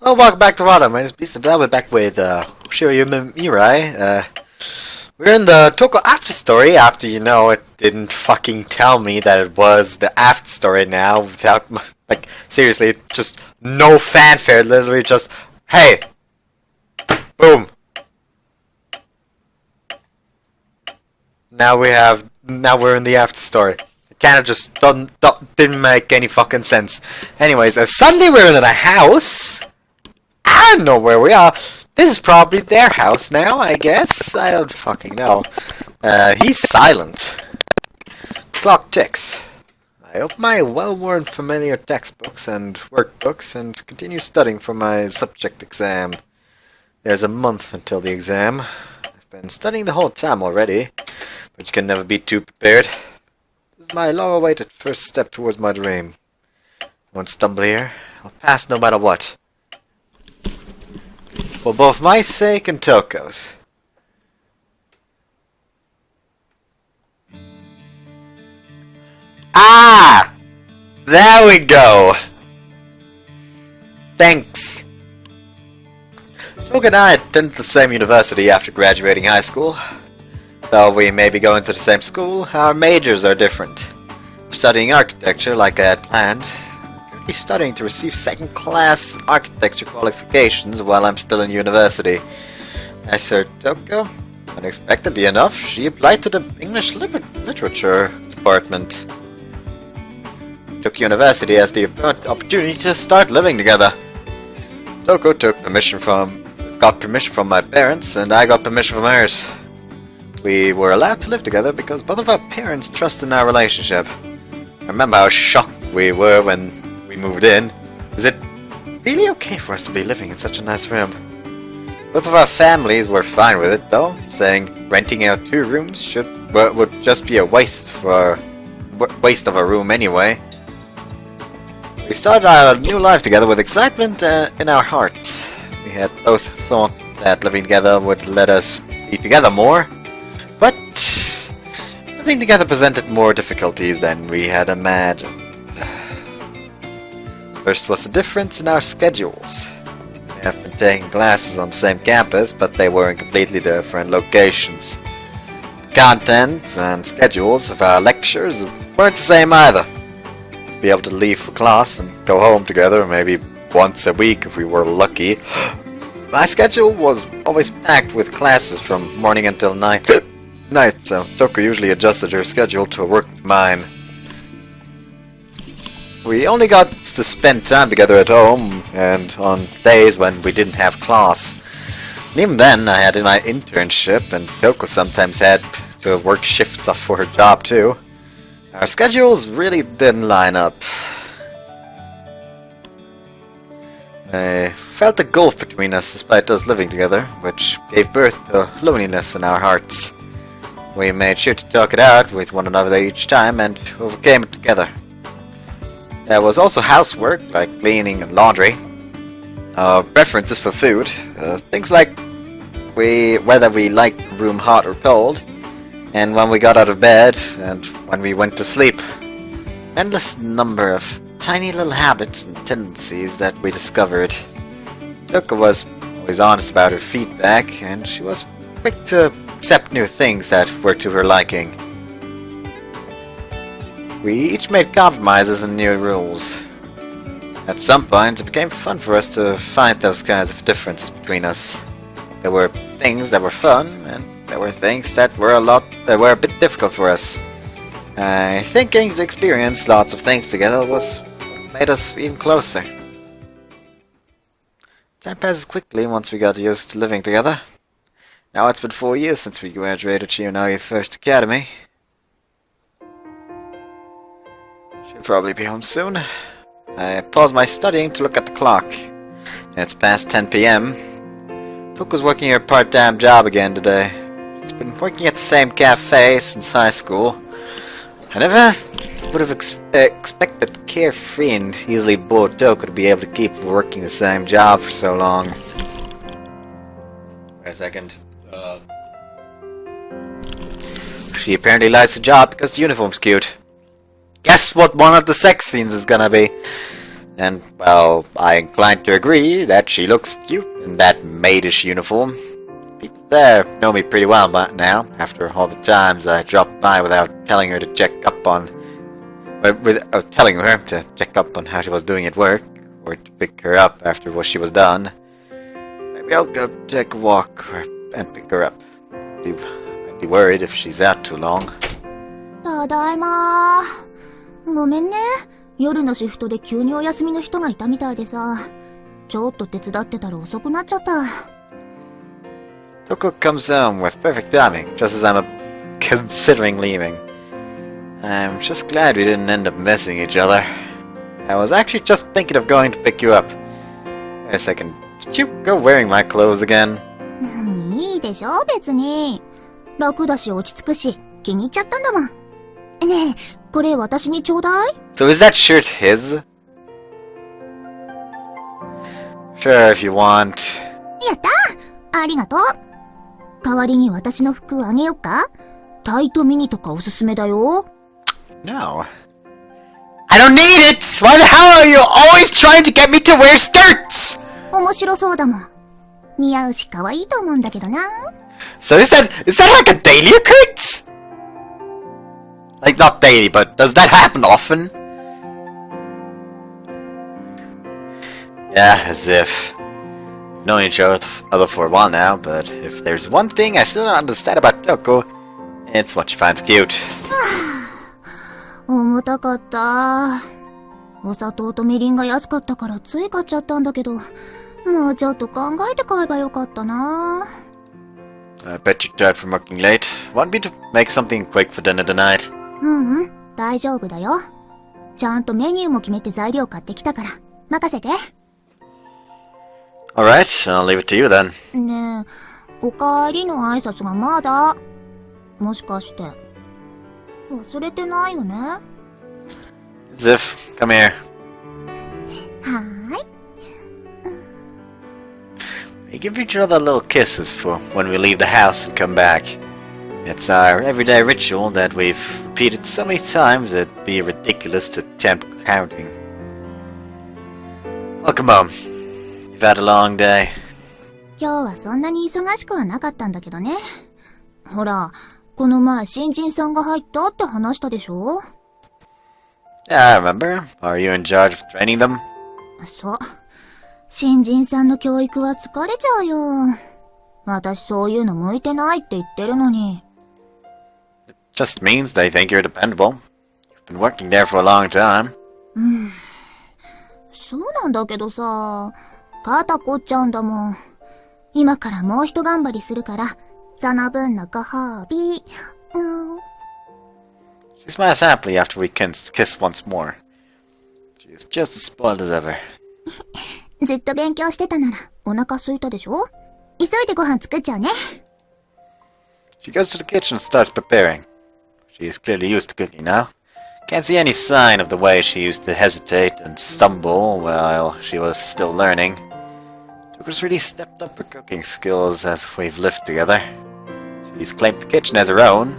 Hello, welcome back to Rada. My name is Beast and we're back with Hoshi Ori Yume Mirai. We're in the Touko after story after, it didn't fucking tell me that it was the after story now without, like, seriously, just no fanfare, literally just, hey! Boom! Now we're in the after story. It kinda just didn't make any fucking sense. Anyways, suddenly we're in a house. I don't know where we are. This is probably their house now, I guess. I don't fucking know. He's silent. Clock ticks. I open my well-worn familiar textbooks and workbooks and continue studying for my subject exam. There's a month until the exam. I've been studying the whole time already, but you can never be too prepared. This is my long-awaited first step towards my dream. I won't stumble here. I'll pass no matter what. For both my sake and Touko's. Ah! There we go! Thanks! Touko and I attended the same university after graduating high school. Though we may be going to the same school, our majors are different. I'm studying architecture like I had planned. Studying to receive second-class architecture qualifications while I'm still in university. As for Touko, unexpectedly enough, she applied to the English literature department. Took university as the opportunity to start living together. Touko got permission from my parents, and I got permission from hers. We were allowed to live together because both of our parents trust in our relationship. I remember how shocked we were when we moved in. Is it really okay for us to be living in such a nice room? Both of our families were fine with it, though, saying renting out 2 rooms would just be a waste of a room anyway. We started our new life together with excitement in our hearts. We had both thought that living together would let us be together more, but living together presented more difficulties than we had imagined. First was the difference in our schedules. We have been taking classes on the same campus, but they were in completely different locations. The contents and schedules of our lectures weren't the same either. Be able to leave for class and go home together maybe once a week if we were lucky. My schedule was always packed with classes from morning until night, so Touko usually adjusted her schedule to work with mine. We only got to spend time together at home and on days when we didn't have class. And even then, I had my internship, and Touko sometimes had to work shifts off for her job too. Our schedules really didn't line up. I felt a gulf between us despite us living together, which gave birth to loneliness in our hearts. We made sure to talk it out with one another each time and overcame it together. There was also housework, like cleaning and laundry. Our preferences for food, things like whether we liked the room hot or cold, and when we got out of bed, and when we went to sleep. Endless number of tiny little habits and tendencies that we discovered. Touko was always honest about her feedback, and she was quick to accept new things that were to her liking. We each made compromises and new rules. At some point, it became fun for us to find those kinds of differences between us. There were things that were fun, and there were things that were a bit difficult for us. I think getting to experience lots of things together was what made us even closer. Time passes quickly once we got used to living together. Now it's been 4 years since we graduated Shionagi First Academy. She'll probably be home soon. I paused my studying to look at the clock. It's past 10 PM. Touko's working her part-time job again today. She's been working at the same cafe since high school. I never would have expected carefree and easily bored Touko to be able to keep working the same job for so long. Wait a second. She apparently likes the job because the uniform's cute. Guess what one of the sex scenes is gonna be? And, well, I incline to agree that she looks cute in that maidish uniform. People there know me pretty well by now, after all the times I dropped by without telling her to check up on... telling her to check up on how she was doing at work, or to pick her up after what she was done. Maybe I'll go take a walk and pick her up. I'd be worried if she's out too long. ただいま。ごめんね。夜のシフトで急にお休みの人がいたみたいでさ。ちょっと手伝ってたら遅くなっちゃった。Touko comes home with perfect timing, just as I'm considering leaving. I'm just glad we didn't end up missing each other. I was actually just thinking of going to pick you up. Wait a second, did you go wearing my clothes again? いいでしょ、別に。楽だし落ち着くし、気に入っちゃったんだもん。ねえ、これ私にちょうだい？ So is that shirt his? Sure, if you want. やったー！ありがとう。代わりに私の服あげよっか？タイトミニとかおすすめだよ。No. I don't need it! Why the hell are you always trying to get me to wear skirts? 面白そうだもん。似合うし可愛いと思うんだけどな。So is that like a daily occurrence? Like, not daily, but does that happen often? Yeah, as if. We've known each other for a while now, but if there's one thing I still don't understand about Touko, it's what she finds cute. 重たかった。お砂糖とみりんが安かったからつい買っちゃったんだけど、もうちょっと考えて買えばよかったな。I bet you're tired from working late. Want me to make something quick for dinner tonight? 大丈夫だよ。ちゃんとメニューも決めて材料買ってきたから、任せて。Alright, I'll leave it to you then. ねえ、おかえりの挨拶がまだ。もしかして、忘れてないよね？ Ziff, come here. はーい。We give each other little kisses for when we leave the house and come back. It's our everyday ritual that we've repeated so many times it'd be ridiculous to attempt counting. Welcome home. You've had a long day. 今日はそんなに忙しくはなかったんだけどね。ほら、この前新人さんが入ったって話したでしょ？ Yeah, I remember. Are you in charge of training them? そう。新人さんの教育は疲れちゃうよ。私そういうの向いてないって言ってるのに。It just means they think you're dependable. You've been working there for a long time. そうなんだけどさ、肩凝っちゃうんだもん。今からもう一頑張りするから、その分のご褒美。She smiles happily after we kiss once more. She's just as spoiled as ever. ずっと勉強してたならお腹空いたでしょ？急いでご飯作っちゃうね。She goes to the kitchen and starts preparing. She is clearly used to cooking now. Can't see any sign of the way she used to hesitate and stumble while she was still learning. Touko's really stepped up her cooking skills as we've lived together. She's claimed the kitchen as her own,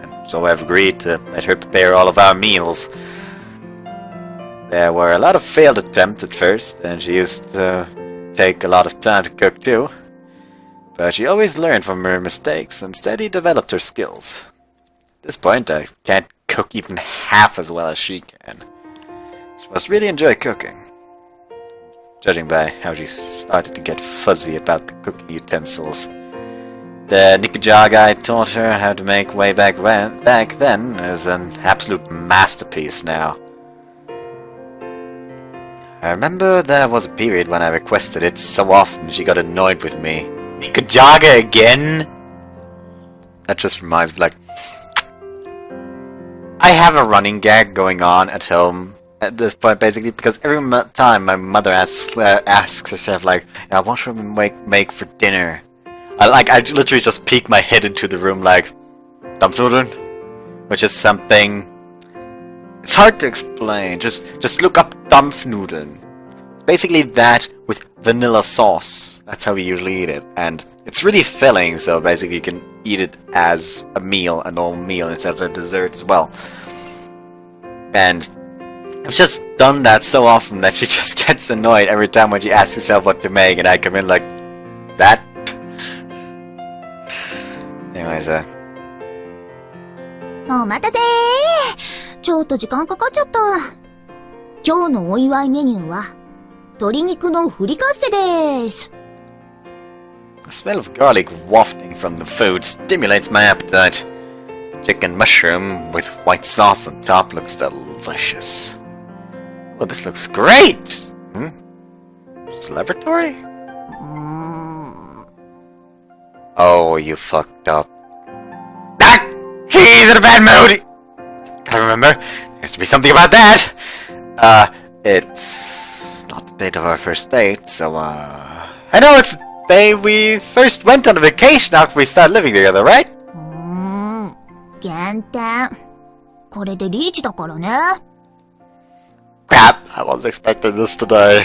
and so I've agreed to let her prepare all of our meals. There were a lot of failed attempts at first, and she used to take a lot of time to cook too. But she always learned from her mistakes and steadily developed her skills. At this point, I can't cook even half as well as she can. She must really enjoy cooking, judging by how she started to get fuzzy about the cooking utensils. The nikujaga I taught her how to make way back then is an absolute masterpiece now. I remember there was a period when I requested it so often she got annoyed with me. Nikujaga again? That just reminds me, like... I have a running gag going on at home at this point, basically, because every time my mother asks herself, like, what should we make for dinner? I literally just peek my head into the room, like, Dampfnudeln? Which is something... It's hard to explain. Just look up Dampfnudeln. Basically that with vanilla sauce. That's how we usually eat it. And it's really filling, so basically you can eat it as a meal, a normal meal, instead of a dessert as well. And I've just done that so often that she just gets annoyed every time when she asks herself what to make and I come in like, that? Anyways, お待たせー。ちょっと時間かかっちゃった。今日のお祝いメニューは、鶏肉のフリカッセでーす。The smell of garlic wafting from the food stimulates my appetite. Chicken mushroom with white sauce on top looks delicious. Oh, this looks great! Celebratory? Oh, you fucked up. Ah! She's in a bad mood! Gotta remember, there has to be something about that! It's not the date of our first date, so, I know it's the day we first went on a vacation after we started living together, right? 減点。これでリーチだからね。Crap, I wasn't expecting this today.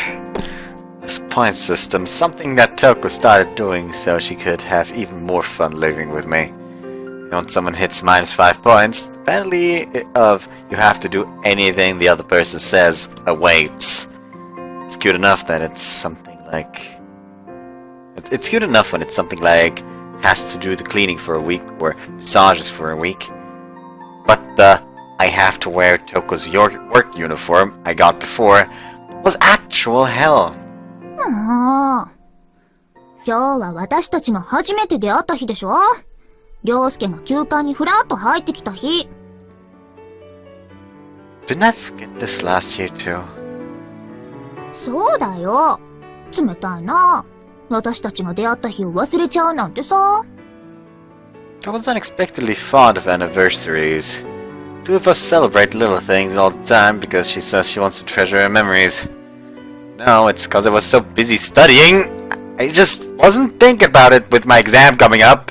This point system, something that Touko started doing so she could have even more fun living with me. When someone hits -5 points, the penalty of you have to do anything the other person says awaits. It's cute enough that it's something like... It's cute enough when it's something like has to do the cleaning for a week or massages for a week. But the I have to wear Touko's work uniform I got before was actual hell. 今日は私たちが初めて出会った日でしょ？涼介が休館にふらっと入ってきた日。Didn't I forget this last year too? そうだよ。冷たいな。私たちが出会った日を忘れちゃうなんてさ。I was unexpectedly fond of anniversaries. Two of us celebrate little things all the time because she says she wants to treasure her memories. No, it's because I was so busy studying. I just wasn't thinking about it with my exam coming up.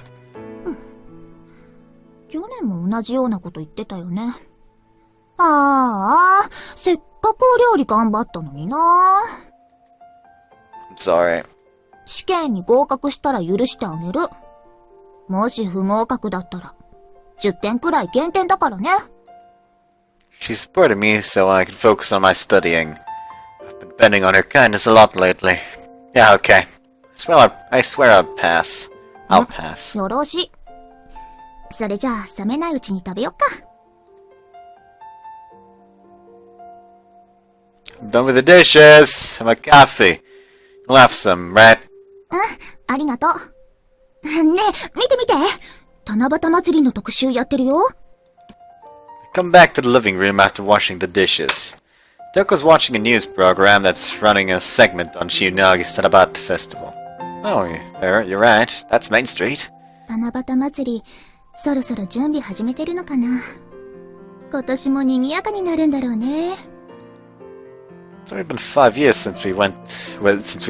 去年も同じようなこと言ってたよね。ああ、せっかくお料理頑張ったのにな。I'm sorry. 試験に合格したら許してあげる。もし不合格だったら、10点くらい減点だからね。She supported me so I could focus on my studying. I've been betting on her kindness a lot lately. Yeah, okay. I swear I'll pass. I'll pass. よろしい。それじゃあ冷めないうちに食べよっか。I'm done with the dishes. Have my coffee. You'll have some, right? ありがとう。ねえ、見て見て。七夕祭りの特集やってるよ。I come back to the living room after washing the dishes. Touko's watching a news program that's running a segment on Shiyunagi's Tanabata Festival. Oh, you're right. That's Main Street. 七夕祭り、そろそろ準備始めてるのかな。今年も賑やかになるんだろうね。It's only been 5 years since we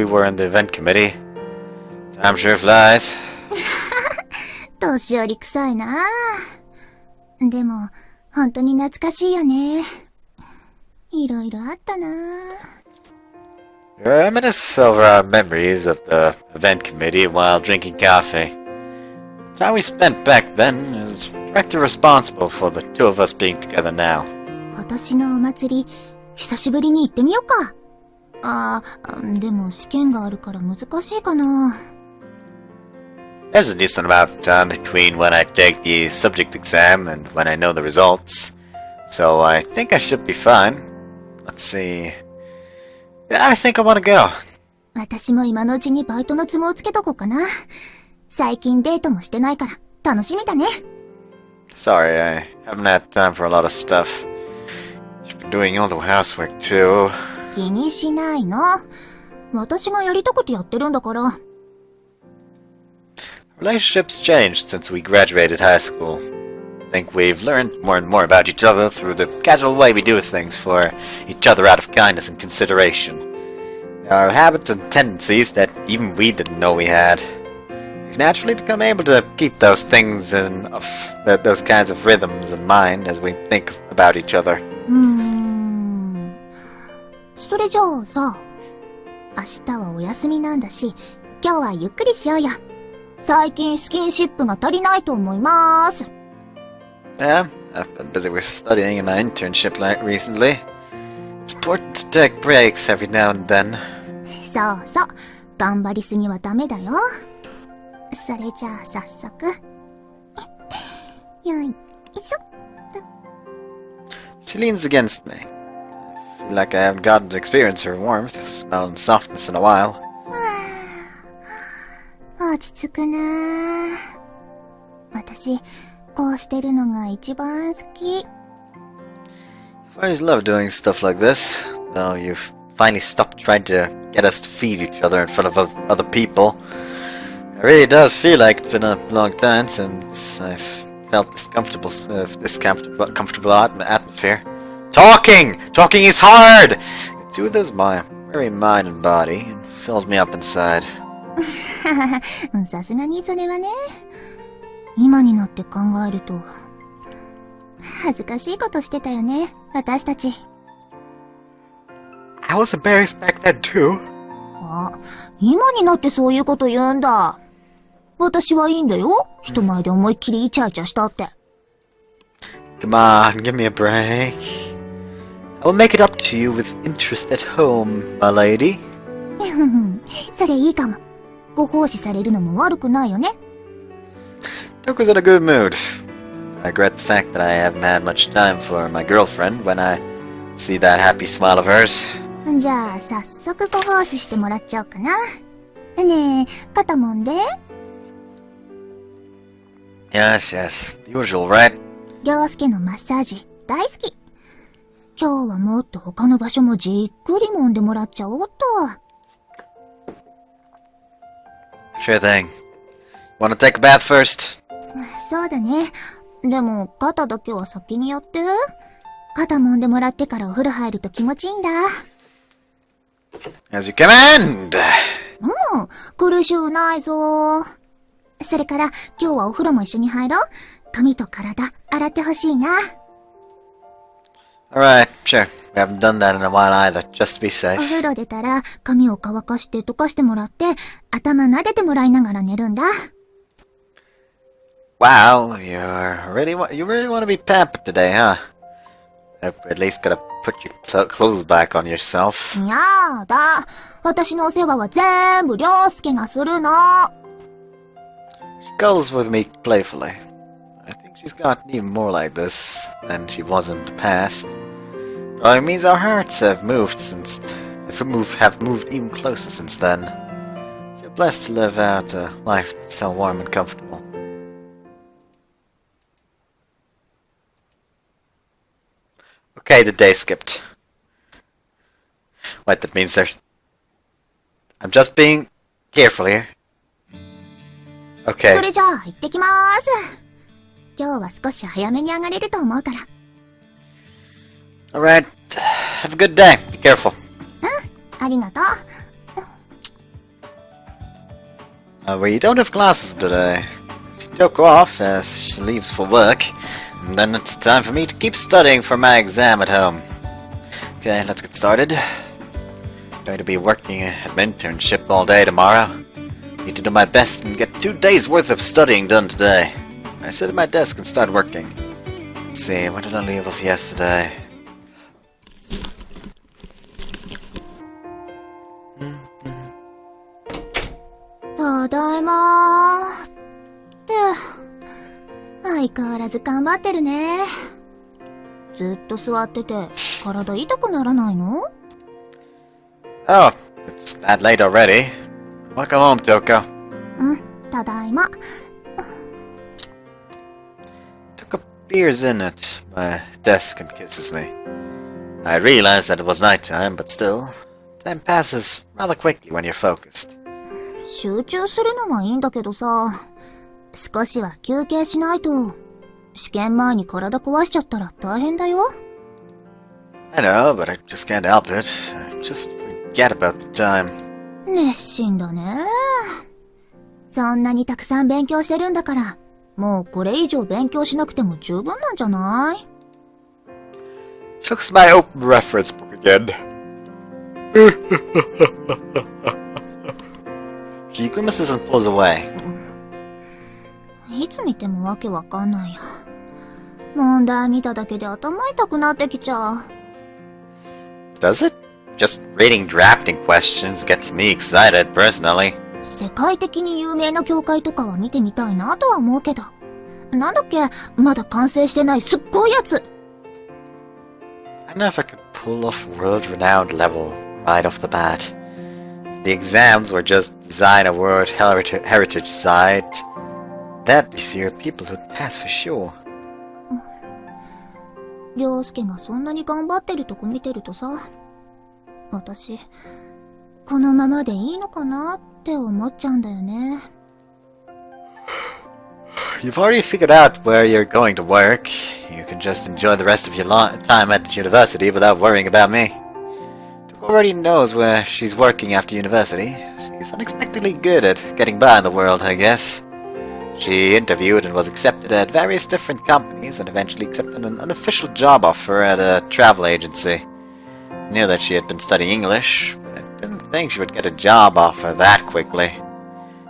were in the event committee. Time sure flies. 年寄り臭いな。でも、本当に懐かしいよね。いろいろあったな。Reminisce over our memories of the event committee while drinking coffee. The time we spent back then is directly responsible for the two of us being together now. 今年のお祭り、久しぶりに行ってみようか。でも試験があるから難しいかな。There's a decent amount of time between when I take the subject exam and when I know the results, so I think I should be fine. Let's see. Yeah, I think I want to go. 私も今のうちにバイトの都合つけとこうかな。最近デートもしてないから楽しみだね。Sorry, I haven't had time for a lot of stuff. You've been doing all the housework too. 気にしないの。私がやりたくてやってるんだから。Relationships changed since we graduated high school. I think we've learned more and more about each other through the casual way we do things for each other out of kindness and consideration. There are habits and tendencies that even we didn't know we had. We've naturally become able to keep those things and those kinds of rhythms in mind as we think about each other. それじゃあさ、明日はお休みなんだし、今日はゆっくりしようよ。最近スキンシップが足りないと思います。Yeah, I've been busy with studying in my internship recently. important to take breaks every now and then. そうそう。頑張りすぎはダメだよ。それじゃあ早速。よいしょ。She leans against me. I feel like I haven't gotten to experience her warmth, smell, and softness in a while. 落ち着くなぁ。私、こうしてるのが一番好き。I've always loved doing stuff like this, though you've finally stopped trying to get us to feed each other in front of other people. It really does feel like it's been a long time since I've felt this comfortable atmosphere. Talking! Talking is hard! It soothes my very mind and body and fills me up inside. さすがにそれはね。今になって考えると、恥ずかしいことしてたよね、私たち。I was embarrassed back then too. あ、今になってそういうこと言うんだ。私はいいんだよ。人前で思いっきりイチャイチャしたって。Come on, give me a break. I will make it up to you with interest at home, my lady. それいいかも。ご奉仕されるのも悪くないよね。Touko's in a good mood. I regret the fact that I haven't had much time for my girlfriend when I see that happy smile of hers. じゃあ、早速ご奉仕してもらっちゃおうかな。ねえ、肩もんで。Yes, yes. Usual, right? 涼介のマッサージ、大好き。今日はもっと他の場所もじっくり揉んでもらっちゃおうと。Sure thing. Wanna take a bath first? そうだね。でも、肩だけは先にやって。肩揉んでもらってからお風呂入ると気持ちいいんだ。As you command! 苦しゅうないぞ。それから、今日はお風呂も一緒に入ろう。髪と体、洗ってほしいな。Alright, sure. We haven't done that in a while either, just to be お safe. 風呂出たら、髪を乾かして溶かしてもらって、頭撫でてもらいながら寝るんだ。Wow, you really want to be pampered today, huh? At least gotta put your clothes back on yourself. やだ。私のお世話は全部涼介がするの。She goes with me playfully. I think she's gotten even more like this than she was in the past. Well, it means our hearts have moved even closer since then. I feel blessed to live out a life that's so warm and comfortable. Okay, the day skipped. Wait, that means there's... I'm just being careful here. そ Okay. れじゃあ、行ってきまーす。今日は少し早めに上がれると思うから。Alright. Have a good day. Be careful. ありがとう。Well, you don't have classes today. She took off as she leaves for work. And then it's time for me to keep studying for my exam at home. Okay, let's get started. Going to be working at my internship all day tomorrow. Need to do my best and get 2 days worth of studying done today. I sit at my desk and start working. Let's see, what did I leave off yesterday?ただいまー。って相変わらず頑張ってるね。ずっと座ってて体痛くならないの？ Oh, it's that late already. Welcome home, Touko. ただいま。Touko peers in at my desk and kisses me. I realize that it was nighttime, but still, time passes rather quickly when you're focused. 集中するのはいいんだけどさ、少しは休憩しないと。試験前に体壊しちゃったら大変だよ。I know, but I just can't help it. I just forget about the time. 熱心だね。そんなにたくさん勉強してるんだから、もうこれ以上勉強しなくても十分なんじゃない？ Looks my open reference book again. She grimaces and pulls away. いつ見てもわけわかんないよ。問題見ただけで頭痛くなってきちゃう。does it? Just reading drafting questions gets me excited, personally. 世界的に有名な教会とかは見てみたいなとは思うけど。なんだっけ、まだ完成してないすっごいやつ。I don't know if I could pull off world-renowned level right off the bat. The exams were just design a world heritage site. That'd be serious people who'd pass for sure. 涼介がそんなに頑張ってるとこ見てるとさ、私、このままでいいのかなって思っちゃうんだよね。You've already figured out where you're going to work. You can just enjoy the rest of your time at university without worrying about me. Touko already knows where she's working after university. She's unexpectedly good at getting by in the world, I guess. She interviewed and was accepted at various different companies and eventually accepted an unofficial job offer at a travel agency. I knew that she had been studying English, but I didn't think she would get a job offer that quickly.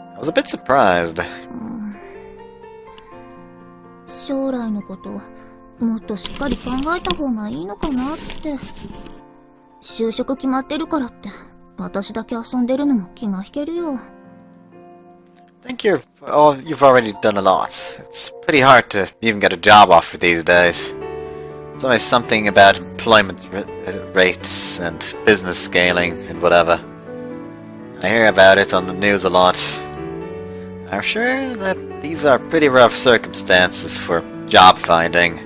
I was a bit surprised. 将来のこと、もっとしっかり考えた方がいいのかなって。就職決まってるからって、私だけ遊んでるのも気が引けるよ。I think you've already done a lot. It's pretty hard to even get a job offer these days. It's always something about employment rates and business scaling and whatever. I hear about it on the news a lot. I'm sure that these are pretty rough circumstances for job finding.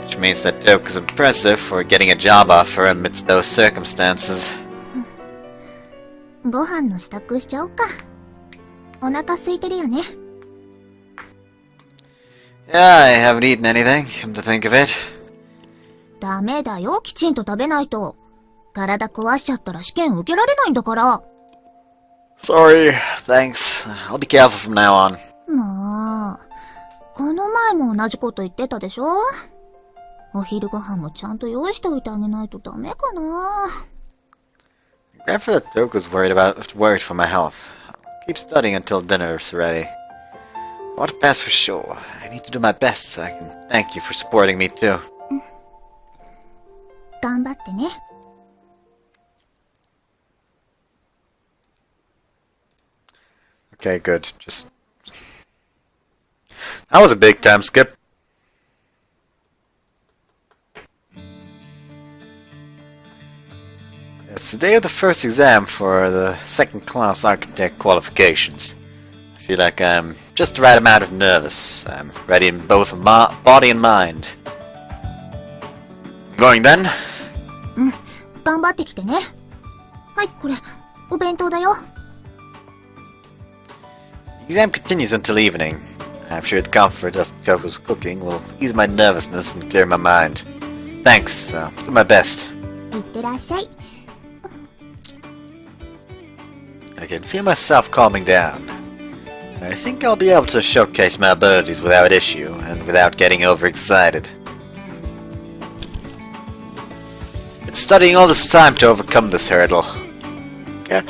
Which means that Touko is impressive for getting a job offer amidst those circumstances. ご飯の支度しちゃおうか。お腹空いてるよね。Yeah, I haven't eaten anything, come to think of it. ダメだよ、きちんと食べないと。体壊しちゃったら試験受けられないんだから。Sorry, thanks. I'll be careful from now on. もう、この前も同じこと言ってたでしょ？お昼ご飯もちゃんと用意しておいてあげないとダメかな。Grandfather Touko's worried for my health. I'll keep studying until dinner's ready. I want to pass for sure. I need to do my best so I can thank you for supporting me too. 頑張ってね。Okay, good. That was a big time skip. It's the day of the first exam for the second class architect qualifications. I feel like I'm just the right amount of nervous. I'm ready in both body and mind. Going then? 頑張ってきてね。はい、これ、お弁当だよ。The exam continues until evening. I'm sure the comfort of Touko's cooking will ease my nervousness and clear my mind. Thanks, I'll do my best. いってらっしゃい。I can feel myself calming down. I think I'll be able to showcase my abilities without issue and without getting overexcited. It's studying all this time to overcome this hurdle. I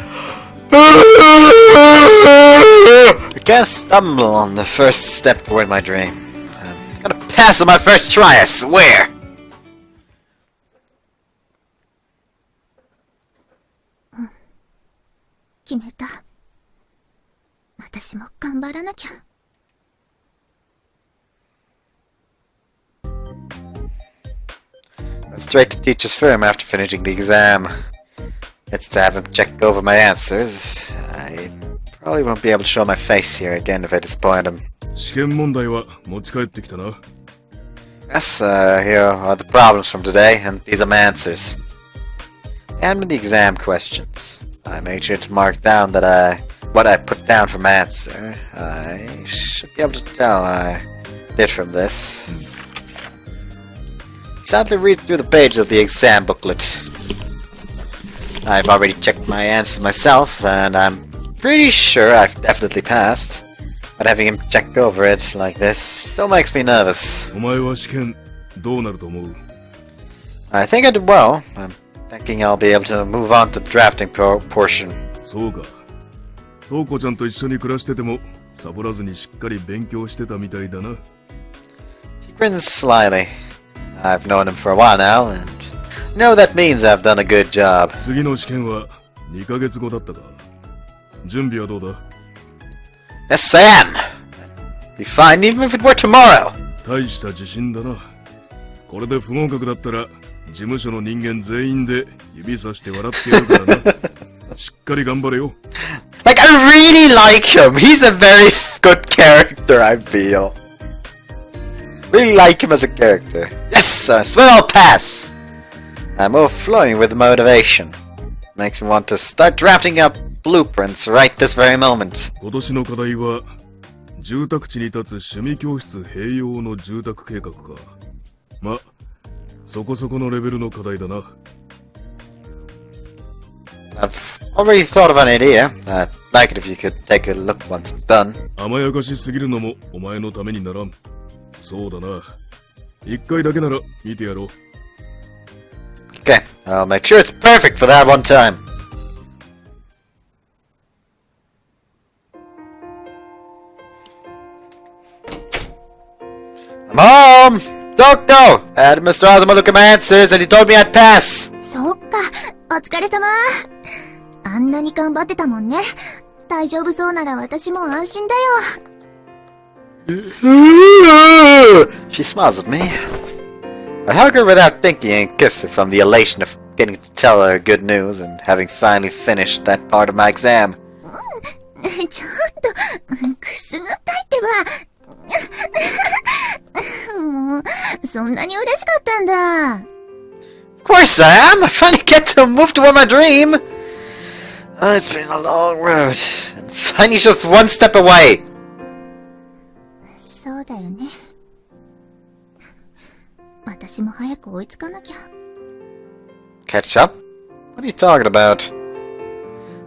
can't stumble on the first step toward my dream. I'm gonna pass on my first try, I swear! 決めた。私も頑張らなきゃ。Went straight to teacher's firm after finishing the exam. It's to have him check over my answers. I probably won't be able to show my face here again if I disappoint him. 試験問題は持ち帰ってきたな。 Yes, here are the problems from today, and these are my answers. And with the exam questions. I made sure to mark down what I put down for my answer. I should be able to tell I did from this. Sadly read through the pages of the exam booklet. I've already checked my answers myself, and I'm pretty sure I've definitely passed. But having him check over it like this still makes me nervous. お前は試験どうなると思う？ I think I did well. I'm thinking I'll be able to move on to the drafting portion. そうか。トウコちゃんと一緒に暮らしててもサボらずにしっかり勉強してたみたいだな。 He grins slyly. I've known him for a while now, and No, that means I've done a good job. 次の試験は2ヶ月後だったか。準備はどうだ？ Yes, I am. Be fine even if it were tomorrow. 大した自信だな。これで不合格だったら事務所の人間全員で指さして笑ってやるからな。しっかり頑張れよ。Like, I really like him. He's a very good character, I feel. Really like him as a character. Yes, I swear I'll pass. I'm overflowing with motivation. Makes me want to start drafting up blueprints right this very moment. 今年の課題は住宅地に立つ趣味教室併用の住宅計画か。ま、そこそこのレベルの課題だな。I've already thought of an idea. I'd like it if you could take a look once it's done. 甘やかしすぎるのもお前のためにならん。そうだな。一回だけなら見てやろう。Okay, I'll make sure it's perfect for that one time. I'm home! Touko! I had Mr. Azuma look at my answers and he told me I'd pass! そっか、お疲れ様。あんなに頑張ってたもんね。大丈夫そうなら私も安心だよ。She smiles at me. I hug her without thinking and kiss her from the elation of getting to tell her good news and having finally finished that part of my exam. ちょっと、くすぐったいってば。もう、そんなに嬉しかったんだ。Of course I am! I finally get to move toward my dream! Oh, it's been a long road. And finally just one step away! そうだよね。私も早く追いつかなきゃ。Catch up? What are you talking about?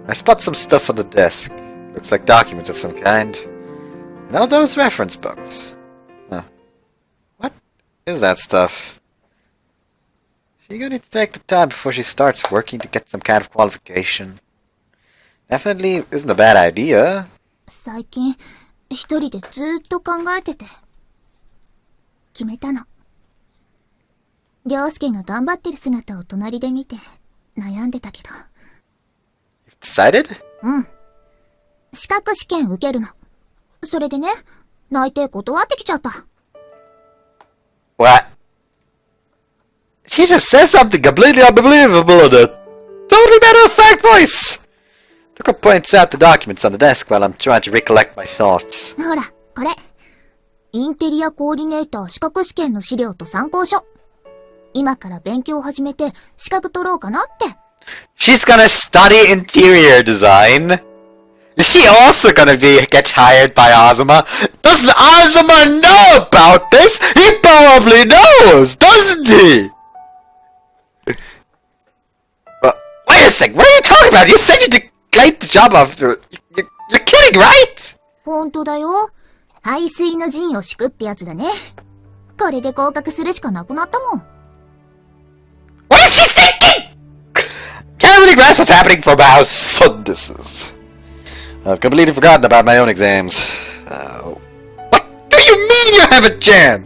I spot some stuff on the desk. Looks like documents of some kind. And all those reference books. Huh. What is that stuff? She's gonna need to take the time before she starts working to get some kind of qualification. Definitely isn't a bad idea. 最近、一人でずーっと考えてて。決めたの。涼介が頑張ってる姿を隣で見て、悩んでたけど。You've decided? うん。資格試験受けるの。それでね、内定断ってきちゃった。What? She just said something completely unbelievable in a totally matter-of-fact voice! Touko points out the documents on the desk while I'm trying to recollect my thoughts. ほら、これ。インテリアコーディネーター資格試験の資料と参考書。今から勉強を始めて資格取ろうかなって。She's gonna study interior design? Is she also gonna get hired by Azuma? Doesn't Azuma know about this? He probably knows, doesn't he? Wait a sec, what are you talking about? You said you declined the job after... You're kidding, right? ほんとだよ。排水の陣を敷くってやつだね。これで合格するしかなくなったもん。What is she thinking? Can't really grasp what's happening for how sudden this is. I've completely forgotten about my own exams. What do you mean you have a chance?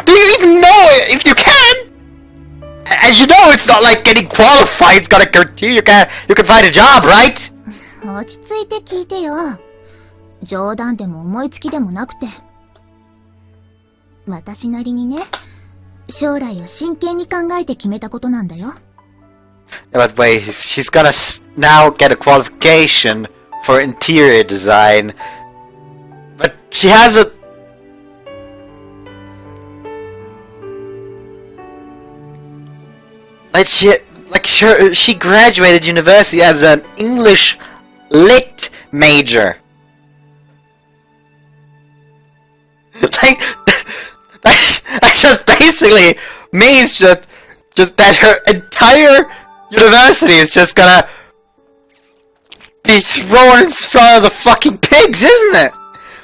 Do you even know if you can? And you know it's not like getting qualified's gonna guarantee you can find a job, right? 落ち着いて聞いてよ。冗談でも思いつきでもなくて。私なりにね、将来を真剣に考えて決めたことなんだよ。But wait, she's gonna now get a qualification for interior design. But she has a... She graduated university as an English lit major. That just basically means just that her entire university is just gonna be thrown in front of the fucking pigs, isn't it?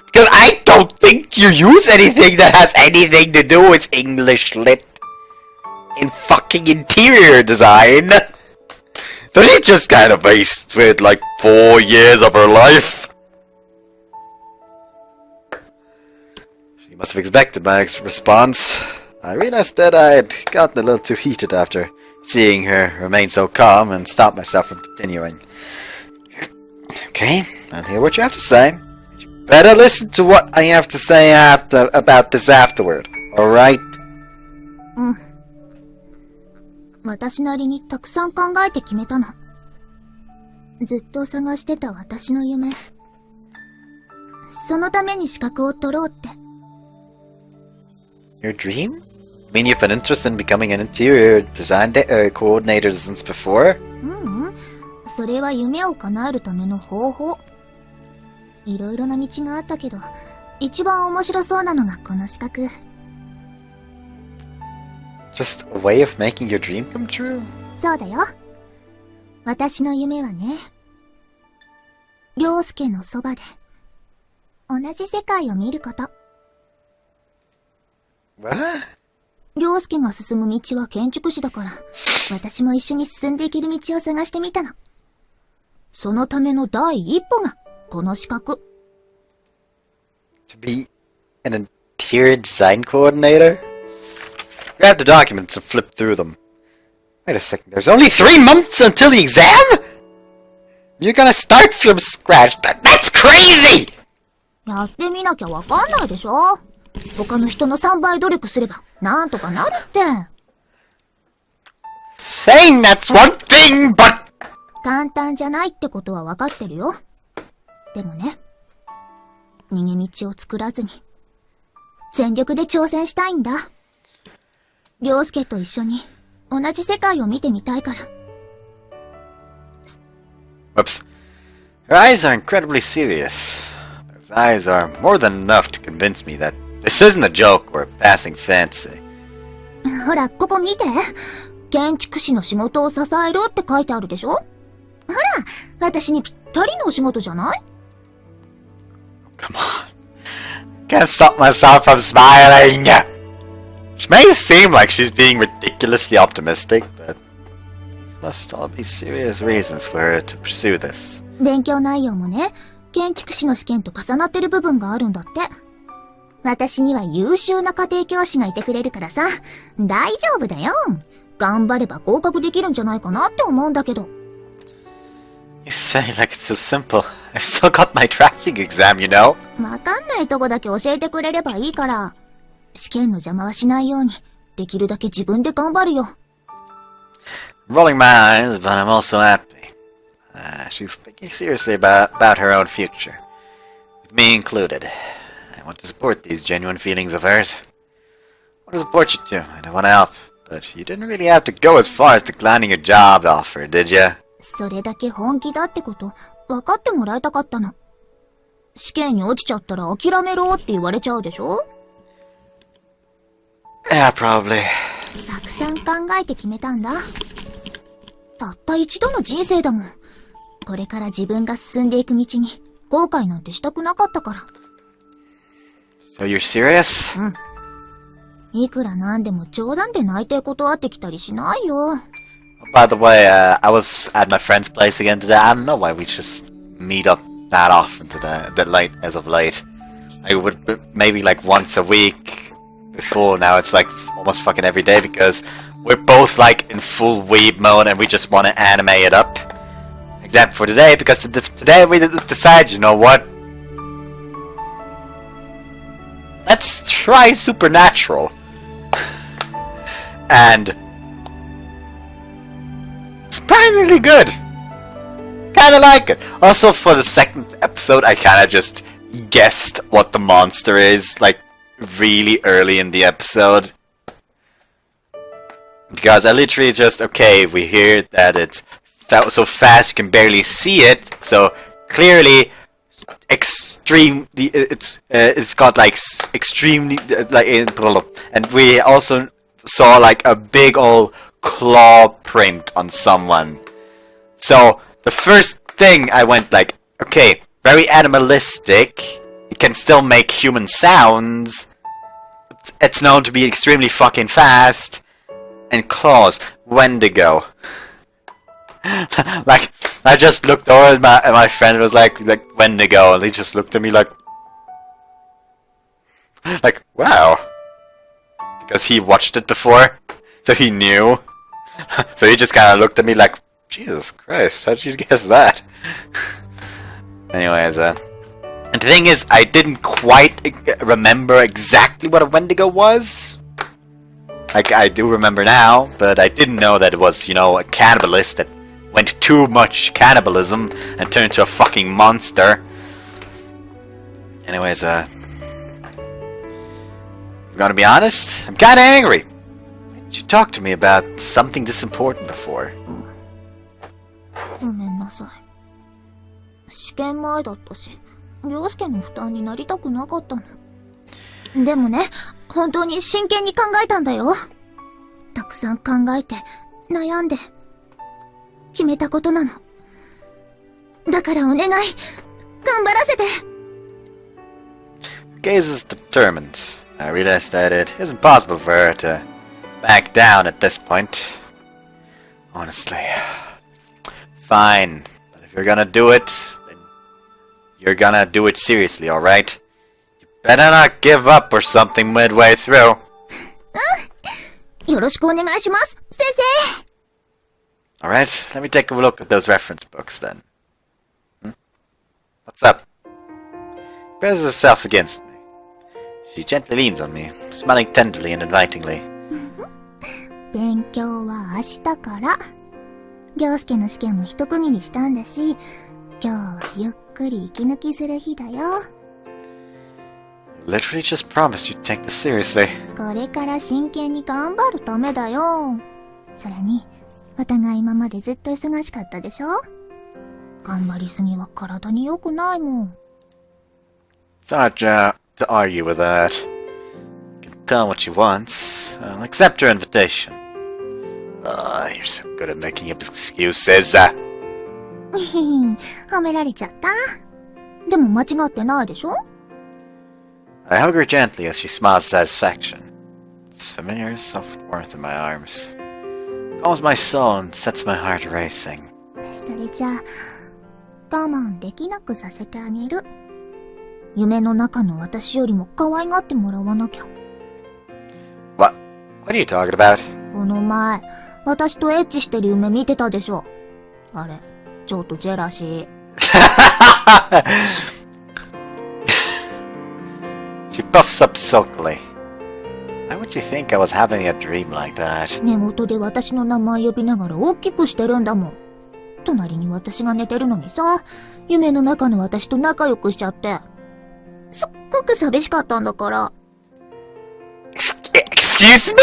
Because I don't think you use anything that has anything to do with English lit in fucking interior design. So she just kind of wasted like 4 years of her life. She must have expected my response. I realized that I'd gotten a little too heated after seeing her remain so calm and stopped myself from continuing. Okay, I'll hear what you have to say. You better listen to what I have to say about this afterward, alright? うん。私なりにたくさん考えて決めたの。ずっと探してた私の夢。そのために資格を取ろうって。Your dream? I mean you've been interested in becoming an interior design coordinator since before? それは夢を叶えるための方法。いろいろな道があったけど、一番面白そうなのがこの資格。Just a way of making your dream come true? そうだよ。私の夢はね、良介のそばで、同じ世界を見ること。What? 良介が進む道は建築士だから、私も一緒に進んでいける道を探してみたの。そのための第一歩が、この資格。To be an interior design coordinator? Grab the documents and flip through them. Wait a second, there's only 3 months until the exam?! You're gonna start from scratch? That's crazy! やってみなきゃわかんないでしょ。他の人の3倍努力すれば、なんとかなるって。Saying that's one thing, but... 簡単じゃないってことはわかってるよ。でもね、逃げ道を作らずに、全力で挑戦したいんだ。良介と一緒に、同じ世界を見てみたいから。Whoops. Her eyes are incredibly serious. Those eyes are more than enough to convince me that this isn't a joke or a passing fancy. ほら、ここ見て。建築士の仕事を支えるって書いてあるでしょ。ほら、私にぴったりのお仕事じゃない？ Come on. Can't stop myself from smiling. She may seem like she's being ridiculously optimistic, but these must all be serious reasons for her to pursue this. 勉強内容もね、建築士の試験と重なってる部分があるんだって。私には優秀な家庭教師がいてくれるからさ、大丈夫だよ。頑張れば合格できるんじゃないかなって思うんだけど。You say like it's so simple. I've still got my drafting exam, you know? わかんないとこだけ教えてくれればいいから。試験の邪魔はしないように、できるだけ自分で頑張るよ。I'm rolling my eyes, but I'm also happy. She's thinking seriously about her own future. With me included. I want to support these genuine feelings of hers. I want to support you too, and I want to help. But you didn't really have to go as far as declining your job offer, did you? それだけ本気だってこと、分かってもらいたかったの。試験に落ちちゃったら諦めろって言われちゃうでしょ？ Yeah, probably. たくさん考えて決めたんだ。たった一度の人生だもん。これから自分が進んでいく道に後悔なんてしたくなかったから。So you're serious? うん。いくらなんでも冗談で内定断ってきたりしないよ。By the way, I was at my friend's place again today. I don't know why we just meet up that often that late as of late. I would maybe like once a week before. Now it's like almost fucking every day because we're both like in full weeb mode and we just want to anime it up. Except for today because today we decided, you know what? Let's try Supernatural. And surprisingly good. Kinda like it. Also for the second episode I kinda just guessed what the monster is, like really early in the episode. Because I literally just, okay, we hear that it's so fast you can barely see it, so clearly it's got like extremely like, and we also saw like a big old claw print on someone. So the first thing I went like, okay, very animalistic. It can still make human sounds. It's known to be extremely fucking fast. And claws, Wendigo. Like I just looked over at my friend was like Wendigo, and he just looked at me like wow. Because he watched it before, so he knew. So he just kind of looked at me like, Jesus Christ, how'd you guess that? Anyways, and the thing is, I didn't quite remember exactly what a Wendigo was. Like, I do remember now, but I didn't know that it was, you know, a cannibalist that went too much cannibalism and turned into a fucking monster. Anyways, I'm gonna be honest, I'm kinda angry. Why didn't you talk to me about something this important before? ごめんなさい。試験前だったし、凌介の負担になりたくなかったの。でもね、本当に真剣に考えたんだよ。たくさん考えて、悩んで、決めたことなの。だからお願い、頑張らせて。Gaze is determined. I realized that it isn't possible for her to back down at this point. Honestly. Fine. But if you're gonna do it, then you're gonna do it seriously, alright? You better not give up or something midway through. よろしくお願いします、先生。 Alright, let me take a look at those reference books then. What's up? Presses herself against me. She gently leans on me, smiling tenderly and invitingly. 勉強は明日から。凌介の試験も一区切りしたんだし、今日はゆっくり息抜きする日だよ。Literally just promised you'd take this seriously. これから真剣に頑張るためだよ。それに、お互い今までずっと忙しかったでしょ？頑張りすぎは体に良くないもん。It's hard to argue with that. You can tell what she wants. I'll accept her invitation. You're so good at making up excuses. 褒められちゃった。でも間違ってないでしょ？ I hug her gently as she smiles satisfaction. It's familiar, soft warmth in my arms. Calms my soul and sets my heart racing. それじゃあ、我慢できなくさせてあげる。夢の中の私よりも可愛がってもらわなきゃ。What are you talking about? この前、私とエッチしてる夢見てたでしょ。あれ、ちょっとジェラシー。She puffs up sulkily. Why would you think I was having a dream like that? 寝言で私の名前呼びながら大きくしてるんだもん。隣に私が寝てるのにさ、夢の中の私と仲良くしちゃって。すっごく寂しかったんだから。Excuse me?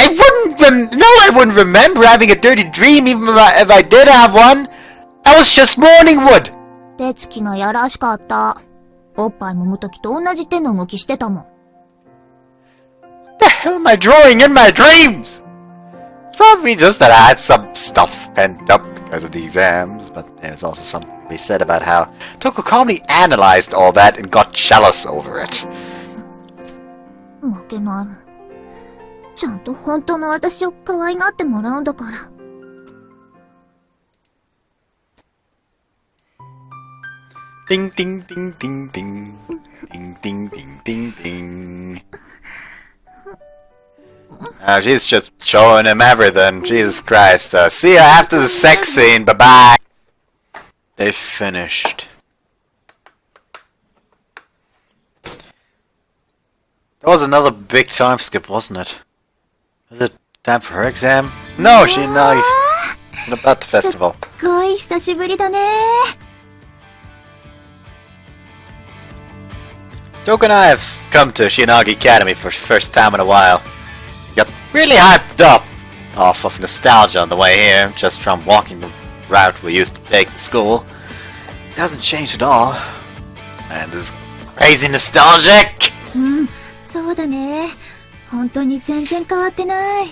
I wouldn't remember having a dirty dream even if I did have one. That was just morning wood. 手つきがやらしかった。おっぱい揉むときと同じ手の動きしてたもん。What the hell am I drawing in my dreams? It's probably just that I had some stuff pent up because of the exams, but there's also something to be said about how Touko calmly analyzed all that and got jealous over it. 負けないもん。ちゃんと本当の私を可愛がってもらうんだから。Ding ding ding ding ding. Ding ding ding ding ding. She's just showing him everything. Jesus Christ. See you after the sex scene. Bye bye. They finished. That was another big time skip, wasn't it? Was it time for her exam? No, she no. It's not about the festival. すっごい久しぶりだね。Touko and I have come to Shinagi Academy for the first time in a while. Got really hyped up off of nostalgia on the way here, just from walking the route we used to take to school. It hasn't changed at all. And this is crazy nostalgic! そうだね。本当に全然変わってない。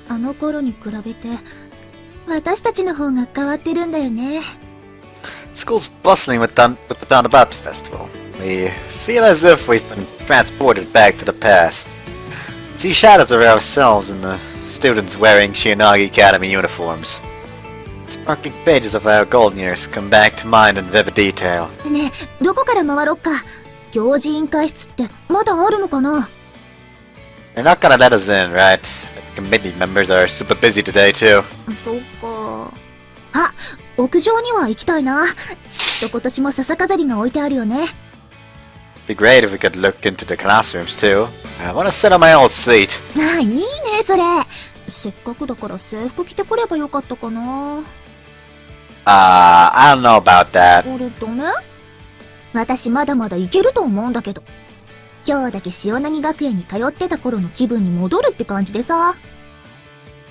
あの頃に比べて、私たちの方が変わってるんだよね。School's bustling with the dawn about the festival. We feel as if we've been transported back to the past. See shadows of ourselves in the students wearing Shinagi Academy uniforms. The sparkling pages of our golden years come back to mind in vivid detail. ねえ、どこから回ろっか。行事委員会室ってまだあるのかな？ They're not gonna let us in, right? The committee members are super busy today too. そっか。あ、屋上には行きたいな。きっと今年も笹飾りが置いてあるよね。It'd be great if we could look into the classrooms too. I wanna sit on my old seat. あ、いいね、それ。せっかくだから制服着てくればよかったかな。I don't know about that. 俺ダメ？私まだまだいけると思うんだけど。今日だけ塩凪学園に通ってた頃の気分に戻るって感じでさ。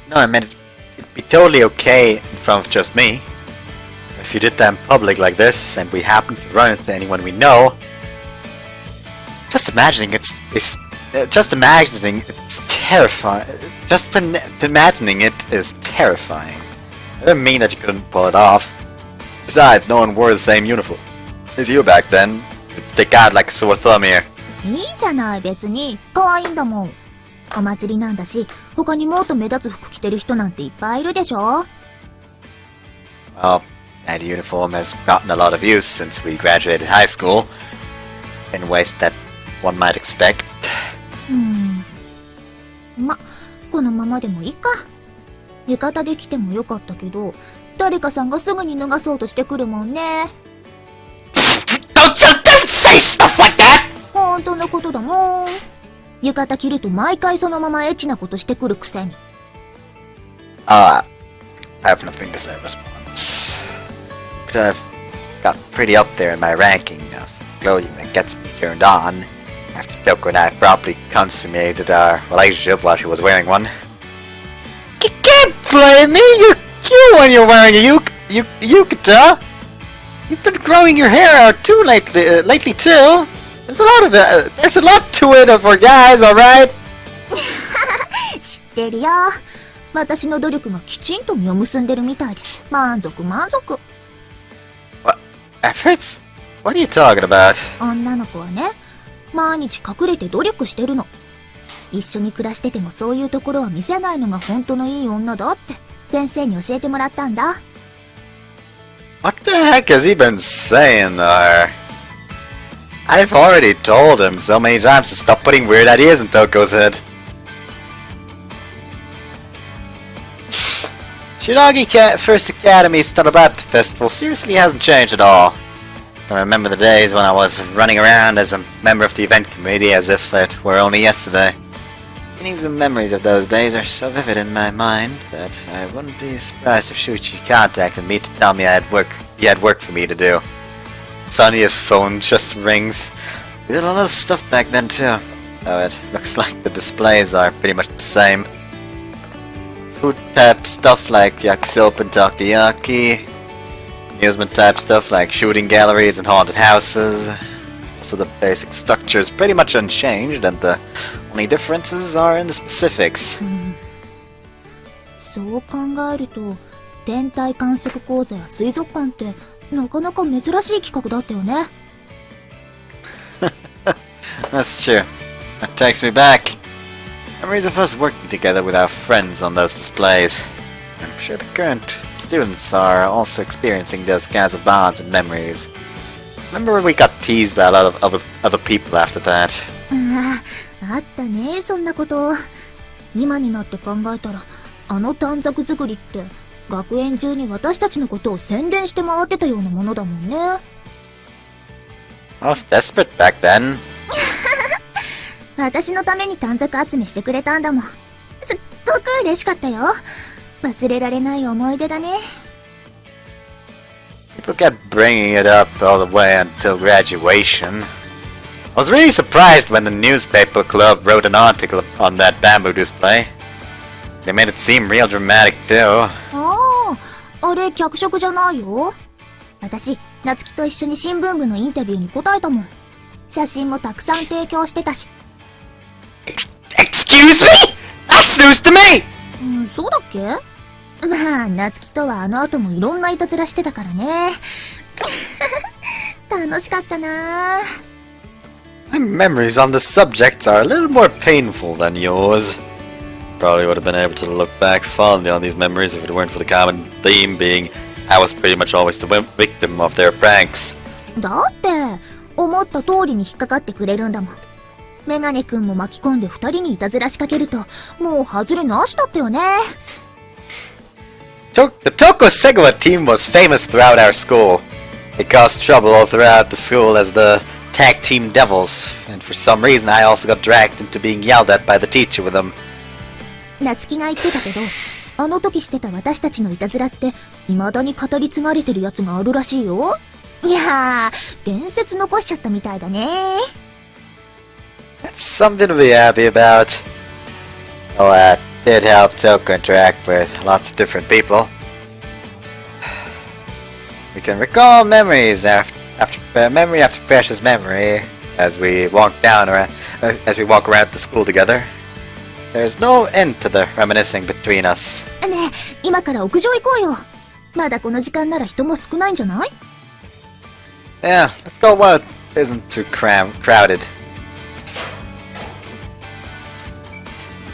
No, I meant it'd be totally okay in front of just me. If you did that in public like this, and we happen to run into anyone we know, just imagining it's terrifying. Just imagining it is terrifying. I didn't mean that you couldn't pull it off. Besides, no one wore the same uniform as you back then. It'd stick out like a sore thumb here. いいじゃない別に。可愛いんだもん。お祭りなんだし、他にもっと目立つ服着てる人なんていっぱいいるでしょ？ Well, that uniform has gotten a lot of use since we graduated high school, in ways that one might expect. ま、このままでもいいか。浴衣で来てもよかったけど、誰かさんがすぐに脱がそうとしてくるもんね。Don't say stuff like that! 本当のことだもん。浴衣着ると毎回そのままエッチなことしてくるくせに。I have nothing to say in response. I've got pretty up there in my ranking of clothing that gets me turned on after Touko and I properly consummated our relationship while she was wearing one. You can't blame me! You're cute when you're wearing a yukata! You've been growing your hair out too lately too! There's a lot to it for guys, alright? 知ってるよ。私の努力がきちんと実を結んでるみたいで、満足。What? Efforts? What are you talking about? 女の子はね、毎日隠れて努力してるの。一緒に暮らしててもそういうところは見せないのが本当のいい女だって先生に教えてもらったんだ。What the heck has he been saying there? I've already told him so many times to stop putting weird ideas in Touko's head. Shiragi First Academy's Touko-Route festival seriously hasn't changed at all. I remember the days when I was running around as a member of the event committee as if it were only yesterday. Feelings and memories of those days are so vivid in my mind that I wouldn't be surprised if Shuichi contacted me to tell me he had work for me to do. Suddenly his phone just rings. We did a lot of stuff back then too, though it looks like the displays are pretty much the same. Food type stuff like yakisoba and takoyaki. Amusement type stuff like shooting galleries and haunted houses. So the basic structure is pretty much unchanged and the only differences are in the specifics. そう考えると、天体観測講座や水族館ってなかなか珍しい企画だったよね。That's true. That takes me back. Memories of us working together with our friends on those displays. I'm sure the current students are also experiencing those kinds of bonds and memories. Remember when we got teased by a lot of other people after that? あったね、そんなこと。今になって考えたら、あの短冊作りって学園中に私たちのことを宣伝して回ってたようなものだもんね。I was desperate back then. 私のために短冊集めしてくれたんだもん。すっごく嬉しかったよ。忘れられない思い出だね。People kept bringing it up all the way until graduation. I was really surprised when the newspaper club wrote an article on that bamboo display. They made it seem real dramatic too. あれ脚色じゃないよ。私、夏希と一緒に新聞部のインタビューに答えたもん。写真もたくさん提供してたし。Excuse me? That's news to me! そうだっけ？まあ、夏希とはあの後もいろんないたずらしてたからね。楽しかったな。My memories on the subjects are a little more painful than yours. Probably would have been able to look back fondly on these memories if it weren't for the common theme being I was pretty much always the victim of their pranks. だって、思った通りに引っかかってくれるんだもん。メガネくんも巻き込んで二人にいたずらしかけると、もう外れなしだったよね。The Touko-Route team was famous throughout our school. It caused trouble all throughout the school as the tag team devils, and for some reason I also got dragged into being yelled at by the teacher with them. 夏希が言ってたけど、あの時してた私たちのいたずらって、未だに語り継がれてるやつがあるらしいよ。いやー、伝説残しちゃったみたいだね。That's something to be happy about. Oh, did help Touko interact with lots of different people. We can recall memories after memory after precious memory as we walk around the school together. There's no end to the reminiscing between us. ねえ、今から屋上行こうよ。まだこの時間なら人も少ないんじゃない？ Yeah, let's go while it isn't too crowded.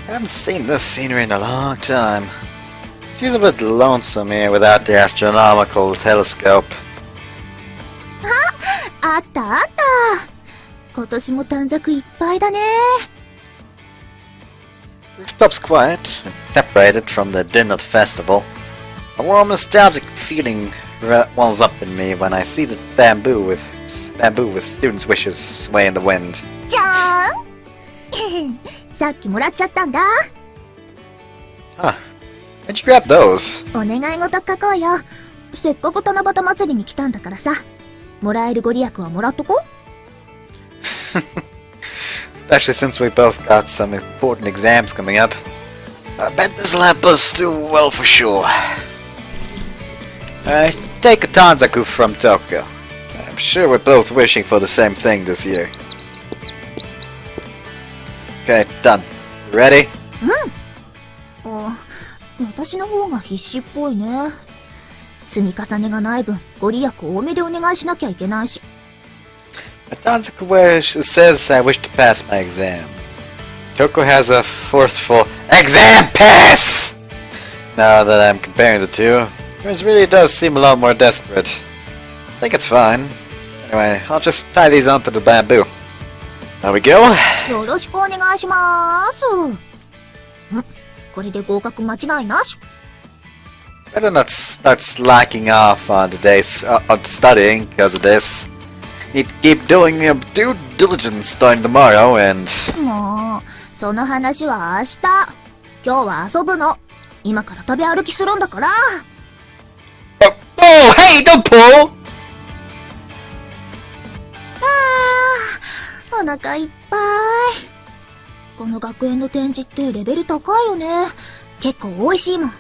I haven't seen this scenery in a long time. Feels a bit lonesome here without the astronomical telescope. あったあった。今年も短冊いっぱいだね。Rooftop's quiet, separated from the din of the festival. A warm, nostalgic feeling wells up in me when I see the bamboo with students' wishes sway in the wind. じゃーんさっきもらっちゃったんだ。Huh. Where'd you grab those? お願い事書こうよ。せっかく七夕祭りに来たんだからさ。もらえるご利益はもらっとこ。Especially since we both got some important exams coming up. I bet this'll help us do well for sure. I take a Tanzaku from Tokyo. I'm sure we're both wishing for the same thing this year. Okay, done. Ready? 私の方が必死っぽいね。積み重ねがない分、ご利益多めでお願いしなきゃいけないし。A Tanzaku says I wish to pass my exam. Toko has a forceful exam pass! Now that I'm comparing the two, yours really does seem a lot more desperate. I think it's fine. Anyway, I'll just tie these onto the bamboo. There we go. よろしくお願いしまーす。これで合格間違いなし。Better not start slacking off on studying because of this. Need to keep doing your due diligence starting tomorrow and... もう、その話は明日。今日は遊ぶの。今から食べ歩きするんだから。Oh, hey, don't pull! お腹いっぱい。この学園の展示ってレベル高いよね。結構美味しいもん。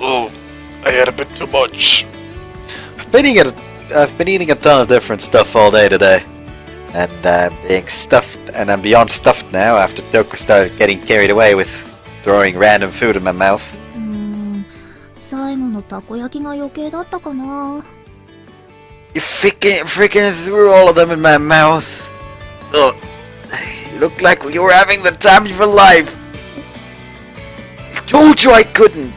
Oh, I had a bit too much. I've been eating a ton of different stuff all day today. And I'm beyond stuffed now after Touko started getting carried away with throwing random food in my mouth. 最後のたこ焼きが余計だったかな。You freaking threw all of them in my mouth. Ugh. You look like you were having the time of your life. I told you I couldn't.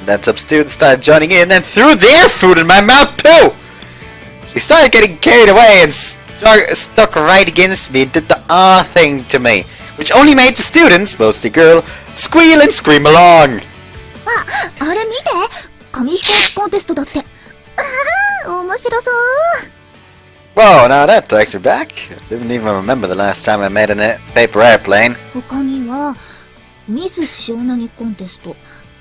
And then some students started joining in and threw their food in my mouth too. She started getting carried away and stuck right against me and did the thing to me, which only made the students, mostly girl, squeal and scream along. あれ見て、紙飛行機コンテストだって。面白そう。Whoa, now that takes me back. I didn't even remember the last time I made a paper airplane. 他には、ミス塩投げコンテスト、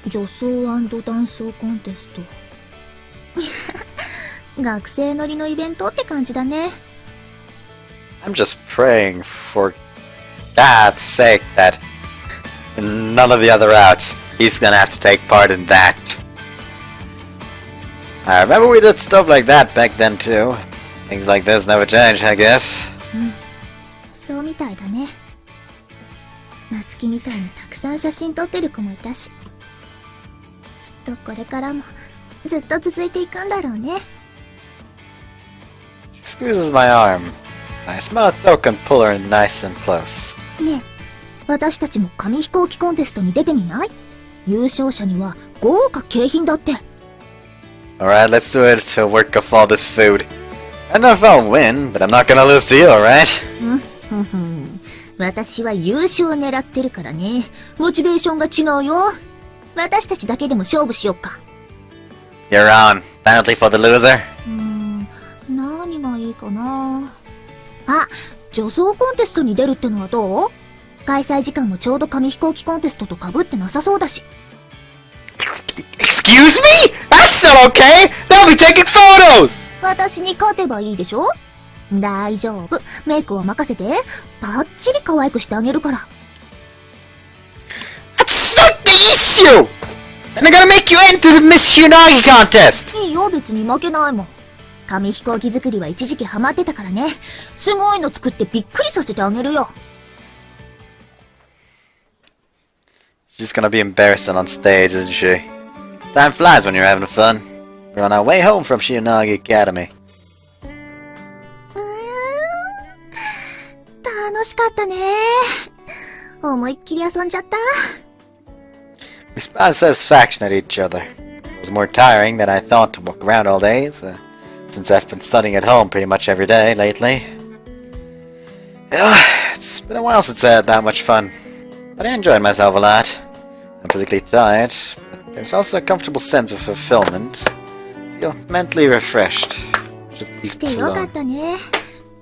女装男装コンテスト。学生乗りのイベントって感じだね。I'm just praying for God's sake that in none of the other routes he's gonna have to take part in that. I remember we did stuff like that back then too. Things like this never change, I guess. そうみたいだね。夏希みたいにたくさん写真撮ってる子もいたし。きっとこれからもずっと続いていくんだろうね。She squeezes my arm. I smell a Touko and pull her in nice and close. ねえ、私たちも紙飛行機コンテストに出てみない？優勝者には豪華景品だって。Alright, let's do it to work off all this food. I don't know if I'll win, but I'm not gonna lose to you, alright? 私は優勝を狙ってるからね。モチベーションが違うよ。私たちだけでも勝負しよっか。You're on. Penalty for the loser? 何がいいかな。あ、女装コンテストに出るってのはどう？開催時間もちょうど紙飛行機コンテストと被ってなさそうだし。Excuse me? That's not okay! They'll be taking photos! 私に勝てばいいでしょ？大丈夫。メイクは任せて。パッチリ可愛くしてあげるから。That's not the issue! And they're gonna make you enter the Miss Unagi contest! いいよ、別に負けないもん。紙飛行機作りは一時期ハマってたからね。すごいの作ってびっくりさせてあげるよ。She's gonna be embarrassing on stage, isn't she? Time flies when you're having fun. We're on our way home from Shionagi Academy. 楽しかったね。思いっきり遊んじゃった。We smiled satisfaction at each other. It was more tiring than I thought to walk around all day, since I've been studying at home pretty much every day lately. It's been a while since I had that much fun, but I enjoyed myself a lot. I'm physically tired, but there's also a comfortable sense of fulfillment. I feel mentally refreshed. 来てよかったね。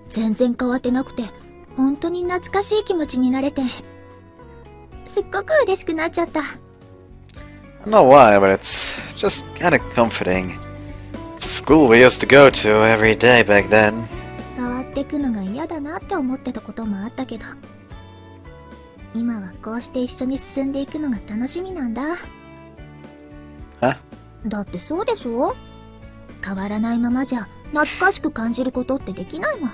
全然変わってなくて、本当に懐かしい気持ちになれて、すっごく嬉しくなっちゃった。I don't know why, but it's just kind of comforting. It's the school we used to go to every day back then. 変わってくのが嫌だなって思ってたこともあったけど、今はこうして一緒に進んでいくのが楽しみなんだ。だってそうでしょ？変わらないままじゃ懐かしく感じることってできないもん。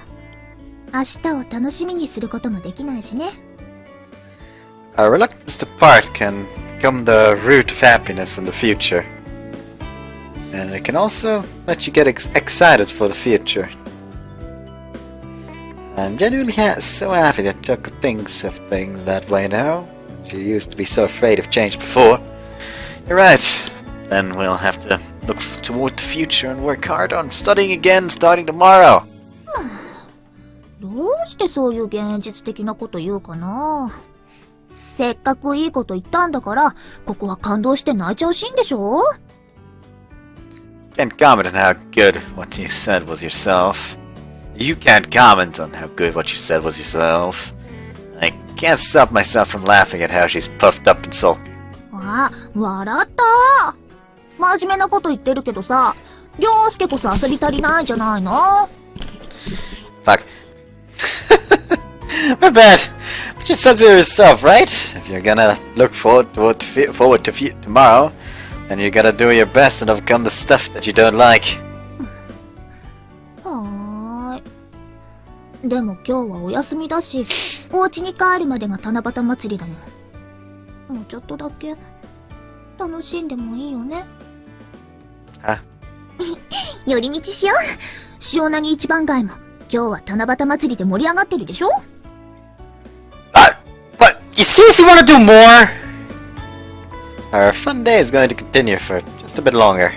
明日を楽しみにすることもできないしね。Our reluctance to part can become the root of happiness in the future. And it can also let you get excited for the future. I'm genuinely so happy that Touko thinks of things that way now. She used to be so afraid of change before. You're right. Then we'll have to look toward the future and work hard on studying again starting tomorrow. どうしてそういう現実的なこと言うかな。せっかくいいこと言ったんだから、ここは感動して泣いちゃうシーンでしょ？ Can't comment on how good what you said was yourself. You can't comment on how good what you said was yourself. I can't stop myself from laughing at how she's puffed up and sulky. あ、笑った。真面目なこと言ってるけどさ、涼介こそ遊び足りないんじゃないの？ Fuck. My bad. But you said so yourself, right? If you're gonna look forward to tomorrow, then you gotta do your best and overcome the stuff that you don't like. はーい。でも今日はお休みだし、お家に帰るまでが七夕祭りだもん。もうちょっとだけ楽しんでもいいよね。あ？寄り道しよう。塩なぎ一番街も今日は七夕祭りで盛り上がってるでしょ？ What? You seriously want to do more? Our fun day is going to continue for just a bit longer.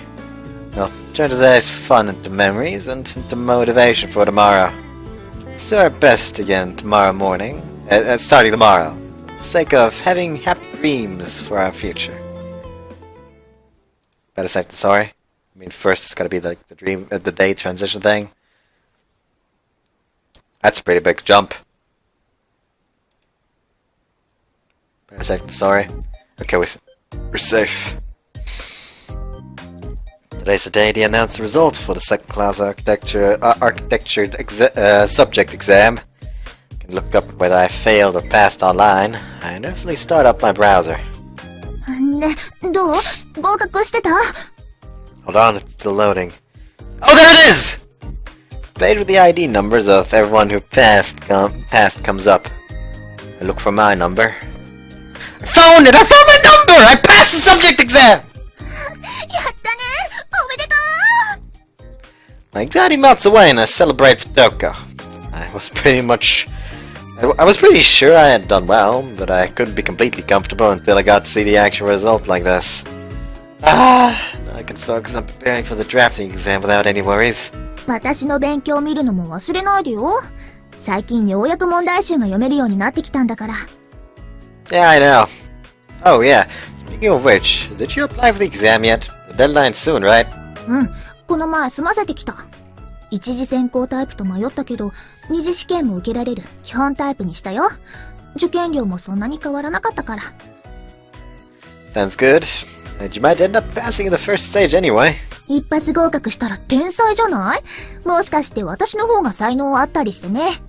We'll turn today's fun into memories and into motivation for tomorrow. Let's do our best again tomorrow morning, starting tomorrow, for the sake of having happy dreams for our future. Better safe than sorry. I mean, first it's gotta be like the day transition thing. That's a pretty big jump. Better safe than sorry. Okay, we're safe. Today's the day they announced the results for the second class architecture subject exam. You can look up whether I failed or passed online. I nervously start up my browser. ね、どう？合格してた？ Hold on, it's still loading. Oh, there it is! The page with the ID numbers of everyone who passed comes up. I look for my number. I found it! I found my number! I passed the subject exam! やったね！おめでとう！ My anxiety melts away and I celebrate with Touko. I was pretty sure I had done well, but I couldn't be completely comfortable until I got to see the actual result like this. Now I can focus on preparing for the drafting exam without any worries. 私の勉強を見るのも忘れないでよ。最近ようやく問題集が読めるようになってきたんだから。Yeah, I know. Oh, yeah. Speaking of which, did you apply for the exam yet? The deadline's soon, right? うん、この前済ませてきた。一次選考タイプと迷ったけど、二次試験も受けられる基本タイプにしたよ。受験料もそんなに変わらなかったから。Sounds good. And you might end up passing in the first stage anyway. 一発合格したら天才じゃない？もしかして私の方が才能あったりしてね。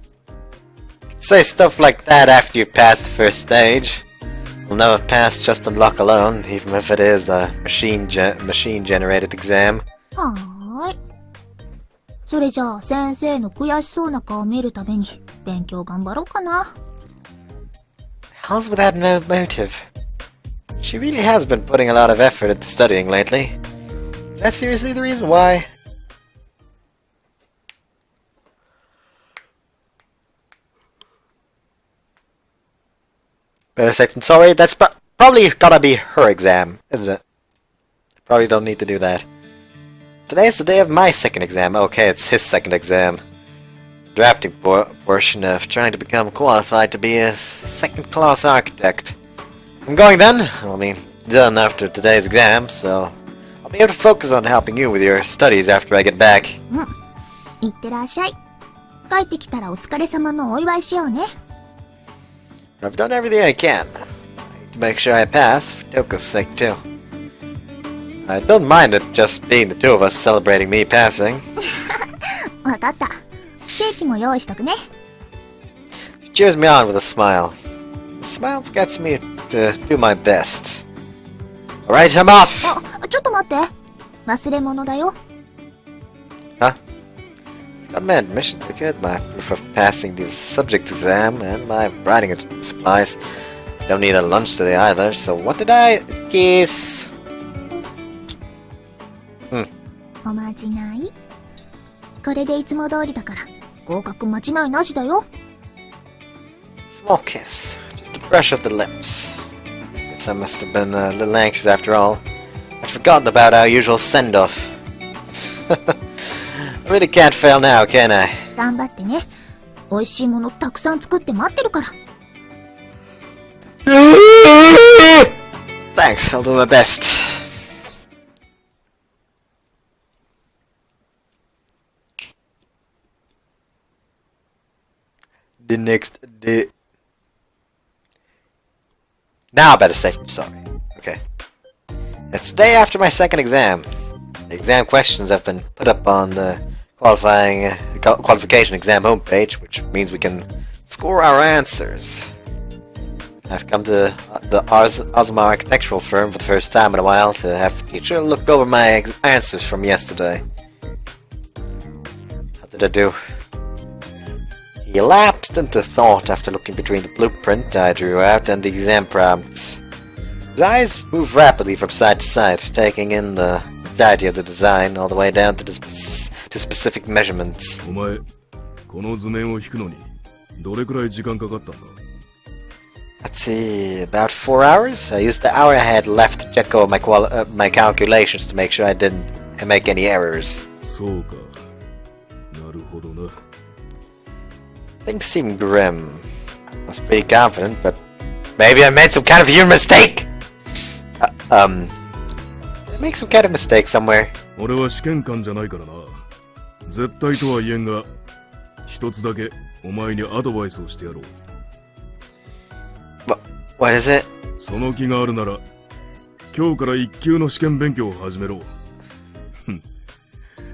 Say stuff like that after you pass the first stage. You'll never pass just on luck alone, even if it is a machine-generated exam. はーい。それじゃあ先生の悔しそうな顔を見るために勉強頑張ろうかな。How's with that no motive? She really has been putting a lot of effort into studying lately. Is that seriously the reason why? Better safe than sorry, that's probably gotta be her exam, isn't it? Probably don't need to do that. Today's the day of my second exam. Okay, it's his second exam. Drafting portion of trying to become qualified to be a second-class architect. I'm going then. I'll be done after today's exam, so I'll be able to focus on helping you with your studies after I get back. いってらっしゃい。帰ってきたらお疲れ様のお祝いしようね。I've done everything I can to make sure I pass for Touko's sake too. I don't mind it just being the two of us celebrating me passing. わかった。ケーキも用意しとくね。She cheers me on with a smile. The smile gets me to do my best. Alright, I'm off! あ、ちょっと待って。忘れ物だよ。Huh? Got my admission ticket, my proof of passing the subject exam, and my writing supplies. Don't need a lunch today either, so what did I... Kiss! おまじない。これでいつも通りだから、合格間違いなしだよ。Small kiss. Just a brush of the lips. Guess I must have been a little anxious after all. I'd forgotten about our usual send-off. I really can't fail now, can I? 頑張ってね。美味しいものたくさん作って待ってるから。Thanks, I'll do my best. The next day. Now I better say I'm sorry. Okay. It's the day after my second exam. The exam questions have been put up on the qualification exam homepage, which means we can score our answers. I've come to the Ozma architectural firm for the first time in a while to have the teacher look over my answers from yesterday. How did I do? He lapsed into thought after looking between the blueprint I drew out and the exam prompts. His eyes moved rapidly from side to side, taking in the entirety of the design all the way down to specific measurements. お前、この図面を引くのにどれくらい時間かかったんだ? Let's see, about 4 hours? I used the hour I had left to check over my calculations to make sure I didn't make any errors. そうか。なるほどな。Things seem grim. I was pretty confident, but maybe I made some kind of human mistake! Did I make some kind of mistake somewhere? 俺は試験官じゃないからな。絶対とは言えんが、一つだけお前にアドバイスをしてやろう。What is it? その気があるなら、今日から一級の試験勉強を始めろ。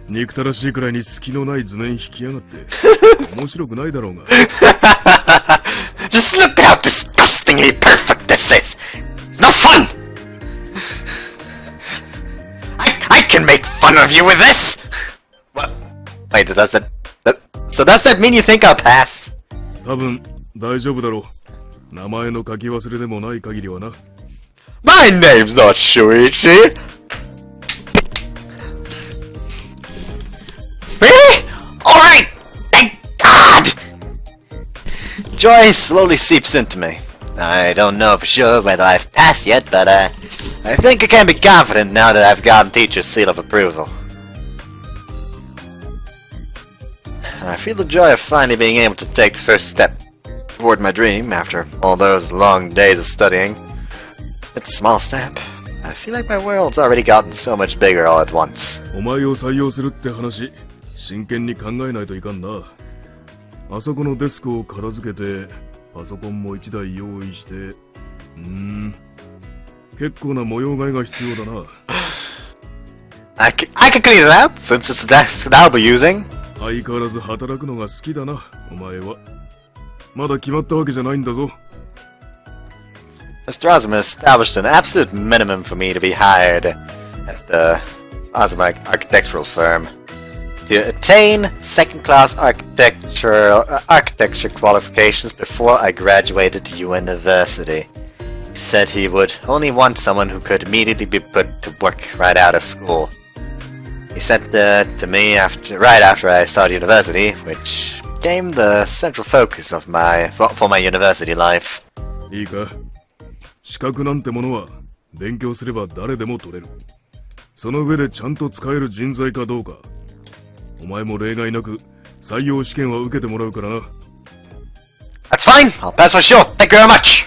憎たらしいくらいに隙のない図面引きやがって、面白くないだろうが。Just look at how disgustingly perfect this is! It's no fun! I can make fun of you with this! What? Wait, so does that mean you think I'll pass? 多分、大丈夫だろう。名前の書き忘れでもない限りはな。My name's not Shuichi! Really? Alright! Thank God! Joy slowly seeps into me. I don't know for sure whether I've passed yet, but I think I can be confident now that I've gotten teacher's seal of approval. I feel the joy of finally being able to take the first step toward my dream after all those long days of studying. It's a small step. I feel like my world's already gotten so much bigger all at once. お前を採用するって話、真剣に考えないといかんな。あそこのデスクを片付けて、パソコンも1台用意して、結構な模様替えが必要だな。I can clean it out, since it's the desk that I'll be using. 相変わらず働くのが好きだな、お前は。まだ決まったわけじゃないんだぞ。Mr. Osman established an absolute minimum for me to be hired at the Osman architectural firm. To attain second-class architecture qualifications before I graduated to university. He said he would only want someone who could immediately be put to work right out of school. He sent that to me right after I started university, which became the central focus of for my university life. いいか、資格なんてものは勉強すれば誰でも取れる。その上でちゃんと使える人材かどうか。お前も例外なく採用試験は受けてもらうからな。That's fine. I'll pass for sure. Thank you very much.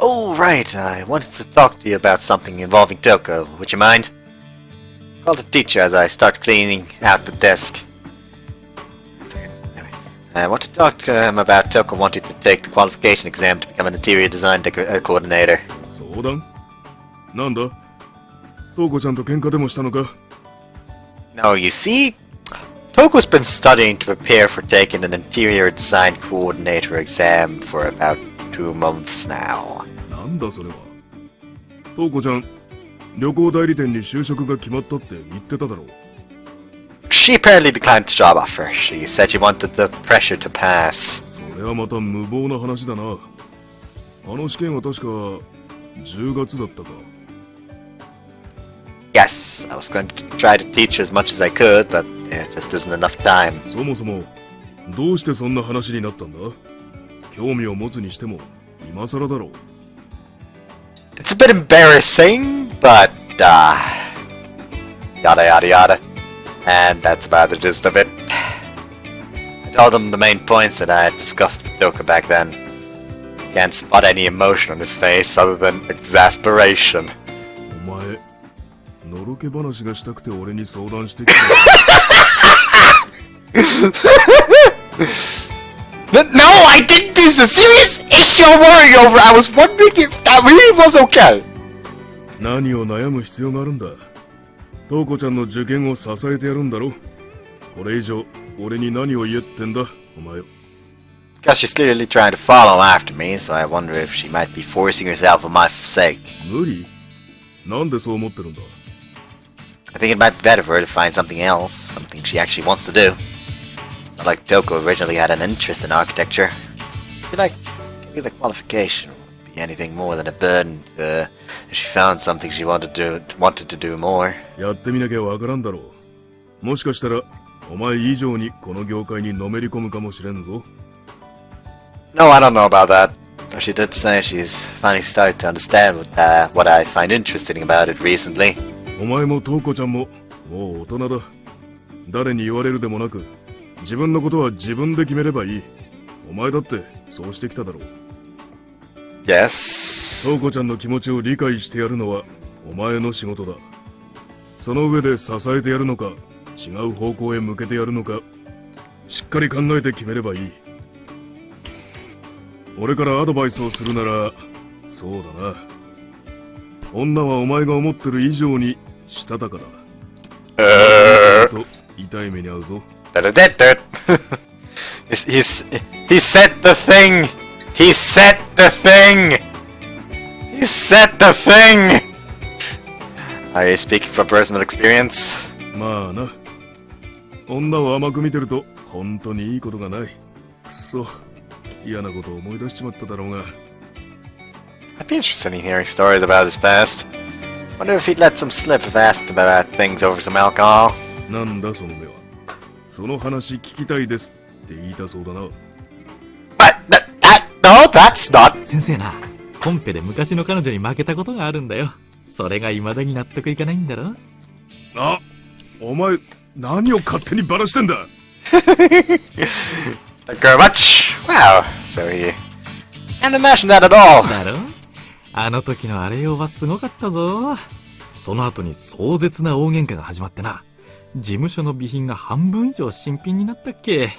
Oh, right. I wanted to talk to you about something involving Touko. Would you mind? Call the teacher as I start cleaning out the desk. I want to talk to him about Touko wanting to take the qualification exam to become an interior design coordinator. 相談？なんだ？トウコちゃんと喧嘩でもしたのか？ No, you see, Touko's been studying to prepare for taking an interior design coordinator exam for about 2 months now. なんだそれは。トウコちゃん、旅行代理店に就職が決まったって言ってただろう。She apparently declined the job offer. She said she wanted the pressure to pass. それはまた無謀な話だな。あの試験は確か10月だったか。Yes, I was going to try to teach as much as I could, but there just isn't enough time. そもそもどうしてそんな話になったんだ？興味を持つにしても今更だろう。It's a bit embarrassing, but yada yada yada. And that's about the gist of it. I told him the main points that I had discussed with Touko back then. Can't spot any emotion on his face other than exasperation. お前、のろけ話がしたくて俺に相談してきた。No, I didn't! This is a serious issue I'm worrying over! I was wondering if that really was okay! 何を悩む必要があるんだ。トウコちゃんの受験を支えてやるんだろ。これ以上俺に何を言えってんだ、お前よ。Because she's clearly trying to follow after me, so I wonder if she might be forcing herself for my sake. 無理？なんでそう思ってるんだ？ I think it might be better for her to find something else, something she actually wants to do. It's not like Touko originally had an interest in architecture. I feel like maybe the qualification wouldn't be anything more than a burden to her if she found something she wanted to do more. やってみなきゃわからんだろう。もしかしたらお前以上にこの業界にのめり込むかもしれんぞ。No, I don't know about that. She did say she's finally started to understand what I find interesting about it recently. お前もトウコちゃんももう大人だ。誰に言われるでもなく、自分のことは自分で決めればいい。お前だってそうしてきただろう。Yes. トウコちゃんの気持ちを理解してやるのはお前の仕事だ。その上で支えてやるのか、違う方向へ向けてやるのか、しっかり考えて決めればいい。俺からアドバイスをするなら、そうだな。女はお前が思ってる以上にしたたかだ。と痛い目に遭うぞ。He said the thing! He said the thing! He said the thing! Are you speaking from personal experience? まあな。女を甘く見てると本当にいいことがない。くそ。嫌なことを思い出しちまっただろうが。I'd be interested in hearing stories about his past. Wonder if he'd let some slip if asked about things over some alcohol. なんだその目は。その話聞きたいですって言いたそうだな。No, that's not. 先生な、コンペで昔の彼女に負けたことがあるんだよ。それが未だに納得いかないんだろ。あ、お前、何を勝手にばらしてんだ。 Thank you very much. Wow, so he can't imagine that at all. だろ？あの時のあれよはすごかったぞ。その後に壮絶な大喧嘩が始まってな。事務所の備品が半分以上新品になったっけ。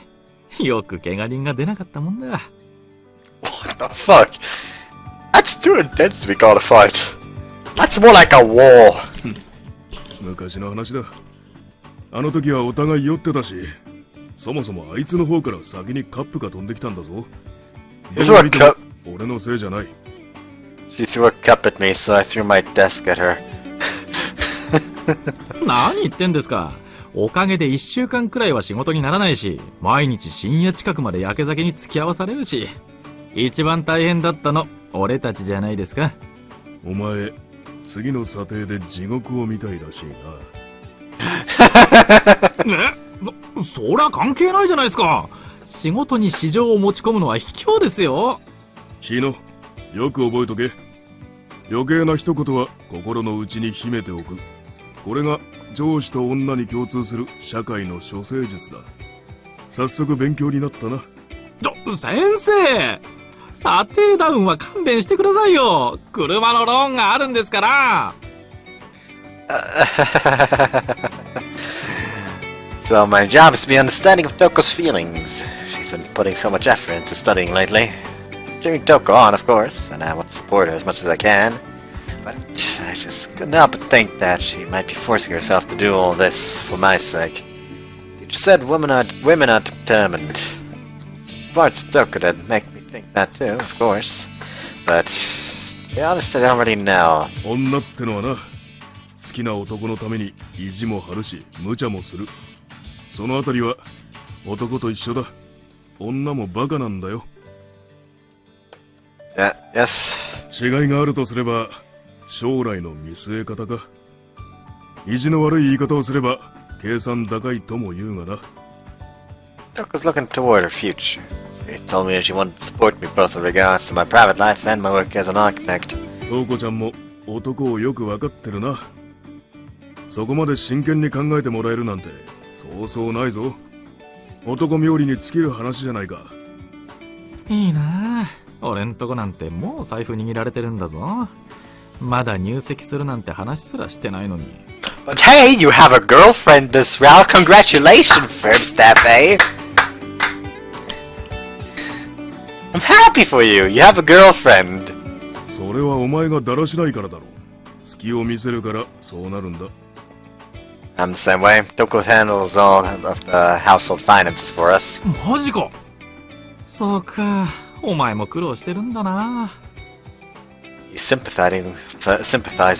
よく怪我人が出なかったもんだ。What the fuck? That's too intense to be called a fight. That's more like a war. 昔の話だ。あの時はお互い酔ってたし、そもそもあいつの方から先にカップが飛んできたんだぞ。You threw a cup. 俺のせいじゃない。She threw a cup at me, so I threw my desk at her. 何言ってんですか。おかげで1週間くらいは仕事にならないし、毎日深夜近くまで焼け酒に付き合わされるし、一番大変だったの俺たちじゃないですか。お前、次の査定で地獄を見たいらしいな。そりゃ関係ないじゃないですか。仕事に市場を持ち込むのは卑怯ですよ。シーノ、よく覚えとけ。余計な一言は心の内に秘めておく。これが上司と女に共通する社会の処世術だ。早速勉強になったな。先生、査定ダウンは勘弁してくださいよ。車のローンがあるんですから。So my job is to be understanding of Toko's feelings. She's been putting so much effort into studying lately. Cheering Toko on, of course, and I want to support her as much as I can. But I just couldn't help but think that she might be forcing herself to do all this for my sake. Teacher said women are determined. Parts of Toko that make me think that too, of course. But to be honest, I don't really know. 女ってのはな、好きな男のために意地も張るし、無茶もする。そのあたりは男と一緒だ。女もバカなんだよ。Yes. 違いがあるとすれば、将来の見据え方か。意地の悪い言い方をすれば、計算高いとも言うがな。Toko's looking toward her future. She told me that she wanted to support me both with regards to my private life and my work as an architect. トウコちゃんも男をよくわかってるな。そこまで真剣に考えてもらえるなんて、そうそうないぞ。男冥利に尽きる話じゃないか。いいなあ。俺んとこなんてもう財布握られてるんだぞ。まだ入籍するなんて話すらしてないのに。But hey, you have a girlfriend this round. Congratulations, firm staff, eh? I'm happy for you. You have a girlfriend. それはお前がだらしないからだろ。隙を見せるからそうなるんだ。I'm the same way. Toko handles all of the household finances for us. マジか。そうか。お前も苦労してるんだな。He's sympathizing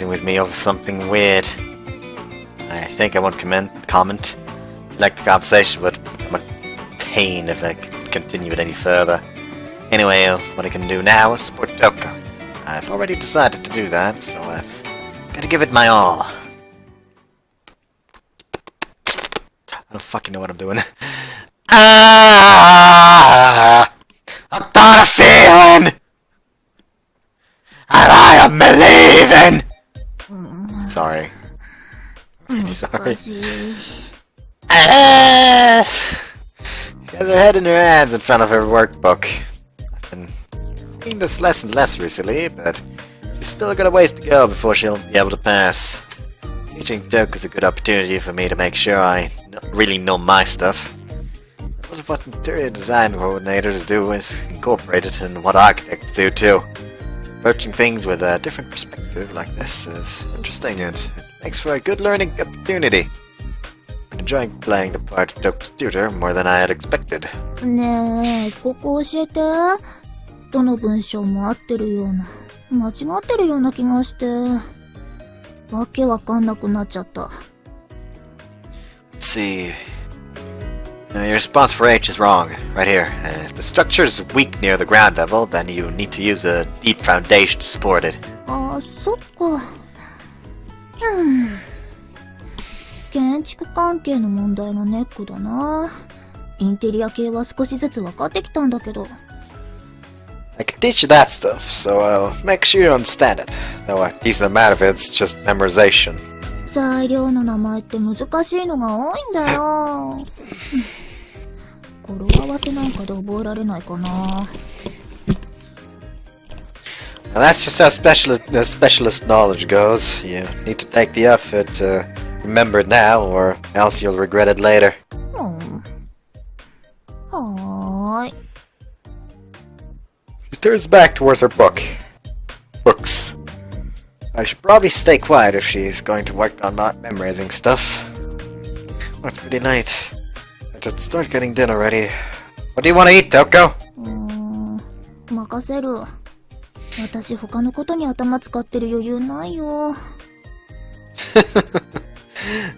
with me over something weird. I think I won't comment. Like the conversation would become a pain if I could continue it any further. Anyway, what I can do now is support Toko. I've already decided to do that, so I've got to give it my all. I don't fucking know what I'm doing. I've got a feeling! And I am believing! Sorry. I'm really sorry. She has her head in her hands in front of her workbook. I've been seeing this less and less recently, but she's still got a ways to go before she'll be able to pass. Teaching Toko is a good opportunity for me to make sure I really know my stuff. Most of what interior design coordinators do is incorporate it in what architects do too. Approaching things with a different perspective like this is interesting and it makes for a good learning opportunity. I'm enjoying playing the part of Toko's tutor more than I had expected. ねえ、ここ教えて。どの文章も合ってるような、間違ってるような気がして、わけわかんなくなっちゃった。Let's see. Your response for H is wrong, right here. If the structure is weak near the ground level, then you need to use a deep foundation to support it. ああ、そっか。建築関係の問題がネックだな。インテリア系は少しずつ分かってきたんだけど。I can teach you that stuff, so I'll make sure you understand it. Though a decent amount of it's just memorization. 材料の名前って難しいのが多いんだよ。語呂合わせなんかで覚えられないかな。And that's just how specialist knowledge goes. You need to take the effort to remember it now, or else you'll regret it later. はーい。She turns back towards her books. I should probably stay quiet if she's going to work on not memorizing stuff. Oh, it's pretty late. I should start getting dinner ready. What do you want to eat, Toko? 任せる。私他のことに頭使ってる余裕ないよ。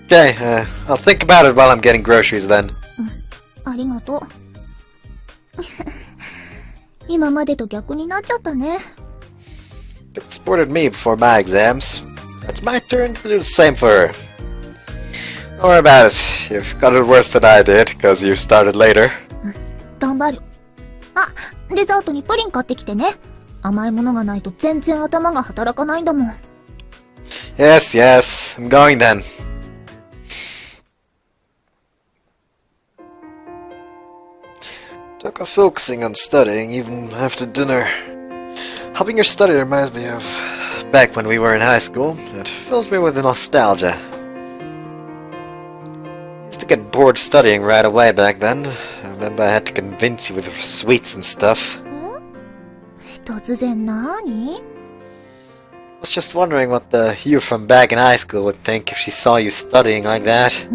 Okay, I'll think about it while I'm getting groceries then. ありがとう。今までと逆になっちゃったね。She supported me before my exams. It's my turn to do the same for her. Don't worry about it. You've got it worse than I did, because you started later. 頑張る。あ、デザートにプリン買ってきてね。甘いものがないと全然頭が働かないんだもん。Yes, I'm going then. Toko's focusing on studying even after dinner. Helping her study reminds me of back when we were in high school. It fills me with nostalgia. I used to get bored studying right away back then. I remember I had to convince you with sweets and stuff. 突然なーに？ I was just wondering what the you from back in high school would think if she saw you studying like that.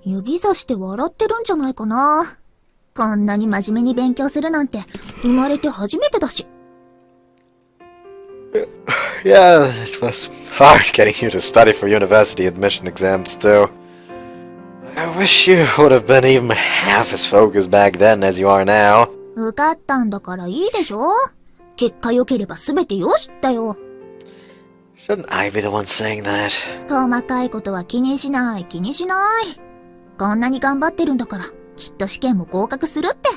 指さして笑ってるんじゃないかな。こんなに真面目に勉強するなんて生まれて初めてだし。Yeah, it was hard getting you to study for university admission exams too. I wish you would have been even half as focused back then as you are now. 受かったんだからいいでしょ？結果良ければ全てよしだよ。Shouldn't I be the one saying that? 細かいことは気にしない。こんなに頑張ってるんだから、きっと試験も合格するって。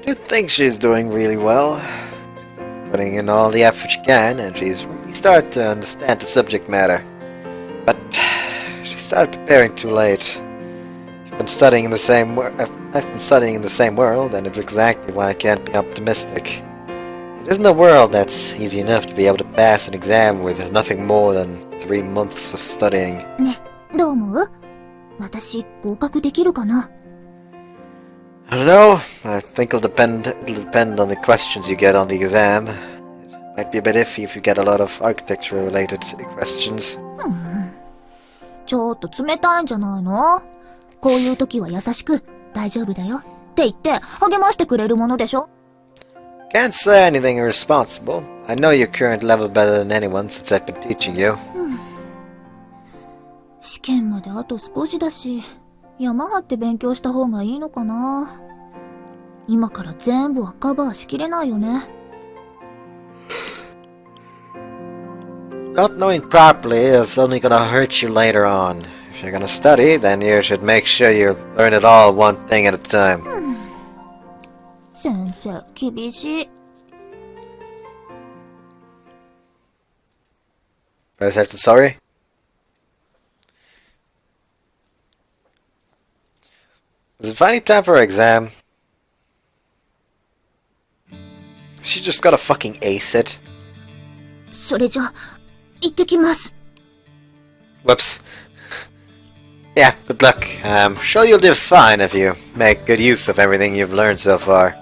Do you think she's doing really well? Putting in all the effort she can, and she's really started to understand the subject matter. But she started preparing too late. I've been studying in the same world, and it's exactly why I can't be optimistic. It isn't a world that's easy enough to be able to pass an exam with nothing more than 3 months of studying. ね、どう思う？私、合格できるかな？ I don't know. I think it'll depend on the questions you get on the exam. It might be a bit iffy if you get a lot of architecture-related questions. ちょっと冷たいんじゃないの？こういう時は優しく、大丈夫だよって言って励ましてくれるものでしょ？ Can't say anything irresponsible. I know your current level better than anyone since I've been teaching you. 試験まであと少しだし、山張って勉強した方がいいのかな。今から全部はカバーしきれないよね。Not knowing properly is only gonna hurt you later on. If you're gonna study, then you should make sure you learn it all one thing at a time. 先生、厳しい。Perpetual, sorry? Is it finally time for her exam? She just gotta fucking ace it. それじゃ、行ってきます。Whoops. Yeah, good luck. I'm sure you'll do fine if you make good use of everything you've learned so far.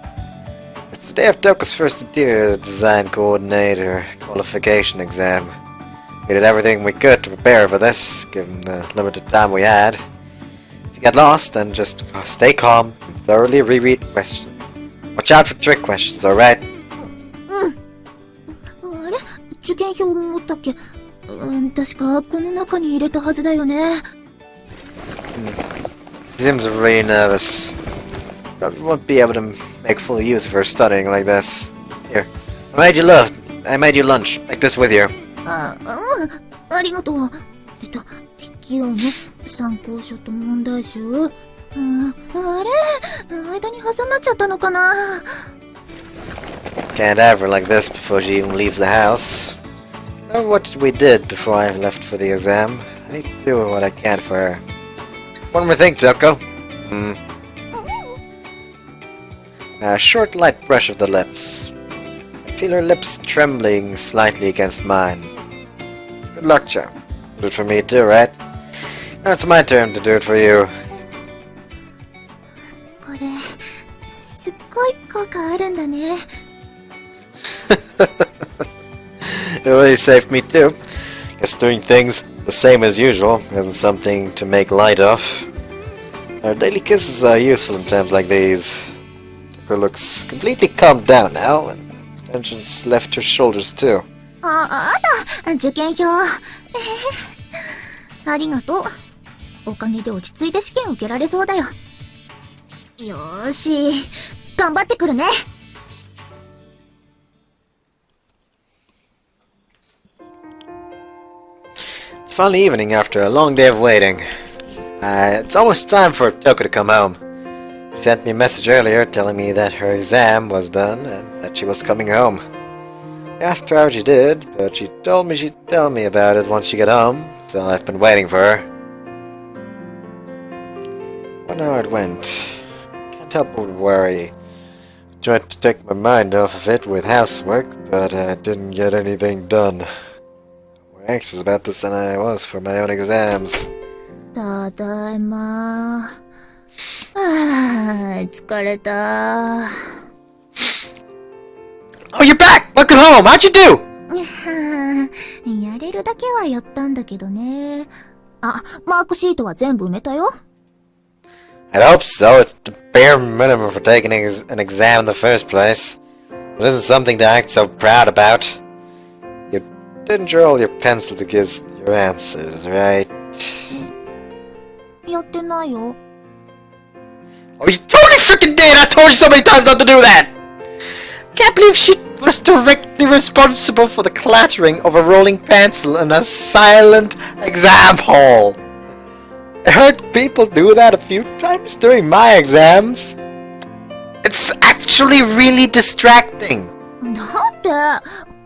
It's the day of Touko's first interior design coordinator qualification exam. We did everything we could to prepare for this, given the limited time we had. If you get lost, then just stay calm and thoroughly reread the questions. Watch out for trick questions, alright? あれ？受験票持ったっけ？確かこの中に入れたはずだよね。She seems really nervous. Probably won't be able to make full use of her studying like this. Here, I made you lunch. Take this with you. ありがとう。筆記用の参考書と問題集。あれ？間に挟まっちゃったのかな？ Can't have her like this before she even leaves the house. Oh, what we did before I left for the exam. I need to do what I can for her. One more thing, Touko. A short, light brush of the lips. I feel her lips trembling slightly against mine. Good luck, Joe. Do it for me too, right? Now it's my turn to do it for you. これ、すっごい効果あるんだね。It really saved me too. Guess doing things the same as usual isn't something to make light of. Our daily kisses are useful in times like these. Touko looks completely calmed down now, and tension's left her shoulders too. あった受験票。ありがとう。おかげで落ち着いて試験受けられそうだよ。よーし、頑張ってくるね。It's finally evening after a long day of waiting. It's almost time for Touko to come home. She sent me a message earlier telling me that her exam was done and that she was coming home. I asked her how she did, but she told me she'd tell me about it once she got home, so I've been waiting for her. I wonder how it went. Can't help but worry. Tried to take my mind off of it with housework, but I didn't get anything done. I'm more anxious about this than I was for my own exams. ただいま。疲れた。Oh, you're back! Welcome home! How'd you do? やれるだけはやったんだけどね。あ、マークシートは全部埋めたよ。I'd hope so. It's the bare minimum for taking an exam in the first place. It isn't something to act so proud about. You didn't draw all your pencil to give your answers, right? やってないよ。Oh, you totally freaking did! I told you so many times not to do that! Can't believe she was directly responsible for the clattering of a rolling pencil in a silent exam hall. I heard people do that a few times during my exams. It's actually really distracting. だって、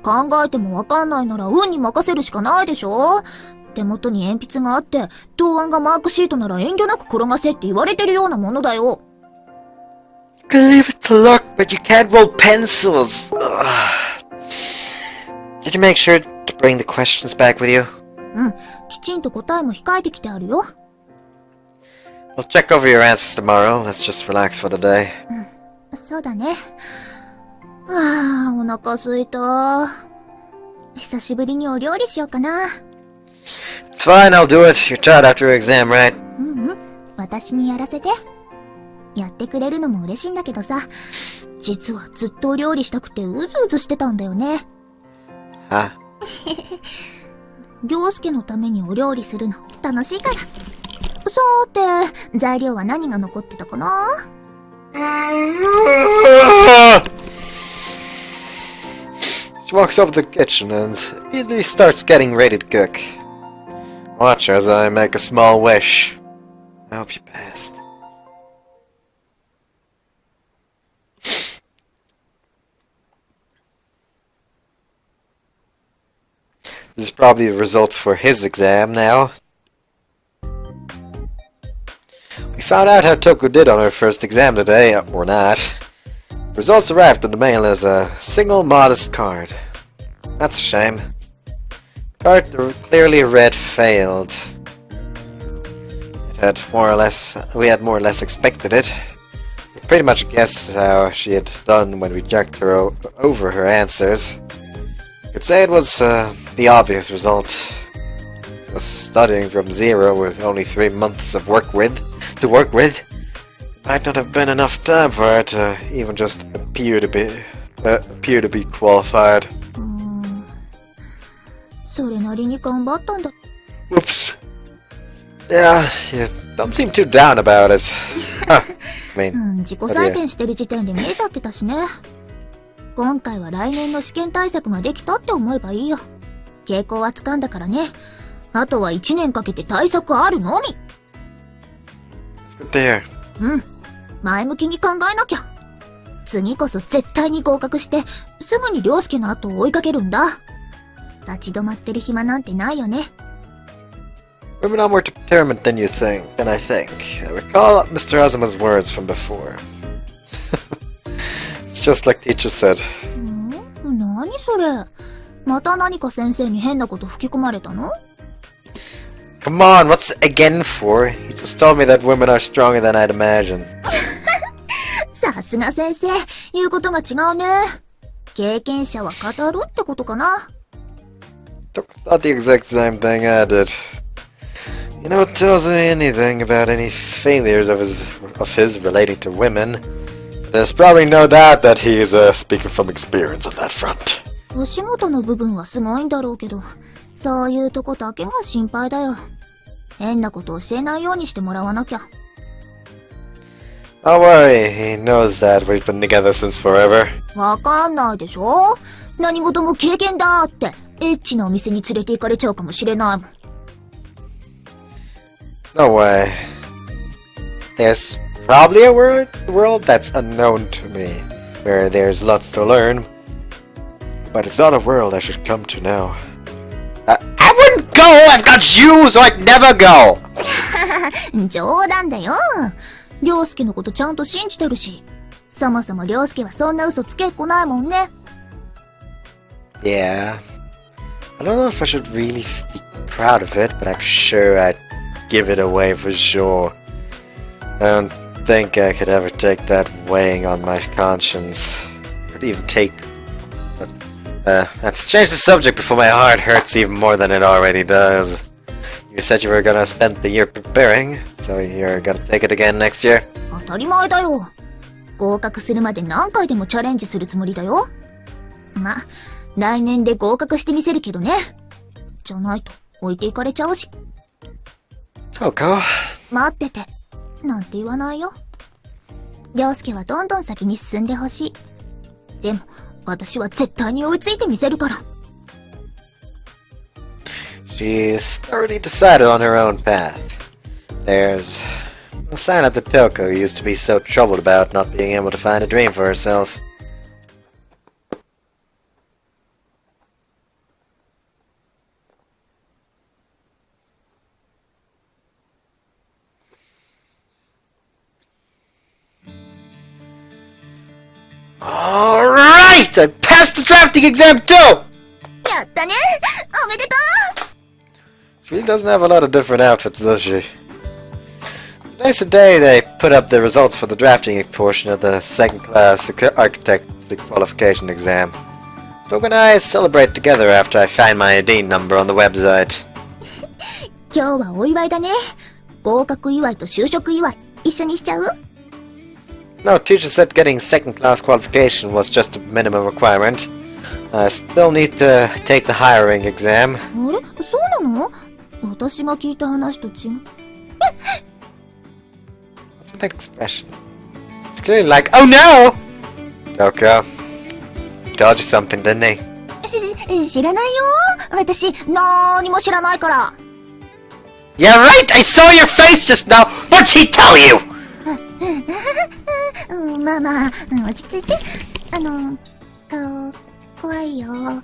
考えてもわかんないなら運に任せるしかないでしょ。手元に鉛筆があって、答案がマークシートなら遠慮なく転がせって言われてるようなものだよ。You can leave it to luck, but you can't roll pencils. Did you make sure to bring the questions back with you? うん、きちんと答えも控えてきてあるよ。I'll check over your answers tomorrow. Let's just relax for the day. そうだね。お腹すいた。久しぶりにお料理しようかな。It's fine, I'll do it. You're tired after your exam, right? 私にやらせて。やってくれるのも嬉しいんだけどさ、実はずっとお料理したくてうずうずしてたんだよね。Huh? 涼介のためにお料理するの楽しいから。さーて、材料は何が残ってたかな？ She walks over to the kitchen and immediately starts getting ready to cook. Watch her as I make a small wish. I hope you passed. This is probably the results for his exam now. We found out how Touko did on her first exam today, or not. Results arrived in the mail as a single modest card. That's a shame. Card clearly read failed. We had more or less expected it. We pretty much guessed how she had done when we checked her over her answers. Could say it was the obvious result. She was studying from zero with only 3 months of work with. Might not have been enough time for her to even just appear to be qualified. それなりに頑張ったんだ。 Whoops. Yeah, you don't seem too down about it. I mean, 自己採点してる時点で見えちゃってたしね。今回は来年の試験対策ができたって思えばいいよ。傾向はつかんだからね。あとは1年かけて対策あるのみ。it's good to hear. 前向きに考えなきゃ。次こそ絶対に合格して、すぐに涼介の後を追いかけるんだ。立ち止まってる暇なんてないよね。Women are more determined than I think. I recall Mr. Azuma's words from before. It's just like teacher said. 何それ？また何か先生に変なこと吹き込まれたの？ Come on, what's again for? He just told me that women are stronger than I'd imagine. さすが先生、言うことが違うね。経験者は語るってことかな。Thought the exact same thing I did. You know, it tells me anything about any failures of his relating to women. There's probably no doubt that he is speaking from experience on that front. お仕事の部分はすごいんだろうけど、そういうとこだけが心配だよ。変なこと教えないようにしてもらわなきゃ。Don't worry, he knows that we've been together since forever. わかんないでしょ？何事も経験だって、エッチなお店に連れて行かれちゃうかもしれないもん。No way. There's probably a world that's unknown to me, where there's lots to learn. But it's not a world I should come to now. I wouldn't go! I've got you, so I'd never go! 冗談だよ。涼介のことちゃんと信じてるし。そもそも涼介はそんな嘘つけっこないもんね。Yeah. I don't know if I should really be proud of it, but I'm sure I'd give it away for sure. I don't think I could ever take that weighing on my conscience. Could even take... let's change the subject before my heart hurts even more than it already does. You said you were gonna spend the year preparing, so you're gonna take it again next year? 当たり前だよ。合格するまで何回でもチャレンジするつもりだよ。ま、来年で合格してみせるけどね。じゃないと置いていかれちゃうし。Touko. 待ってて、なんて言わないよ。涼介はどんどん先に進んでほしい。でも、私は絶対に追いついてみせるから。She's already decided on her own path. There's no sign of the Touko who used to be so troubled about not being able to find a dream for herself. Alright! I passed the drafting exam too! やったね！おめでとう！ She really doesn't have a lot of different outfits, does she? Today's the day they put up the results for the drafting portion of the second class architect qualification exam. Touko and I celebrate together after I find my ID number on the website. 今日はお祝いだね。合格祝いと就職祝い、一緒にしちゃう？ No, teacher said getting second class qualification was just a minimum requirement. I still need to take the hiring exam. あれ？そうなの？私が聞いた話と違う。What's with that expression? It's clearly like, oh no! Touko, he told you something, didn't he? 知らないよ。私、なーにも知らないから。Yeah, right! I saw your face just now! What'd he tell you? まあまあ、落ち着いて。怖いよ。I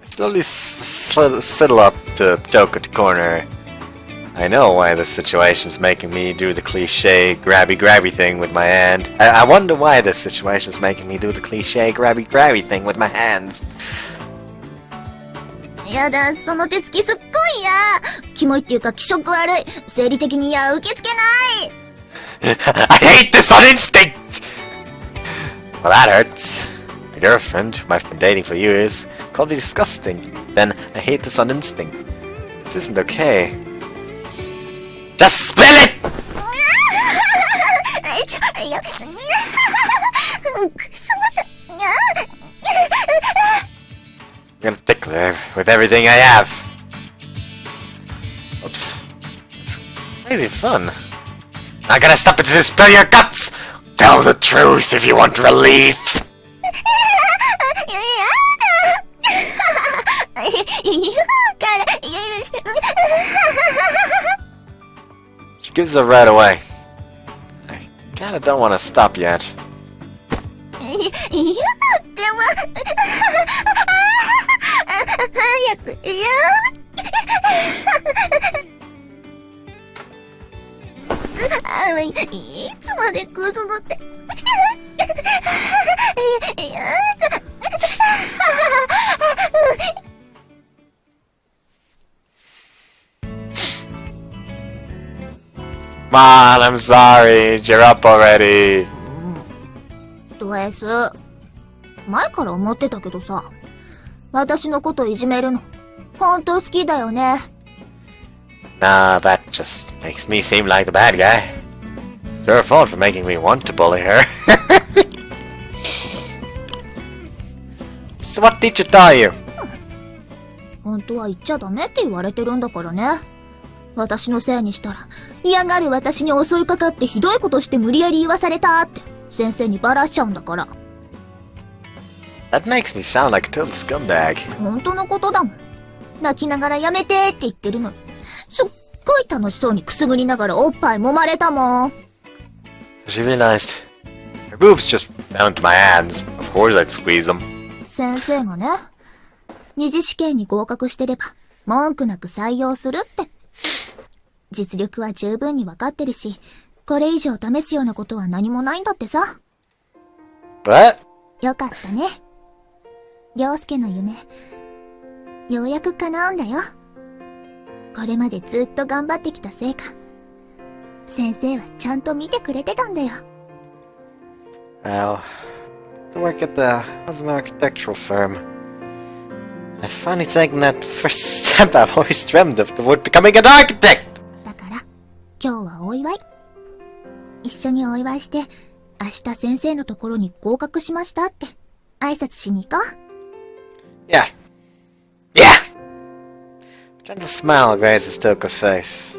slowly sidle up to Touko to corner. I know why this situation's making me do the cliche grabby thing with my hand. I wonder why this situation's making me do the cliche grabby thing with my hands. やだ、その手つきすっごい嫌。キモいっていうか気色悪い。生理的に受け付けない。I hate this on instinct! Well, that hurts. My girlfriend, whom I've been dating for years, called me disgusting. Then, I hate this on instinct. This isn't okay. Just spill it! I'm gonna tickle her with everything I have. Oops. It's crazy fun. Not gonna stop it to spill your guts! Tell the truth if you want relief! She gives it right away. I kinda don't want to stop yet. いや、でも、早く、いや。いつまでクズのって。いや。Come on, I'm sorry. Cheer up already. ド S。前から思ってたけどさ、私のこといじめるの、ほんと好きだよね。Nah, that just makes me seem like the bad guy. It's her fault for making me want to bully her. So what teacher taught you? 本当は言っちゃダメって言われてるんだからね。私のせいにしたら、嫌がる私に襲いかかってひどいことして無理やり言わされたって先生にバラしちゃうんだから。That makes me sound like a total scumbag. 本当のことだもん。泣きながらやめてって言ってるのに、すっごい楽しそうにくすぐりながらおっぱい揉まれたもん。She realized her boobs just fell into my hands. Of course I'd squeeze them. 先生がね、二次試験に合格してれば文句なく採用するって。実力は十分にわかってるし、これ以上試すようなことは何もないんだってさ。What? よかったね。涼介の夢、ようやく叶うんだよ。これまでずっと頑張ってきた成果、先生はちゃんと見てくれてたんだよ。Well, to work at the Cosmo architectural firm. I've finally taken that first step I've always dreamed of toward becoming an architect! だから、今日はお祝い。一緒にお祝いして、明日先生のところに合格しましたって挨拶しに行こう。Yeah. Yeah! A gentle smile grazes Touko's face.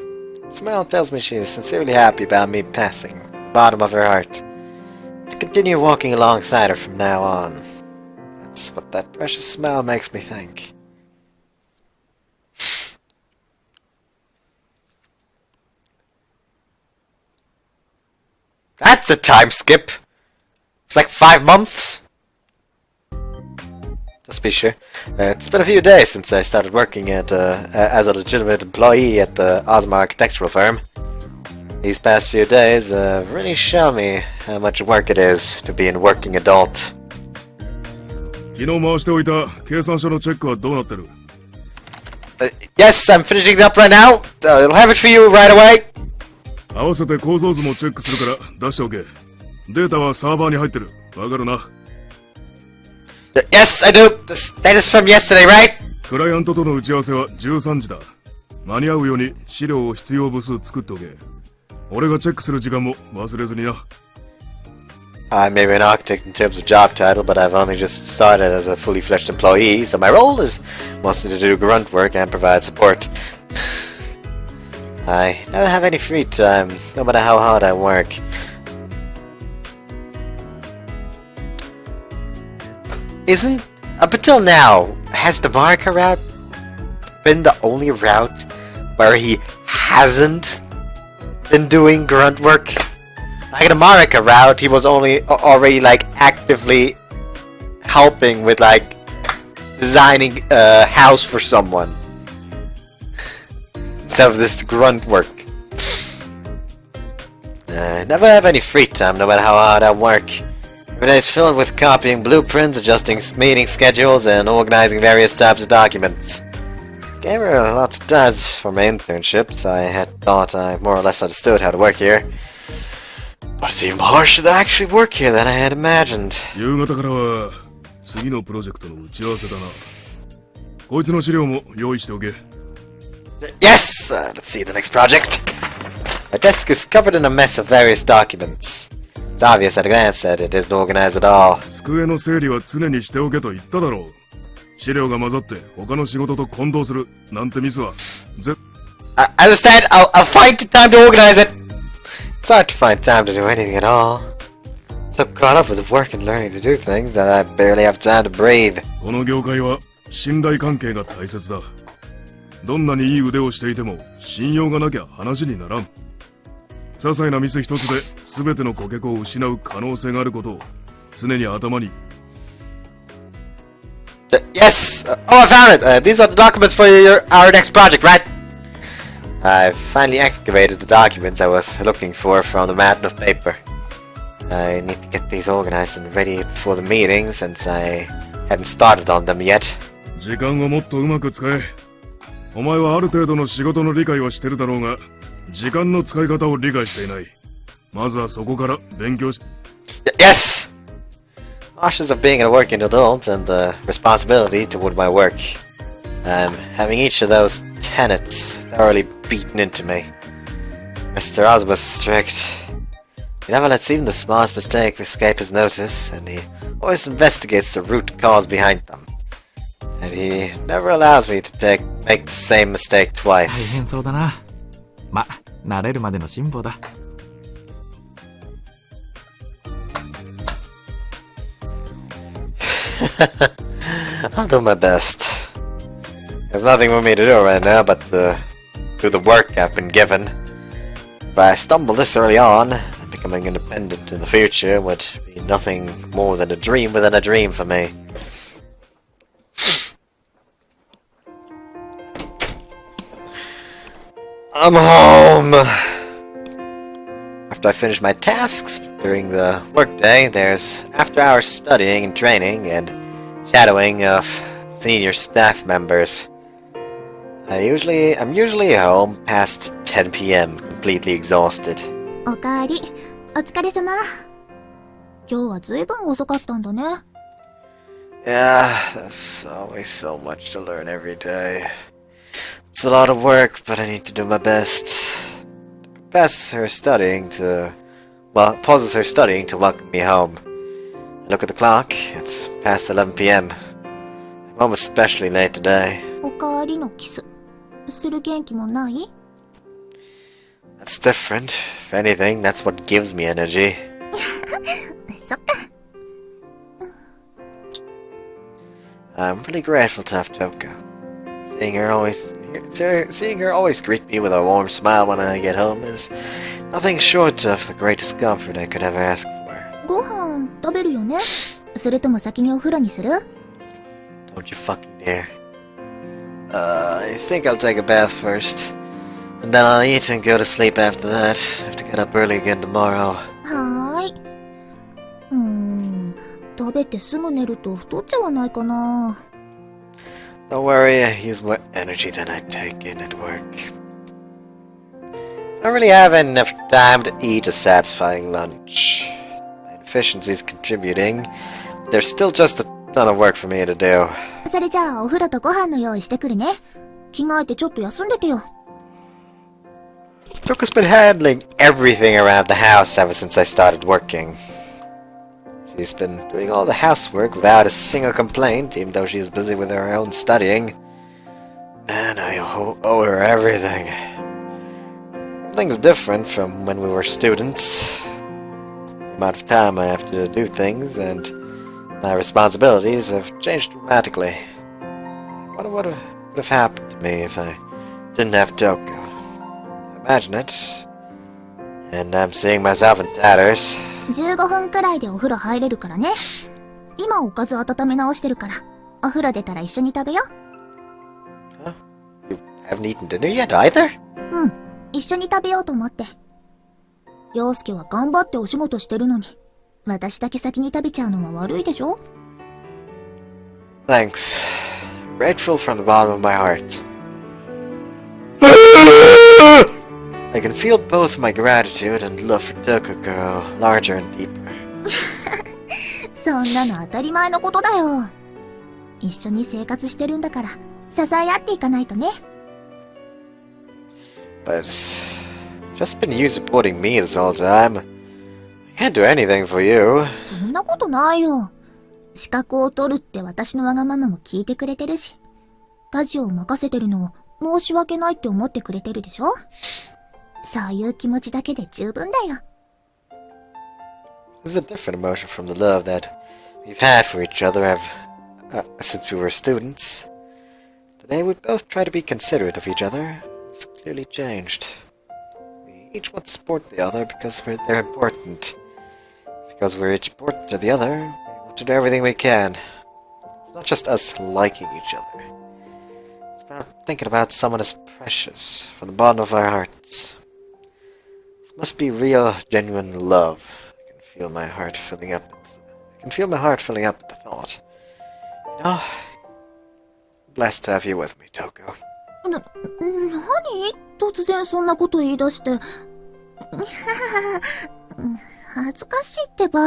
The smile tells me she is sincerely happy about me passing, from the bottom of her heart. To continue walking alongside her from now on. That's what that precious smile makes me think. That's a time skip! It's like 5 months! Just be sure. It's been a few days since I started working as a legitimate employee at the Ozma architectural firm. These past few days really show me how much work it is to be a working adult. 昨日回しておいた計算書のチェックはどうなってる？ Yes, I'm finishing it up right now. I'll have it for you right away. 合わせて構造図もチェックするから出しておけ。データはサーバーに入ってる。わかるな。Yes, I do. The status from yesterday, right? クライアントとの打ち合わせは13時だ。間に合うように資料を必要部数作っておけ。俺がチェックする時間も忘れずにな。I may be an architect in terms of job title, but I've only just started as a fully fledged employee, so my role is mostly to do grunt work and provide support. I never have any free time, no matter how hard I work. Up until now, has the Marika route been the only route where he hasn't been doing grunt work? Like the Marika route, he was already like actively helping with like designing a house for someone. Instead of this grunt work. I never have any free time, no matter how hard I work. Every day is filled with copying blueprints, adjusting meeting schedules, and organizing various types of documents. Gave her lots of times for my internship, so I had thought I more or less understood how to work here. But it's even harsher to actually work here than I had imagined. 夕方からは次のプロジェクトの打ち合わせだな。こいつの資料も用意しておけ。Yes! Let's see the next project. My desk is covered in a mess of various documents. It's obvious at a glance that it isn't organized at all. 机の整理は常にしておけと言っただろう。資料が混ざって他の仕事と混同するなんてミスはI understand. I'll find the time to organize it. It's hard to find time to do anything at all. I'm so caught up with work and learning to do things that I barely have time to breathe. この業界は信頼関係が大切だ。どんなにいい腕をしていても信用がなきゃ話にならん。些細なミス一つで全ての顧客を失う可能性があることを常に頭に Yes! Oh, I found it! These are the documents for our next project, right? I've finally excavated the documents I was looking for from the mountain of paper. I need to get these organized and ready for the meeting since I hadn't started on them yet. 時間をもっとうまく使え。お前はある程度の仕事の理解はしてるだろうが、時間の使い方を理解していない。まずはそこから勉強し。Yes! Cautious of being a working adult and the responsibility toward my work. I'm having each of those tenets thoroughly beaten into me. Mr. Oz was strict. He never lets even the smallest mistake escape his notice, and he always investigates the root cause behind them. And he never allows me to make the same mistake 大 twice. 変そうだな。ま、慣れるまでの辛抱だ。I'll do my best. There's nothing for me to do right now but do the work I've been given. If I stumble this early on, then becoming independent in the future would be nothing more than a dream within a dream for me. I'm home! After I finish my tasks during the workday, there's after-hours studying and training and shadowing of senior staff members. I'm usually home past 10 p.m., completely exhausted. おかえり。お疲れ様。今日はずいぶん遅かったんだね。Yeah, there's always so much to learn every day. It's a lot of work, but I need to do my best. Pauses her studying to welcome me home. I look at the clock, it's past 11 p.m. I'm home especially late today. おかえりのキス。する元気もない？ That's different. If anything, that's what gives me energy. そっか。I'm really grateful to have Touko. Seeing her always greet me with a warm smile when I get home is nothing short of the greatest comfort I could ever ask for. ご飯食べるよね？それとも先にお風呂にする？ Don't you fucking dare. I think I'll take a bath first. And then I'll eat and go to sleep after that. I have to get up early again tomorrow. はーい。食べてすぐ寝ると太っちゃわないかな。Don't worry, I use more energy than I take in at work. I don't really have enough time to eat a satisfying lunch. My inefficiency's contributing. There's still just a ton of work for me to do. それじゃあお風呂とご飯の用意してくるね。着替えてちょっと休んでてよ。Touko's been handling everything around the house ever since I started working. She's been doing all the housework without a single complaint, even though she is busy with her own studying. Man, I owe her everything. Everything's different from when we were students. The amount of time I have to do things and my responsibilities have changed dramatically. What would have happened to me if I didn't have Touko? Imagine it. And I'm seeing myself in tatters. 15分くらいでお風呂入れるからね。今おかず温め直してるから、お風呂出たら一緒に食べよ。Huh? You haven't eaten dinner yet either? うん、一緒に食べようと思って。陽介は頑張ってお仕事してるのに、私だけ先に食べちゃうのは悪いでしょ？ Thanks. Grateful from the bottom of my heart. I can feel both my gratitude and love for Touko grow larger and deeper. そんなの当たり前のことだよ。一緒に生活してるんだから、支え合っていかないとね。But just been you supporting me this whole time. I can't do anything for you. そんなことないよ。資格を取るって私のわがままも聞いてくれてるし、家事を任せてるのを申し訳ないって思ってくれてるでしょ？そういう気持ちだけで十分だよ。This is a different emotion from the love that we've had for each other since we were students. Today we both try to be considerate of each other. It's clearly changed. We each want to support the other because they're important. Because we're each important to the other, we want to do everything we can. It's not just us liking each other. It's about thinking about someone as precious from the bottom of our hearts. This must be real, genuine love. I can feel my heart filling up. I can feel my heart filling up at the thought. You know, I'm blessed to have you with me, Touko. 何突然そんなこと言い出して。恥ずかしいってば。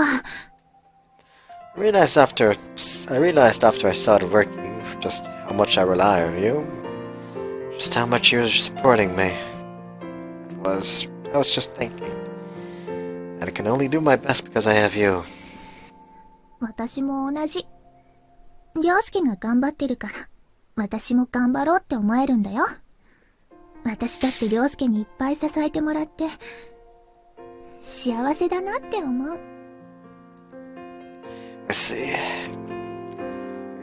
I realized after I started working just how much I rely on you. Just how much you're supporting me. I was just thinking that I can only do my best because I have you. 私も同じ。涼介が頑張ってるから、私も頑張ろうって思えるんだよ。私だって涼介にいっぱい支えてもらって、幸せだなって思う。I see. I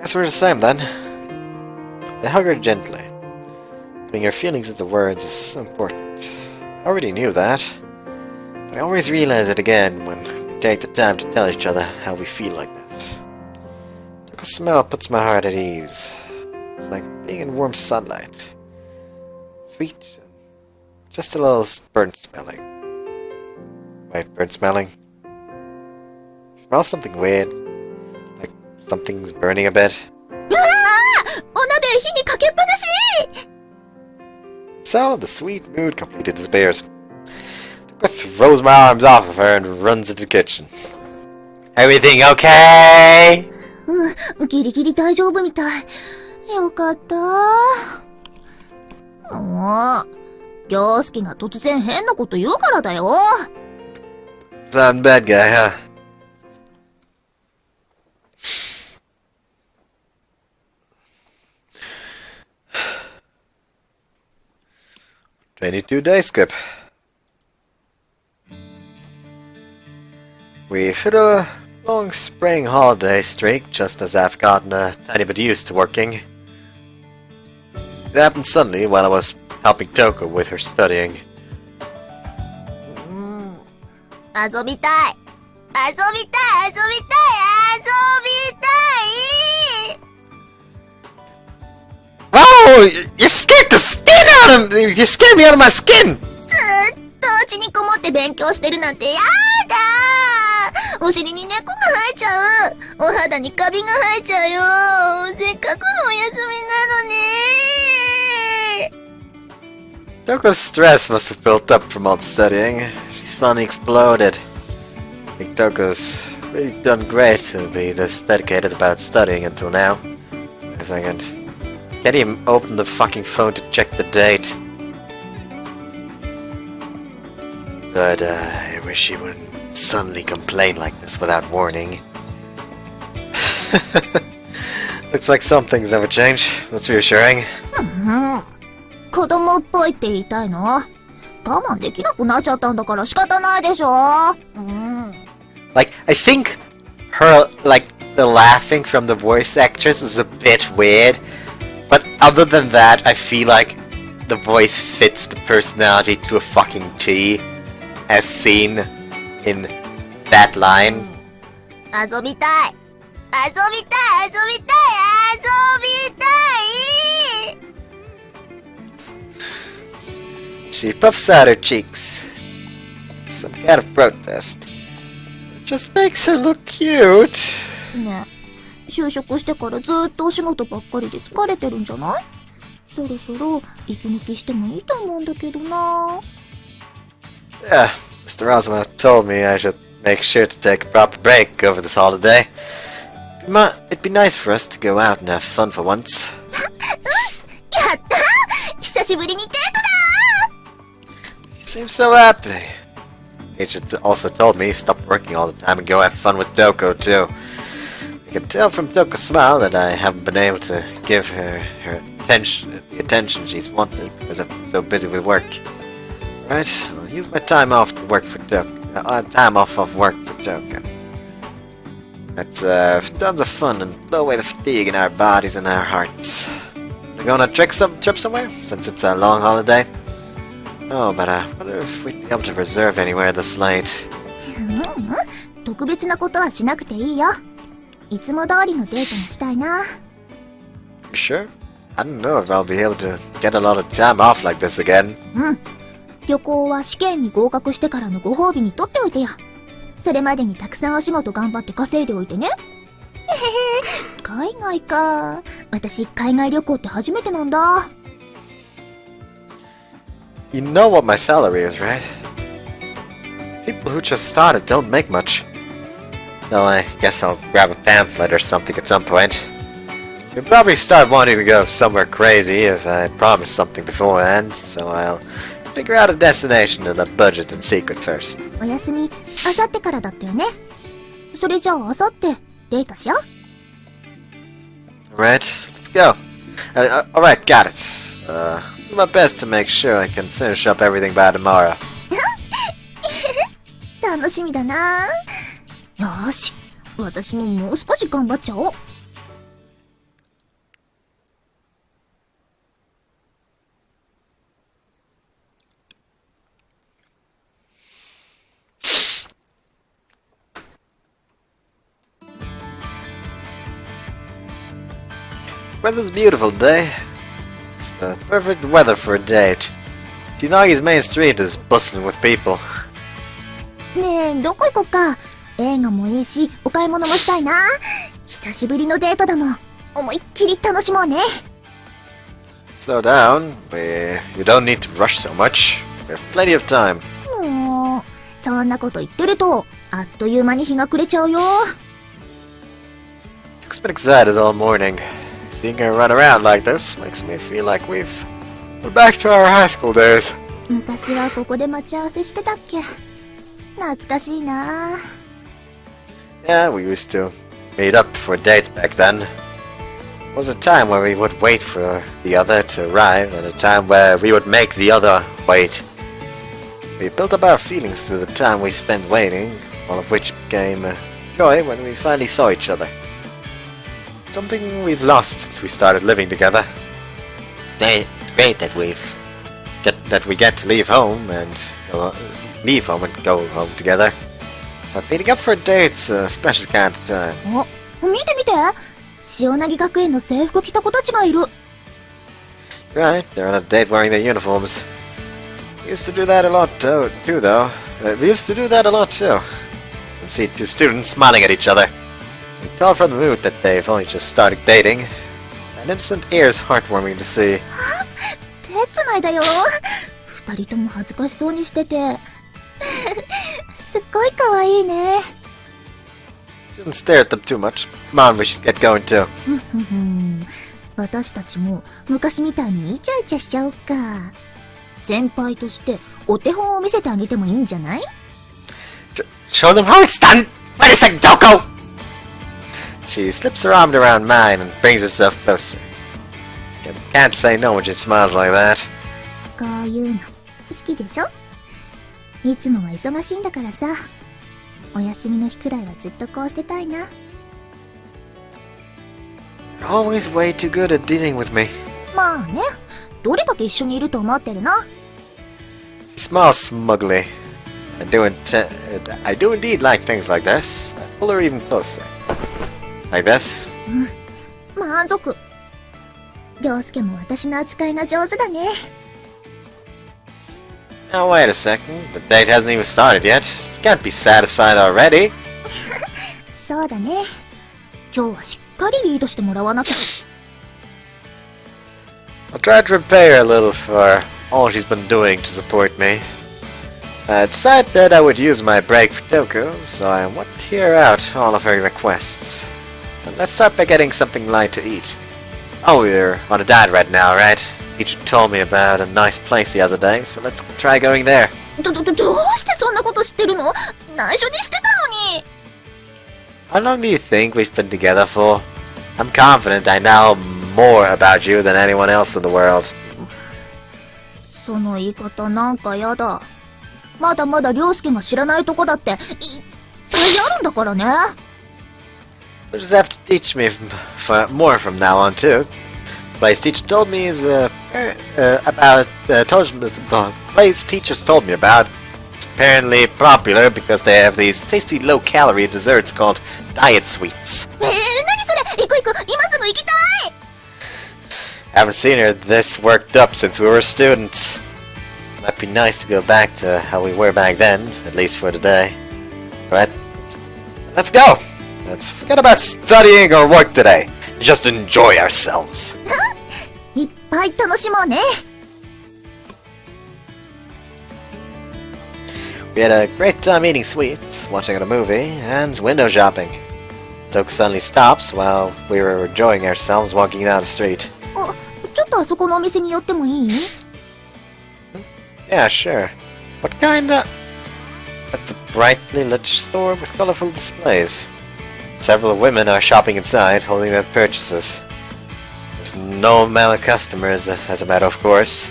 guess we're the same then. I hug her gently. Putting your feelings into words is so important. I already knew that, but I always realize it again when we take the time to tell each other how we feel like this. Touko's smell puts my heart at ease. It's like being in warm sunlight. Sweet, just a little burnt smelling. Wait, burnt smelling? Smells something weird. Like something's burning a bit. うわあ！お鍋火にかけっぱなし！ So the sweet mood completely disappears. Touko throws my arms off of her and runs into the kitchen. Everything okay? ギリギリ大丈夫みたい。よかった。もう、涼介が突然変なこと言うからだよ。Sound bad guy, huh? "22-day skip. We've hit a long spring holiday streak just as I've gotten a tiny bit used to working. It happened suddenly while I was helping Touko with her studying. 遊びたい。遊びたい。遊びたい。遊びたい。 Oh! You scared the skin out of me! You scared me out of my skin! ずっとうちにこもって勉強してるなんてやだー。お尻に猫が生えちゃう。お肌にカビが生えちゃうよ。せっかくのお休みなのに。 Touko's stress must have built up from all the studying. She's finally exploded. I think Touko's really done great to be this dedicated about studying until now. Wait a second. Can't even open the fucking phone to check the date. But I wish she wouldn't suddenly complain like this without warning. Looks like some things never change. That's reassuring. 子供っぽいって言いたいの？我慢できなくなっちゃったんだから仕方ないでしょ。Like, I think her, like, the laughing from the voice actress is a bit weird. But other than that, I feel like the voice fits the personality to a fucking T, as seen in that line. 遊びたい。遊びたい。遊びたい。遊びたい。 She puffs out her cheeks. Some kind of protest. It just makes her look cute. ねえ、就職してからずっとお仕事ばっかりで疲れてるんじゃない？そろそろ息抜きしてもいいと思うんだけどな。Yeah, Mr. Razuma told me I should make sure to take a proper break over this holiday. It'd be nice for us to go out and have fun for once. やったー！久しぶりにデートだー！ She seems so happy. Agent also told me stop working all the time and go have fun with Touko too. I can tell from Touko's smile that I haven't been able to give her the attention she's wanted because I've been so busy with work. Right, I'll use my time off to work for Touko. Time off of work for Touko. Let's have tons of fun and blow away the fatigue in our bodies and our hearts. We're going on a trip somewhere since it's a long holiday. Oh, but I wonder if we'd be able to reserve anywhere this late. 特別なことはしなくていいよ。いつも通りのデートがしたいな。You sure? I don't know if I'll be able to get a lot of time off like this again. うん。旅行は試験に合格してからのご褒美にとっておいてや。それまでにたくさんお仕事頑張って稼いでおいてね。へへへ、海外か。私、海外旅行って初めてなんだ。You know what my salary is, right? People who just started don't make much. Though I guess I'll grab a pamphlet or something at some point. You'll probably start wanting to go somewhere crazy if I promise something beforehand, so I'll figure out a destination and a budget in secret first. お休み、あさってからだったよね。それじゃああさってデートしよう。Alright, let's go. Alright, got it. Do my best to make sure I can finish up everything by tomorrow. 楽しみだな。よーし、私ももう少し頑張っちゃおう。Weather's beautiful today. It's the perfect weather for a date. Tinagi's main street is bustling with people. ねえ、どこ行こっか。映画もいいし、お買い物もしたいな。久しぶりのデートだもん。思いっきり楽しもうね。Slow down. You don't need to rush so much. We have plenty of time. もう、そんなこと言ってると、あっという間に日が暮れちゃうよ。I've been excited all morning. Seeing her run around like this makes me feel like we're back to our high school days. 昔はここで待ち合わせしてたっけ。懐かしいな。Yeah, we used to meet up for dates back then. It was a time where we would wait for the other to arrive, and a time where we would make the other wait. We built up our feelings through the time we spent waiting, all of which became joy when we finally saw each other. Something we've lost since we started living together. It's great that we get to leave home and go home together. But meeting up for a date's a special kind of time. お、見て見て。塩投げ学園の制服着た子たちがいる。Right, they're on a date wearing their uniforms. We used to do that a lot too, though. We used to do that a lot too. And see two students smiling at each other. You can tell from the mood that they've only just started dating. An instant ear's heartwarming to see. 手繋いだよ。二人とも恥ずかしそうにしてて。すっごい可愛いね。Shouldn't stare at them too much. Come on, we should get going too. 私たちも昔みたいにイチャイチャしちゃおうか。先輩としてお手本を見せてあげてもいいんじゃない？ Show them how it's done! Wait a second, Touko! She slips her arm around mine and brings herself closer. Can't say no when she smiles like that. こういうの好きでしょ？いつもは忙しいんだからさ。お休みの日くらいはずっとこうしてたいな。Always way too good at dealing with me. まあね。どれだけ一緒にいると思ってるの？ She smiles smugly. I do indeed like things like this. I pull her even closer. Like this. 満足。涼介も私の扱いが上手だね。Now wait a second. The date hasn't even started yet. You can't be satisfied already. そうだね。今日はしっかりリードしてもらわなきゃ。I'll try to repay her a little for all she's been doing to support me. I decided that I would use my break for Touko, so I want to hear out all of her requests. And let's start by getting something light to eat. Oh, we're on a diet right now, right? Teacher told me about a nice place the other day, so let's try going there. どうしてそんなこと知ってるの？内緒にしてたのに。How long do you think we've been together for? I'm confident I know more about you than anyone else in the world. その言い方なんかやだ。まだまだ涼介が知らないとこだっていっぱいあるんだからね。You'll just have to teach me more from now on too. The place teacher told me is the place teachers told me about It's apparently popular because they have these tasty low-calorie desserts called diet sweets. 何それ行く行く今すぐ行きたい Haven't seen her this worked up since we were students. Might be nice to go back to how we were back then, at least for today. Right? Let's go! Let's forget about studying or work today. Just enjoy ourselves. いっぱい楽しもうね We had a great time eating sweets, watching a movie, and window shopping. Touko suddenly stops while we were enjoying ourselves walking down the street. あ、ちょっとあそこのお店に寄ってもいい Yeah, sure. What kinda? That's a brightly lit store with colorful displays. Several women are shopping inside, holding their purchases. There's no male customers, as a matter of course.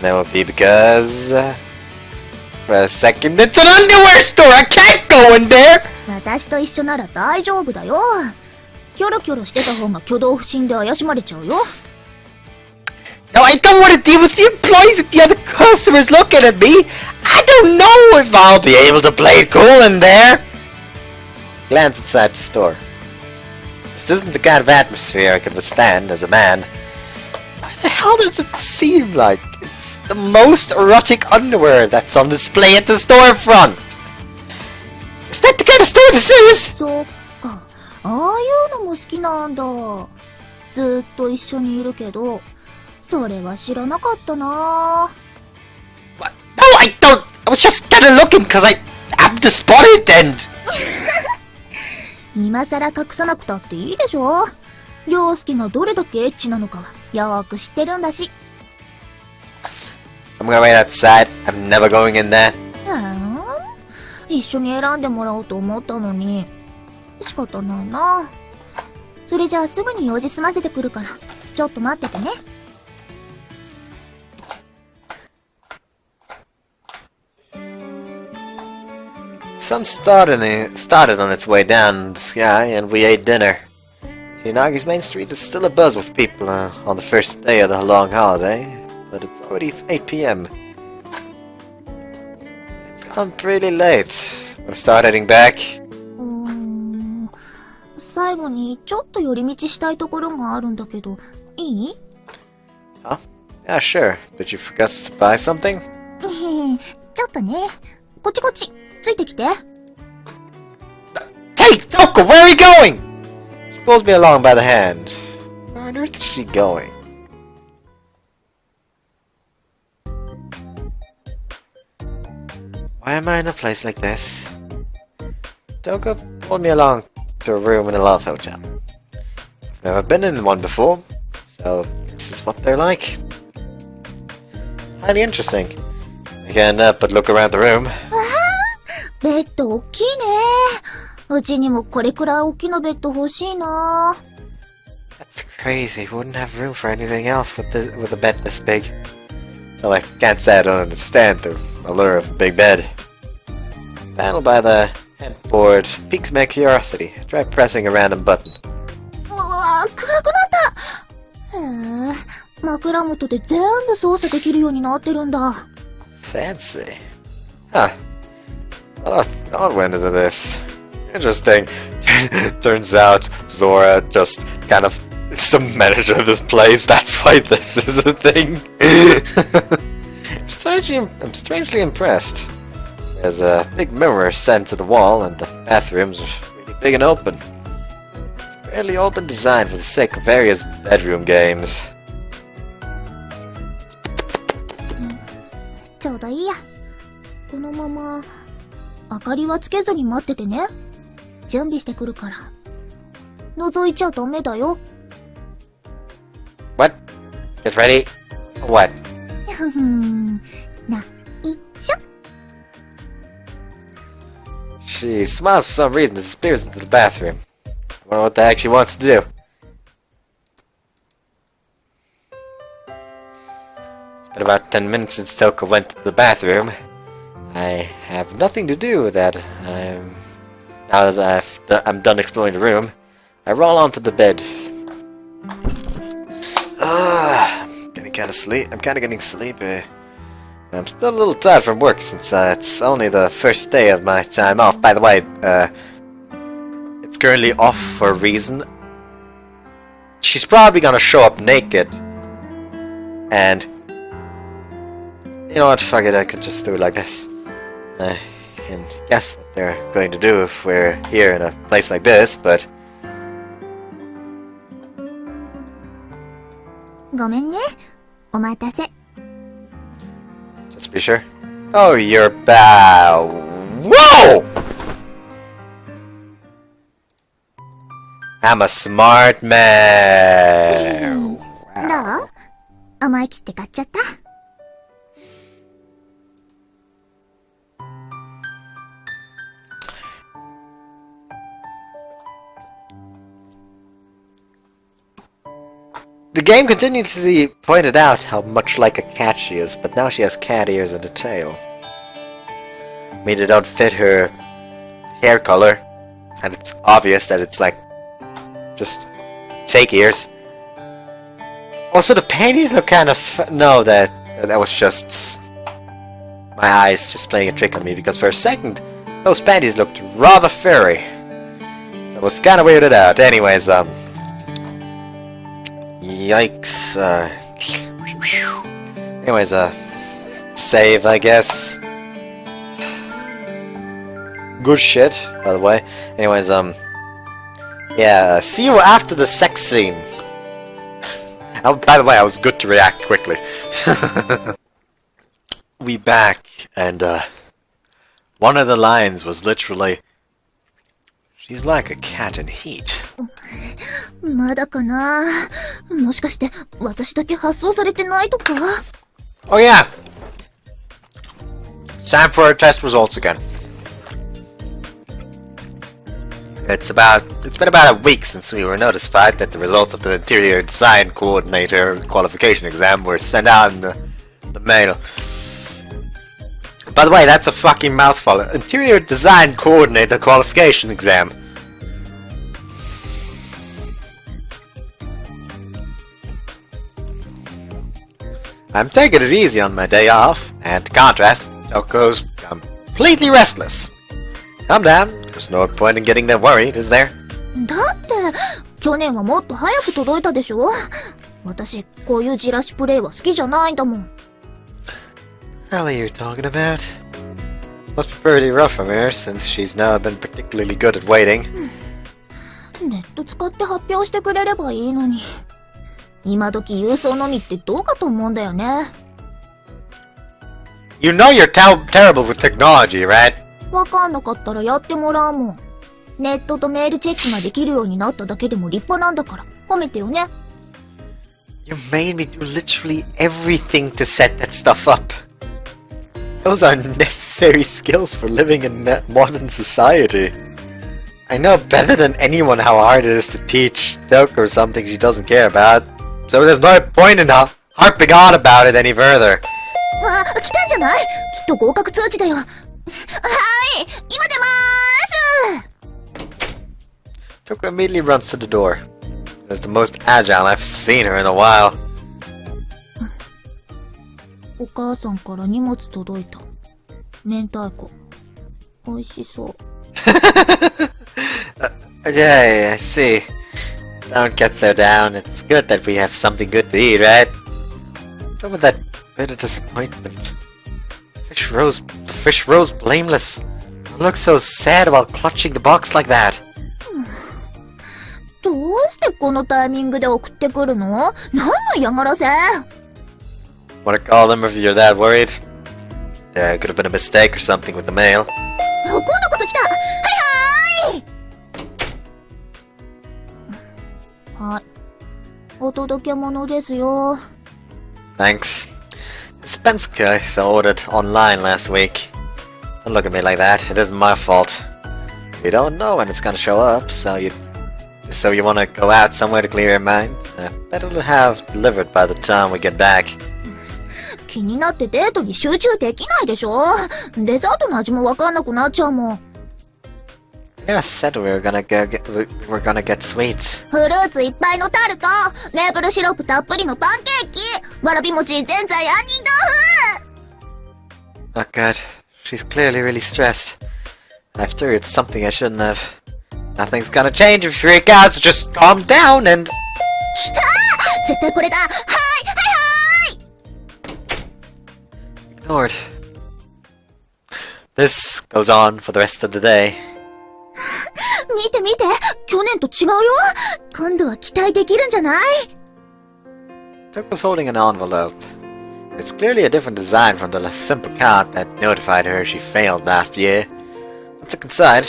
That would be because... for a second, it's an underwear store! I can't go in there! 私と一緒なら大丈夫だよキョロキョロしてた方が挙動不審で怪しまれちゃうよ No, I don't want to deal with the employees and the other customers looking at me! I don't know if I'll be able to play it cool in there! Glance inside the store. This isn't the kind of atmosphere I could withstand as a man. Why the hell does it seem like it's the most erotic underwear that's on display at the storefront? Is that the kind of store this is? そっかああいうのも好きなんだずっと一緒にいるけどそれは知らなかったな What? No, I don't! I was just kinda looking cause I happened to spot it and... 今さら隠さなくたっていいでしょ陽介がどれだけエッチなのかはよーく知ってるんだし I'm gonna wait outside. I'm never going in there. 一緒に選んでもらおうと思ったのに仕方ないなそれじゃあすぐに用事済ませてくるからちょっと待っててね The sun started on its way down the sky, and we ate dinner. Shinagi's main street is still abuzz with people on the first day of the long holiday, but it's already 8 p.m. It's gone pretty late. Wanna start heading back? 最後にちょっと寄り道したいところがあるんだけどいい Huh? Yeah, sure. But you forgot to buy something? ちょっとねこっちこっちついてきて Hey, Touko, where are you going? She pulls me along by the hand. Where on earth is she going? Why am I in a place like this? Touko pulled me along to a room in a love hotel. I've never been in one before, so this is what they're like. Highly interesting. I can't help but look around the room. ベッド大きいねうちにもこれくらい大きなベッド欲しいな That's crazy. We wouldn't have room for anything else with a bed this big. Though I can't say I don't understand the allure of a big bed. Panel by the headboard piques my curiosity. I try pressing a random button. うわ暗くなったへえ枕元で全部操作できるようになってるんだ Fancy. Huh. I went into this. Interesting. Turns out Zora just kind of cemented in this place. That's why this is a thing. I'm strangely impressed. There's a big mirror set to the wall, and the bathroom's really big and open. It's fairly open design for the sake of various bedroom games. ちょうどいいやこのまま明かりはつけずに待っててね準備してくるから覗いちゃダメだよ What? Get ready? What? ないっちょ She smiles for some reason and disappears into the bathroom. I wonder what the heck she wants to do. It's been about 10 minutes since Touko went to the bathroom. I have nothing to do with that. Now that I'm done exploring the room, I roll onto the bed. I'm kind of getting sleepy. I'm still a little tired from work since it's only the first day of my time off. By the way, it's currently off for a reason. She's probably gonna show up naked. And you know what, fuck it, I can just do it like this. I can guess what they're going to do if we're here in a place like this, but... ごめんね。お待たせ。 Just be sure. Oh, you're bad. Whoa! I'm a smart man. どう？思い切って買っちゃった？ The game continuously pointed out how much like a cat she is, but now she has cat ears and a tail. I mean, they don't fit her hair color, and it's obvious that it's like just fake ears. Also, the panties look kind of... No, that was just my eyes just playing a trick on me, because for a second, those panties looked rather furry. So I was kind of weirded out. Anyways, yikes. Anyways, save, I guess. Good shit, by the way. Anyways, yeah, see you after the sex scene. Oh, by the way, I was good to react quickly. We back, and, one of the lines was literally, she's like a cat in heat. まだかな。もしかして私だけ発送されてないとか？ Oh yeah! It's time for our test results again. It's been about a week since we were notified that the results of the Interior Design Coordinator Qualification exam were sent out in the mail. By the way, that's a fucking mouthful. Interior Design Coordinator Qualification exam. I'm taking it easy on my day off, and to contrast, Touko's completely restless. Calm down, there's no point in getting them worried, is there? だって去年はもっと早く届いたでしょ。私こういうじらしプレイは好きじゃないんだもん。 What are you talking about? Must be pretty rough on her, since she's now been particularly good at waiting. ネット使って発表してくれればいいのに。今時郵送のみってどうかと思うんだよね。 You know you're terrible with technology, right? わかんなかったらやってもらうもん。ネットとメールチェックができるようになっただけでも立派なんだから褒めてよね。 You made me do literally everything to set that stuff up. Those are necessary skills for living in modern society. I know better than anyone how hard it is to teach Touko something she doesn't care about. So there's no point in harping on about it any further. あ、来たんじゃない？きっと合格通知だよ。はい、今出まーす。 Touko immediately runs to the door. That's the most agile I've seen her in a while. お母さんから荷物届いた。明太子。美味しそう。Okay, I see. Don't get so down. It's good that we have something good to eat, right? Some of that bit of disappointment. The fish rose blameless. I look so sad while clutching the box like that. どうしてこのタイミングで送ってくるの？何の嫌がらせ？ Wanna call them if you're that worried? There could have been a mistake or something with the mail. 今度こそ来た。はいはい。はい。お届け物ですよ。 Thanks. Spenska I ordered online last week. Don't look at me like that. It isn't my fault. You don't know when it's gonna show up, so you wanna go out somewhere to clear your mind? Better to have delivered by the time we get back. 気になってデートに集中できないでしょ。デザートの味もわかんなくなっちゃうもん。 Yeah, I said we were gonna get sweets. フルーツいっぱいのタルト、メープルシロップたっぷりのパンケーキ、わらび餅、ぜんざい、杏仁豆腐。Oh god, she's clearly really stressed. I've stirred something I shouldn't have. Nothing's gonna change if you freak out, so just calm down and... 来たー絶対これだはいはいはーい ignored. This goes on for the rest of the day. 見て見て去年と違うよ今度は期待できるんじゃない Turk was holding an envelope. It's clearly a different design from the simple card that notified her she failed last year. Let's look inside.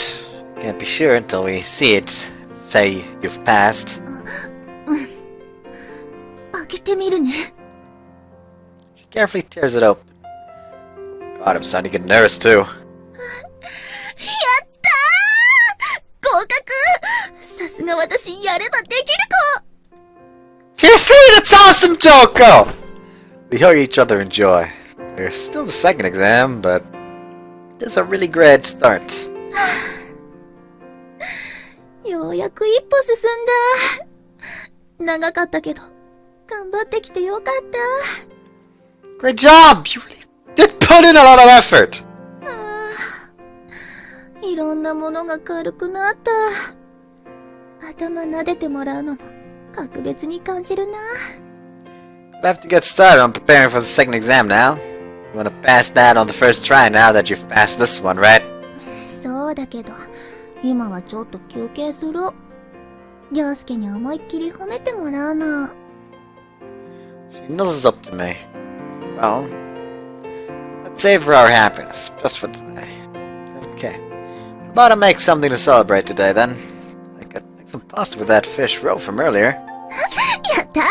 Can't be sure until we see it. Say you've passed. 開けてみるね She carefully tears it open. God, I'm starting to get nervous too. やったー合格さすが私やればできる子 Seriously, that's awesome, Touko! We hug each other in joy. There's still the second exam, but it's a really great start. ようやく一歩進んだ長かったけど頑張ってきてよかった Great job! You really did put in a lot of effort! いろんなものが軽くなった頭撫でてもらうのも格別に感じるな We'll have to get started on preparing for the second exam now. You want to pass that on the first try now that you've passed this one, right? そうだけど今はちょっと休憩する陽介に思いっきり褒めてもらうの She nuzzles up to me. Well, let's savor our happiness, just for today. Okay. How about I make something to celebrate today, then? I could make some pasta with that fish roe from earlier. やったー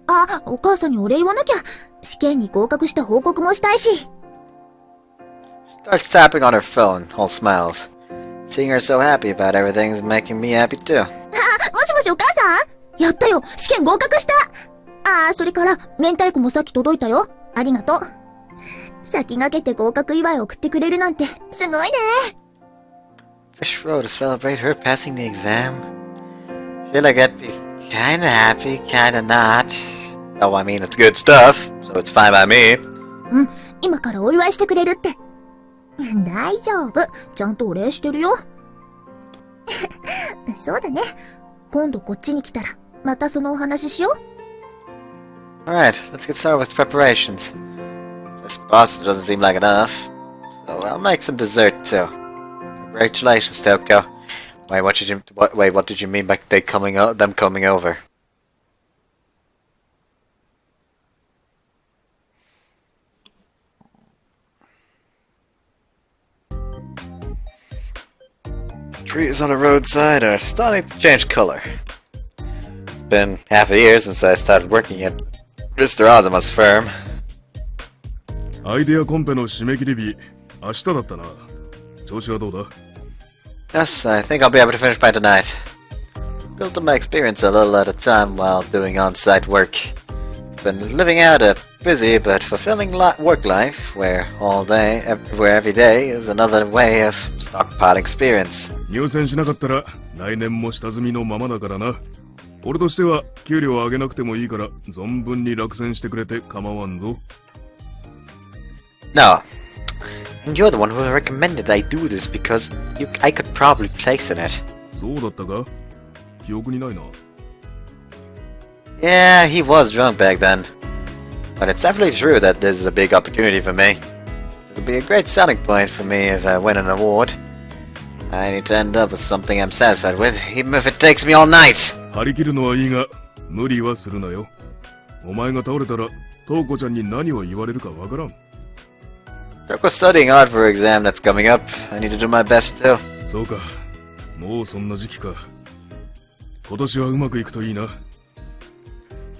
あ、お母さんにお礼言わなきゃ試験に合格した報告もしたいし She starts tapping on her phone, all smiles. Seeing her so happy about everything is making me happy too. あ、もしもしお母さんやったよ試験合格したあ、それから明太子もさっき届いたよありがとう先駆けて合格祝い送ってくれるなんてすごいね Fish roe to celebrate her passing the exam. Feel like I'd be kinda happy, kinda not. Oh, I mean, it's good stuff, so it's fine by me. うん今からお祝いしてくれるって大丈夫ちゃんとお礼してるよそうだね今度こっちに来たらまたそのお話ししよう Alright, let's get started with preparations. Just pasta doesn't seem like enough, so I'll make some dessert too. Congratulations, Touko. Wait, what did you mean by them coming over? Trees on the roadside are starting to change color. It's been half a year since I started working at Mr. Azuma's firm. アイデアコンペの締め切り日、明日だったな。調子はどうだ Yes, I think I'll be able to finish by tonight. Built on my experience a little at a time while doing on-site work. Been living out a busy but fulfilling work life where every day is another way of stockpiling experience. 入選しなかったら来年も下積みのままだからな。俺としては給料上げなくてもいいから存分に落選してくれて構わんぞ。No. And you're the one who recommended I do this because I could probably place in it. そうだったか記憶にないな。Yeah, he was drunk back then. But it's definitely true that this is a big opportunity for me. It'll be a great selling point for me if I win an award. I need to end up with something I'm satisfied with, even if it takes me all night. 張り切るのはいいが無理はするなよ。お前が倒れたらトウコちゃんに何を言われるかわからん。Touko's studying hard for her exam that's coming up. I need to do my best too. そうか。もうそんな時期か。今年はうまくいくといいな。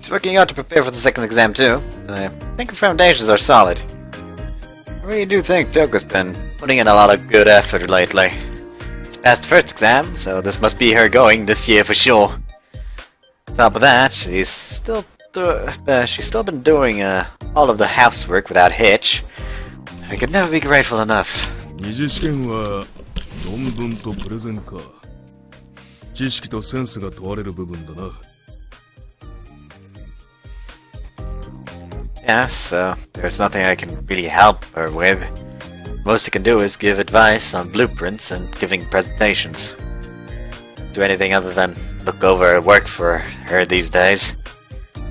He's working hard to prepare for the second exam too. I think her foundations are solid. I really do think Touko's been putting in a lot of good effort lately. She's passed the first exam, so this must be her going this year for sure. On top of that, she's still been doing all of the housework without hitch. I could never be grateful enough. 二次試験は論文とプレゼンか。知識とセンスが問われる部分だな。Yeah, so there's nothing I can really help her with. Most I can do is give advice on blueprints and giving presentations. Do anything other than look over her work for her these days.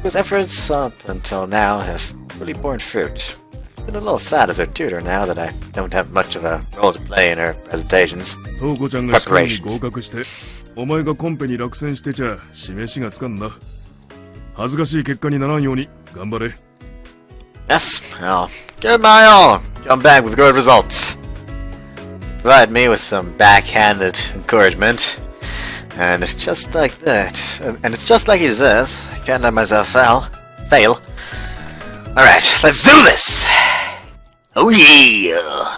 Whose efforts up until now have really borne fruit. I've been a little sad as her tutor now that I don't have much of a role to play in her presentations. トウコちゃんが試験に合格して、お前がコンペに落選してちゃ示しがつかんな。恥ずかしい結果にならんように頑張れ。Yes, I'll give it my all. Come back with good results. Provide me with some backhanded encouragement. And it's just like that. And it's just like he says. I can't let myself fail. Alright, let's do this! Oh yeah!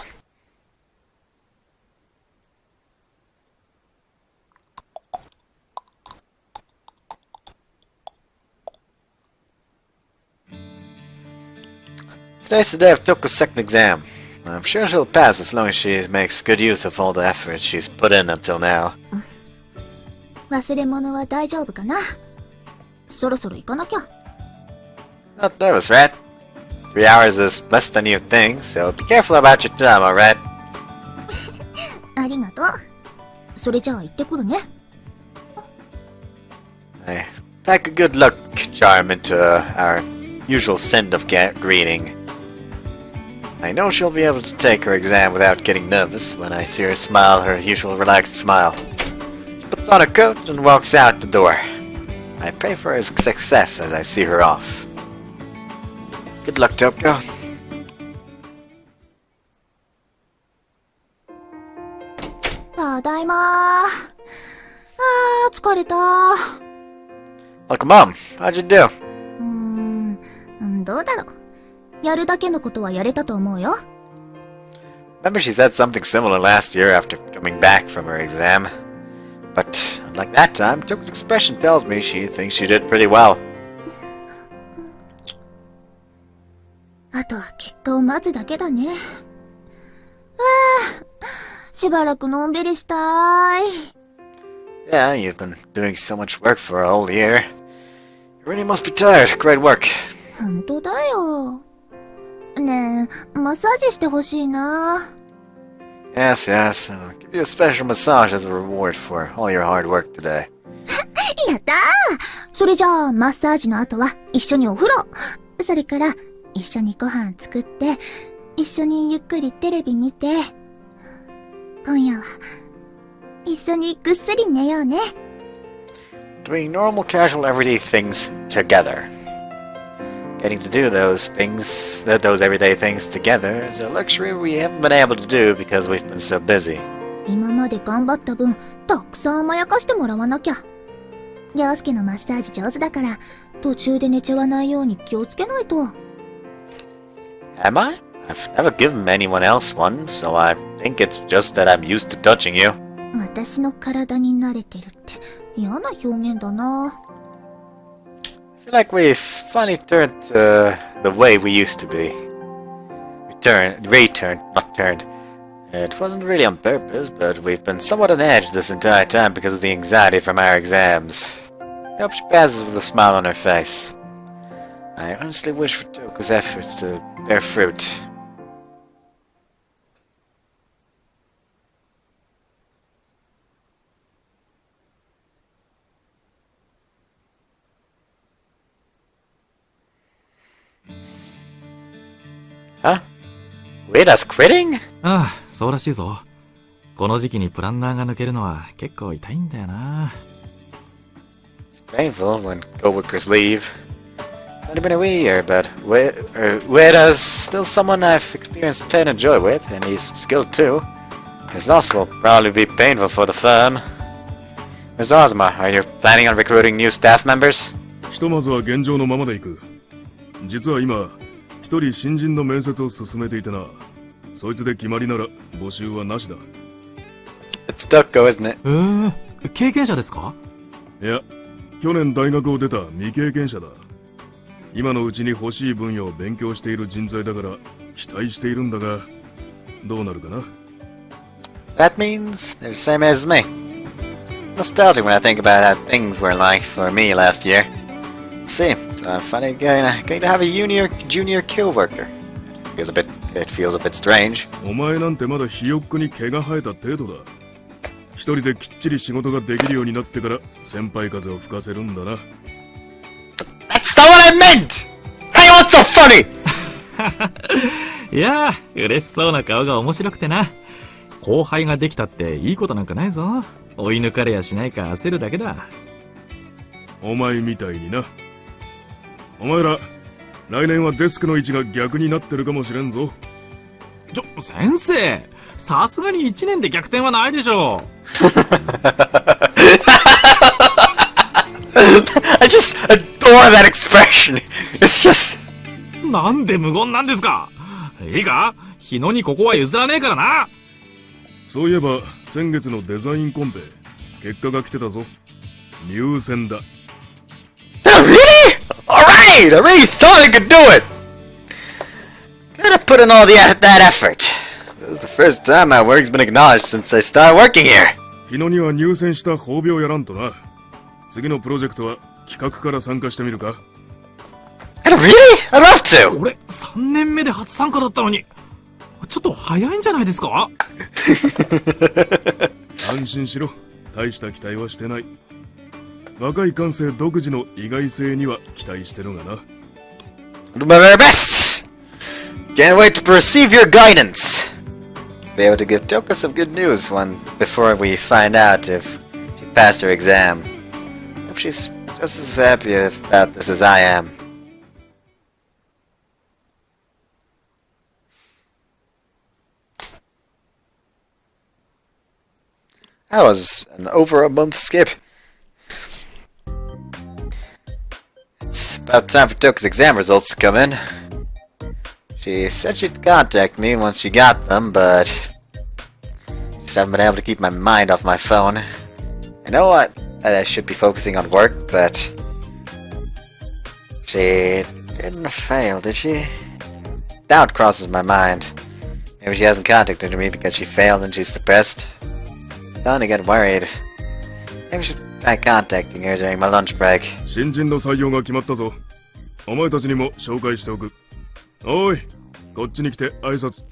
Today's the day of Touko's second exam. I'm sure she'll pass as long as she makes good use of all the effort she's put in until now. 忘れ物は大丈夫かな？そろそろ行かなきゃ。Not nervous, right? 3 hours is less than you think, so be careful about your time, alright? ありがとう。それじゃあ行ってくるね。I pack a good luck charm into our usual send of greeting. I know she'll be able to take her exam without getting nervous when I see her smile her usual relaxed smile. She puts on her coat and walks out the door. I pray for her success as I see her off. Good luck, Touko. ただいまー。疲れたー。Welcome, Mom. How'd you do? どうだろう。やるだけのことはやれたと思うよ。Remember she said something similar last year after coming back from her exam. But unlike that time, Touko's expression tells me she thinks she did pretty well. あとは結果を待つだけだね。しばらくのんびりしたーい。Yeah, you've been doing so much work for a whole year. You really must be tired. Great work. 本当だよ。ねえ、マッサージしてほしいな。Yes, yes. I'll give you a special massage as a reward for all your hard work today. やったー。それじゃあ、マッサージの後は一緒にお風呂。それから、一緒にご飯作って、一緒にゆっくりテレビ見て、今夜は、一緒にぐっすり寝ようね。Doing normal, casual, everyday things together. Getting to do those everyday things together is a luxury we haven't been able to do because we've been so busy. 今まで頑張った分、たくさん甘やかしてもらわなきゃ。陽介のマッサージ上手だから、途中で寝ちゃわないように気をつけないと。Am I? I've never given anyone else one, so I think it's just that I'm used to touching you. 私の体に慣れてるって嫌な表現だな。I feel like we've finally turned to the way we used to be. Returned, not turned. It wasn't really on purpose, but we've been somewhat on edge this entire time because of the anxiety from our exams. I hope she passes with a smile on her face. I honestly wish for Touko's efforts to bear fruit. Huh? Ueda's quitting? ああ、そうらしいぞ。この時期にプランナーが抜けるのは結構痛いんだよな。It's painful when coworkers leave. It's only been a wee year, but Ueda's still someone I've experienced pain and joy with, and he's skilled too. His loss will probably be painful for the firm. Ms. Ozma, are you planning on recruiting new staff members? ひとまずは現状のままでいく。実は今、一人新人の面接を進めていてな。そいつで決まりなら募集はなしだ。It's Touko, isn't it? 経験者ですか？いや、去年大学を出た未経験者だ。今のうちに欲しい分野を勉強している人材だから期待しているんだが、どうなるかな。That means they're the same as me. Nostalgic when I think about how things were like for me last year. See, So I'm finally going to have a junior kill worker. It feels a bit strange. お前なんてまだひよっこに毛が生えた程度だ。一人できっちり仕事ができるようになってから先輩風を吹かせるんだな。That's not what I meant! Hey, what's so funny? いやー、嬉しそうな顔が面白くてな。後輩ができたっていいことなんかないぞ。追い抜かれやしないか焦るだけだ。お前みたいにな。お前ら、来年はデスクの位置が逆になってるかもしれんぞ。先生、さすがに1年で逆転はないでしょう。I just adore that expression. It's just... なんで無言なんですか。いいか、日野にここは譲らねえからな。そういえば、先月のデザインコンペ、結果が来てたぞ。入選だ。Really? Alright! I really thought I could do it! Gotta put in all that effort. This is the first time my work's been acknowledged since I started working here. 日野には入選した褒美をやらんとな。次のプロジェクトは企画から参加してみるか。Really? I'd love to! 俺、3年目で初参加だったのに、ちょっと早いんじゃないですか。安心しろ。大した期待はしてない。若い感性独自の意外性には期待してるがな。I'll do my very best! Can't wait to receive your guidance! Be able to give Touko some good news before we find out if she passed her exam. Hope she's just as happy about this as I am. That was an over a month skip. It's about time for Touko's exam results to come in. She said she'd contact me once she got them, but just haven't been able to keep my mind off my phone. I know I should be focusing on work, but she didn't fail, did she? Doubt crosses my mind. Maybe she hasn't contacted me because she failed and she's depressed. Starting to get worried. Maybe I should try contacting her during my lunch break. 新人の採用が決まったぞ。お前たちにも紹介しておく。おい、こっちに来て挨拶。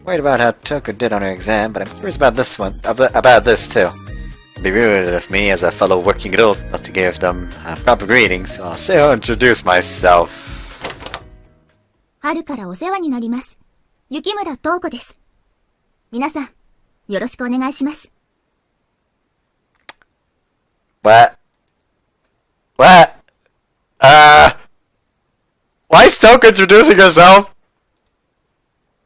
Worried about how Touko did on her exam, but I'm curious about this one, about this too. It'd be rude of me as a fellow working adult not to give them proper greetings, so I'll introduce myself. 春からお世話になります。雪村東子です。皆さん、よろしくお願いします。What? Why is Touko introducing herself?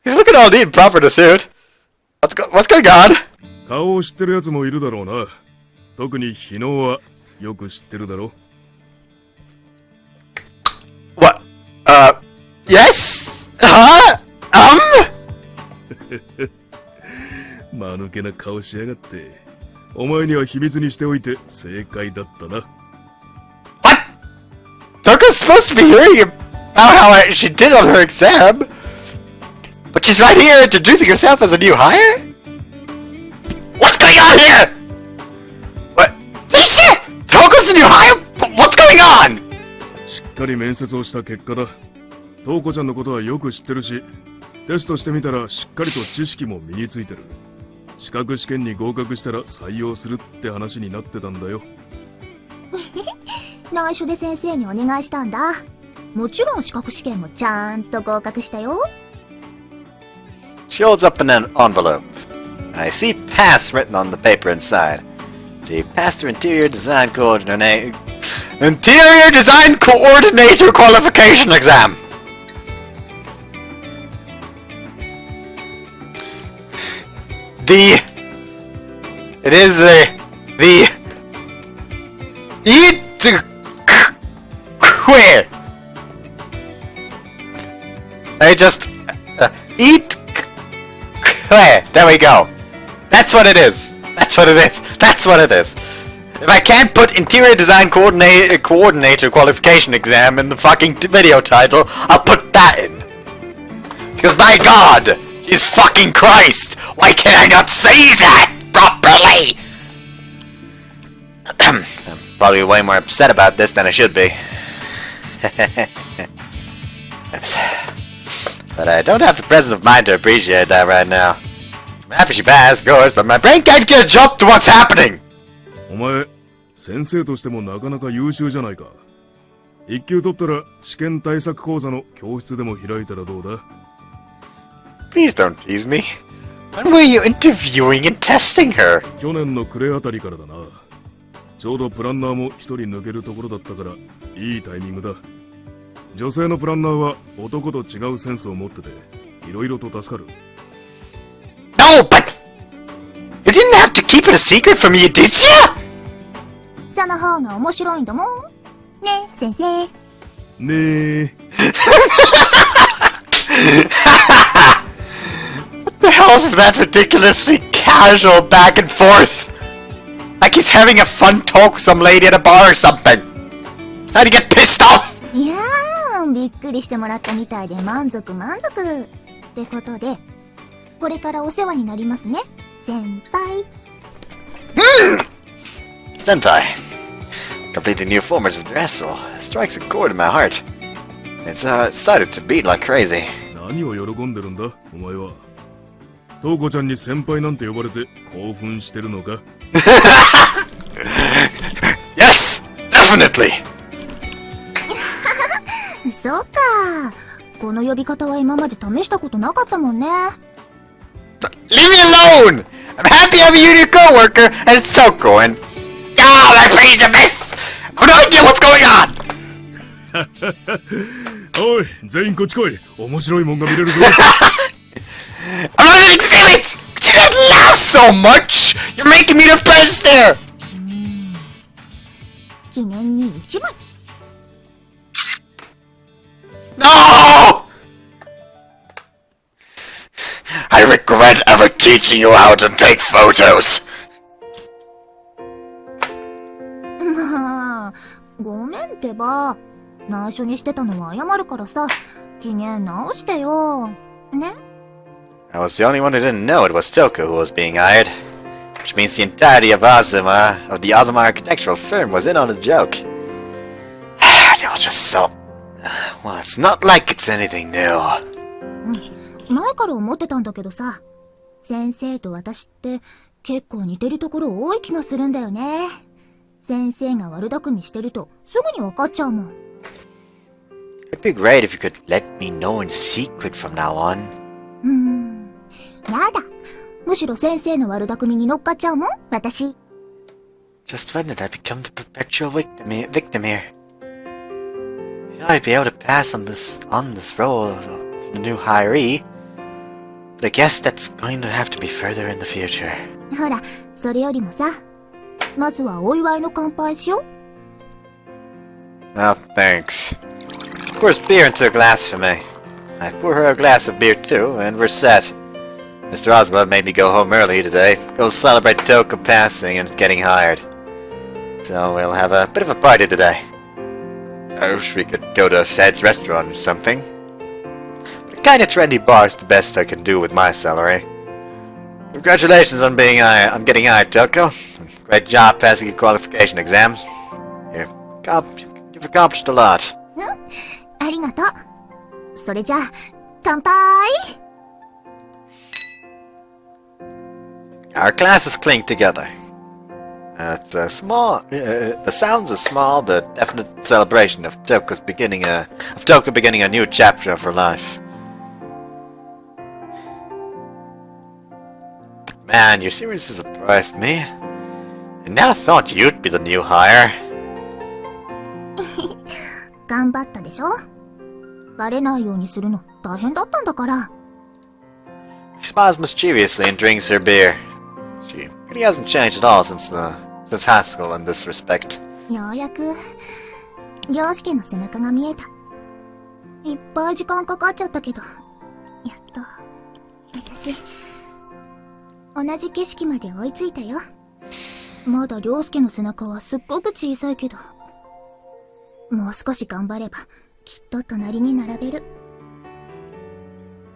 He's looking all neat and proper in a suit. What's going on? 顔を知ってるやつもいるだろうな。特に日野はよく知ってるだろ。What? Yes? Huh? 間抜けな顔しやがって。お前には秘密にしておいて正解だったな。What? Touko's supposed to be hearing about how she did on her exam, but she's right here introducing herself as a new hire? What's going on here? What? Shit! Touko's a new hire? What's going on? しっかり面接をした結果だ。東子ちゃんのことはよく知ってるし、テストしてみたらしっかりと知識も身についてる。資格試験に合格したら採用するって話になってたんだよ。内緒で先生にお願いしたんだ。もちろん資格試験もちゃんと合格したよ。She holds up an envelope. I see pass written on the paper inside. She passed her interior design coordinator qualification exam. It is the where? I just eat where? There we go. That's what it is. That's what it is. That's what it is. If I can't put interior design coordinator qualification exam in the fucking video title, I'll put that in. Because my God, Jesus fucking Christ, why can I not say that properly? I'm probably way more upset about this than I should be. But I don't have the presence of mind to appreciate that right now. I'm happy she passed, of course, but my brain can't get a jump to what's happening! お前、先生としてもなかなか優秀じゃないか。一級取ったら試験対策講座の教室でも開いたらどうだ？ Please don't tease me. When were you interviewing and testing her? 去年の暮れあたりからだな。ちょうどプランナーも一人抜けるところだったからいいタイミングだ。女性のプランナーは男と違うセンスを持ってていろいろと助かる。 No, but you didn't have to keep it a secret from me, did you? その方が面白いんだもん。ね、先生。ねえ。What the hell's with that ridiculously casual back and forth? Like he's having a fun talk with some lady at a bar or something. Trying to get pissed off! いやー、びっくりしてもらったみたいで満足。ってことで、これからお世話になりますね、先輩。Senpai. Completely new formats of wrestle. Strikes a chord in my heart. It's started to beat like crazy. 何を喜んでるんだ、お前は。トウコちゃんに先輩なんて呼ばれて興奮してるのか？ Yes! Definitely! そうか。この呼び方は今まで試したことなかったもんね。Leave me alone! I'm happy I'm a new coworker, and it's Touko, and... Ah, my brain's a mess! I have no idea what's going on! おい、全員こっち来い。面白いもんが見れるぞ。I'm not an exhibit! Could you not laugh so much? You're making me the best there! 記念に1枚。No! I regret ever teaching you how to take photos! まあ、ごめんってば。内緒にしてたのは謝るからさ、機嫌直してよ。ね？ I was the only one who didn't know it was Touko who was being hired. Which means the entirety of the Azuma architectural firm was in on the joke. They were just so... Well, it's not like it's anything new. 前から思ってたんだけどさ、先生と私って結構似てるところ多い気がするんだよね。先生が悪巧みしてるとすぐに分かっちゃうもん。It'd be great if you could let me know in secret from now on. やだ。むしろ先生の悪巧みに乗っかっちゃうもん、私。Just when did I become the perpetual victim here? I thought I'd be able to pass on this role to the new hiree, but I guess that's going to have to be further in the future. ほら、それよりもさ、まずはお祝いの乾杯しよう。Oh, thanks. Pours beer into a glass for me. I pour her a glass of beer too, and we're set. Mr. Ozma made me go home early today, go celebrate Touko passing and getting hired. So we'll have a bit of a party today. I wish we could go to Fed's restaurant or something. But a kind of trendy bar is the best I can do with my salary. Congratulations on getting hired, Touko. Great job passing your qualification exams. You've accomplished a lot. ありがとう。それじゃあ、乾杯。Our classes cling together. It's a small, the sounds a small but definite celebration of Touko beginning a new chapter of her life. But man, your seriously surprised me. I never thought you'd be the new hire. 頑張ったでしょ？バレないようにするの大変だったんだから。She smiles mischievously and drinks her beer. She really hasn't changed at all since high school in this respect. ようやく、涼介の背中が見えた。いっぱい時間かかっちゃったけど、やっと、私、同じ景色まで追いついたよ。まだ涼介の背中はすっごく小さいけど、もう少し頑張れば、きっと隣に並べる。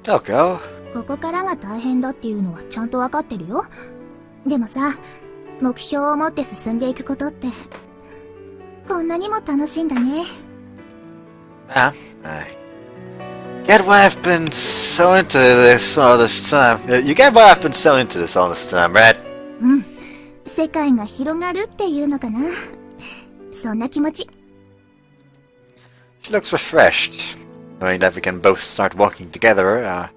Touko? ここからが大変だっていうのはちゃんとわかってるよ。でもさ、目標を持って進んでいくことって、こんなにも楽しいんだね。I get why I've been so into this all this time. You get why I've been so into this all this time, right? うん。世界が広がるっていうのかな。そんな気持ち。She looks refreshed, knowing that we can both start walking together.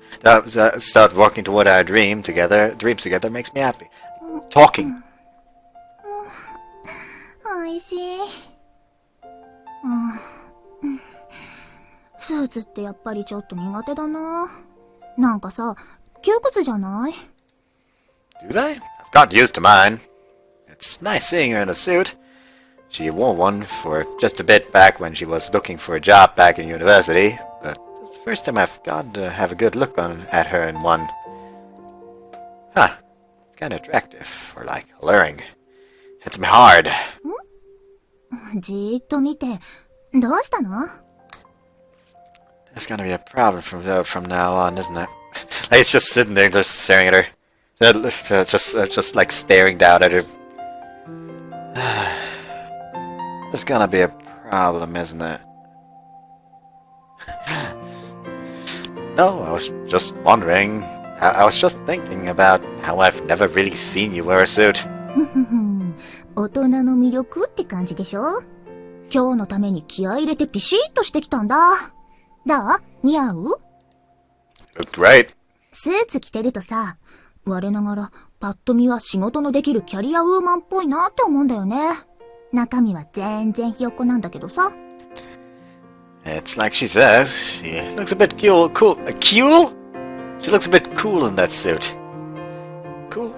Start walking toward our dreams together makes me happy. Talking. おいしい。スーツってやっぱりちょっと苦手だな。なんかさ、窮屈じゃない？ Do they? I've got used to mine. It's nice seeing her in a suit. She wore one for just a bit back when she was looking for a job back in university, but it's the first time I've gotten to have a good look at her in one. Huh. It's kind of attractive, or like alluring. Hits me hard. じーっと見て、どうしたの？ That's gonna be a problem from now on, isn't it? Like it's just sitting there, just staring at her. Just like staring down at her. There's gonna be a problem, isn't it? No, I was just wondering. I was just thinking about how I've never really seen you wear a suit. 大人の魅力って感じでしょ？今日のために気合い入れてピシッとしてきたんだ。どう？似合う？ Looked great. スーツ着てるとさ、我ながらパッと見は仕事のできるキャリアウーマンっぽいなって思うんだよね。中身は全然ひよっこなんだけどさ。It's like she says. She looks a bit cool. Cool? She looks a bit cool in that suit. Cool.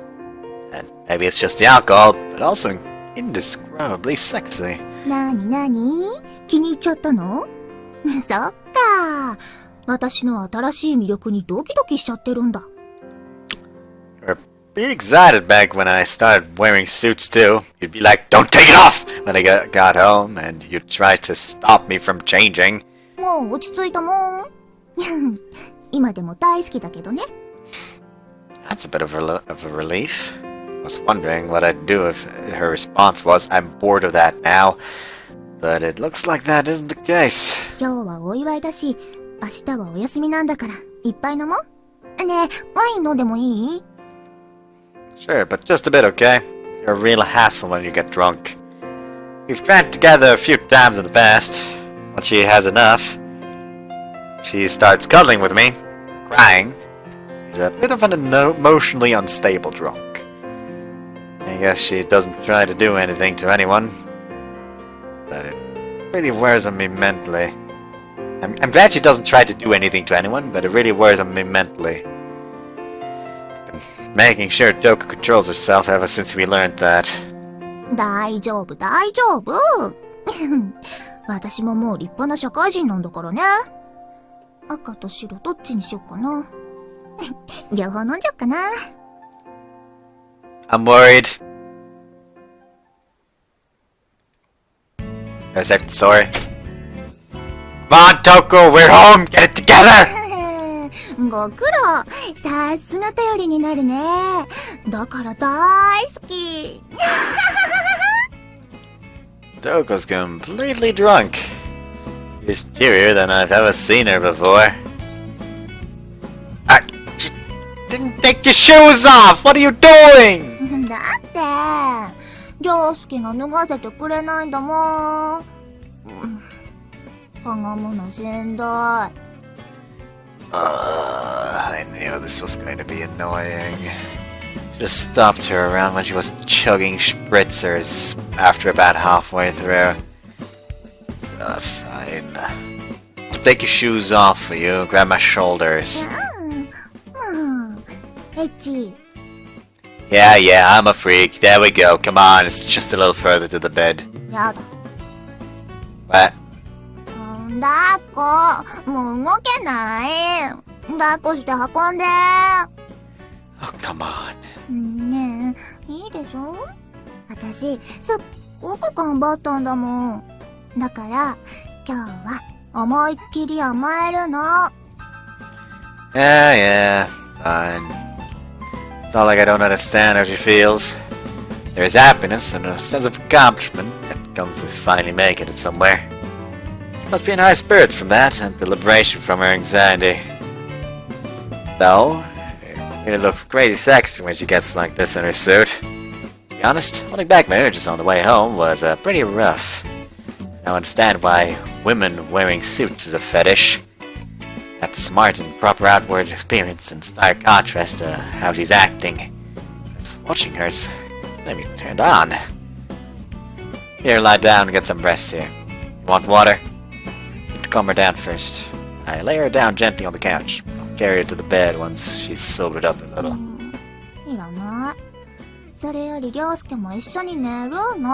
And maybe it's just the alcohol, but also indescribably sexy. なに気に入っちゃったの？そっか。私の新しい魅力にドキドキしちゃってるんだ。You were pretty excited back when I started wearing suits too. You'd be like, "Don't take it off!" when I got home, and you'd try to stop me from changing. もう落ち着いたもん。今でも大好きだけどね。That's a bit of a relief. I was wondering what I'd do if her response was, "I'm bored of that now." But it looks like that isn't the case. 今日はお祝いだし、明日はお休みなんだから、いっぱい飲もう。ねえ、ワイン飲んでもいい？ Sure, but just a bit, okay? You're a real hassle when you get drunk. We've drank together a few times in the past. Once she has enough, she starts cuddling with me, crying. She's a bit of an emotionally unstable drunk. I guess she doesn't try to do anything to anyone, but it really wears on me mentally. I'm glad she doesn't try to do anything to anyone, but it really wears on me mentally. Been making sure Touko controls herself ever since we learned that. 大丈夫。私ももう立派な社会人なんだからね。赤と白どっちにしよっかな。両方飲んじゃおっかな。I'm worried. I was acting sorry. Come on, Touko, we're home! Get it together! ご苦労。さすが頼りになるね。だから大好き。Touko's completely drunk. She's cheerier than I've ever seen her before. She didn't take your shoes off! What are you doing? だって、涼介が脱がせてくれないんだもん。かがむのしんどい。I knew this was going to be annoying. Just stopped her around when she was chugging spritzers after about halfway through. Fine. Take your shoes off for you. Grab my shoulders. エッチ。Yeah, I'm a freak. There we go. Come on, it's just a little further to the bed. やだ。 What? 抱っこ。もう動けない。抱っこして運んで。Oh, come on. ねえ、いいでしょ？私、すっごく頑張ったんだもん。だから、今日は思いっきり甘えるの。Yeah, fine. It's not like I don't understand how she feels. There's happiness and a sense of accomplishment that comes with finally making it somewhere. Must be in high spirits from that and the liberation from her anxiety. Though, it looks crazy sexy when she gets like this in her suit. To be honest, holding back my urges on the way home was pretty rough. I understand why women wearing suits is a fetish. That smart and proper outward appearance in stark contrast to how she's acting. Watching her's getting me turned on. Here, lie down and get some rest here. You want water? Need to calm her down first. I lay her down gently on the couch. I'll carry her to the bed once she's sobered up a little. いらない。それより涼介も一緒に寝るの。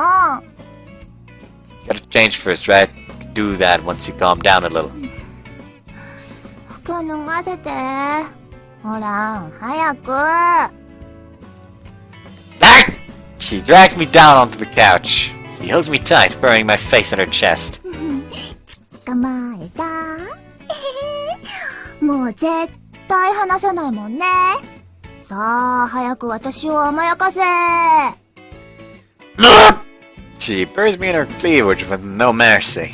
Gotta change first, right? Do that once you calm down a little. 服脱がせて。ほら、早く。Ah! She drags me down onto the couch. She holds me tight, burying my face in her chest. 捕まえた。もう絶対離さないもんね。さあ、早く私を甘やかせ。She buries me in her cleavage with no mercy.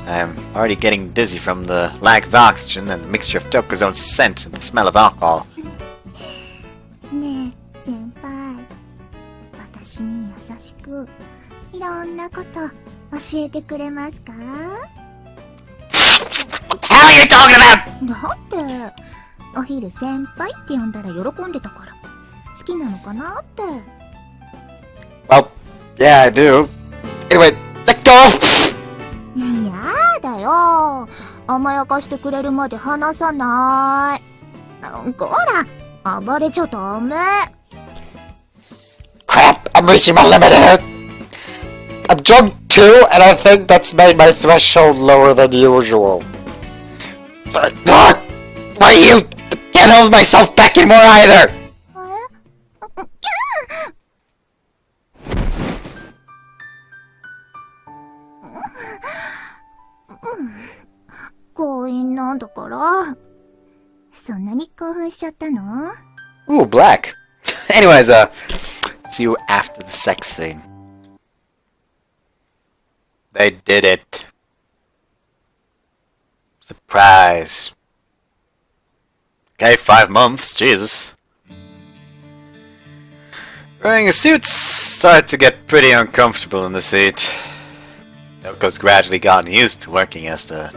I'm already getting dizzy from the lack of oxygen and the mixture of Touko's own scent and the smell of alcohol. ねえ、先輩。私に優しく、いろんなこと教えてくれますか？ What the hell are you talking about? だって、お昼先輩って呼んだら喜んでたから、好きなのかなって。Well, yeah, I do. Anyway, let go! やだよ。甘やかしてくれるまで離さない。こら、暴れちゃダメ。Crap, I'm reaching my limit here. I'm drunk too, and I think that's made my threshold lower than usual. But, why you can't hold myself back anymore either! 強引なんだから。そんなに興奮しちゃったの？ Ooh, black. Anyways, see you after the sex scene. They did it. Surprise. Okay, 5 months, Jesus. Wearing a suit started to get pretty uncomfortable in the seat. Touko's gradually gotten used to working as the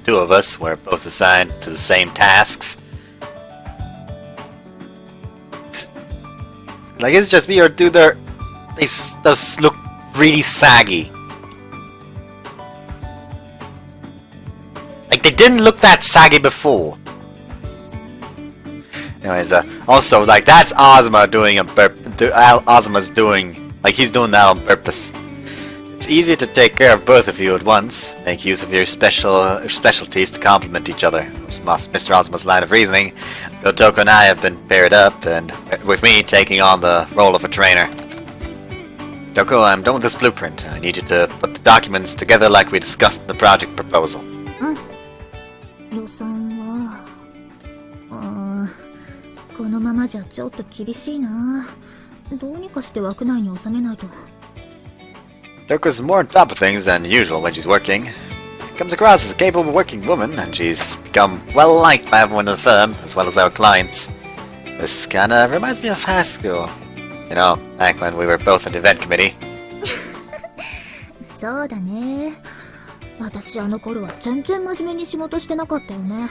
two of us were both assigned to the same tasks. Like, it's just me or do those look really saggy. Like, they didn't look that saggy before. Anyways, also, like, that's Ozma doing Ozma's doing, like, he's doing that on purpose. It's easier to take care of both of you at once. Make use of your specialties to complement each other. Was Mr. Ozma's line of reasoning. So Touko and I have been paired up, and with me taking on the role of a trainer. Touko, I'm done with this blueprint. I need you to put the documents together like we discussed in the project proposal. 予算は、このままじゃちょっと厳しいな。どうにかして枠内に収めないと。Touko's more on top of things than usual when she's working. Comes across as a capable working woman, and she's become well liked by everyone in the firm, as well as our clients. This kinda reminds me of high school. You know, back when we were both in the event committee. そうだね。私あの頃は全然真面目に仕事してなかったよね。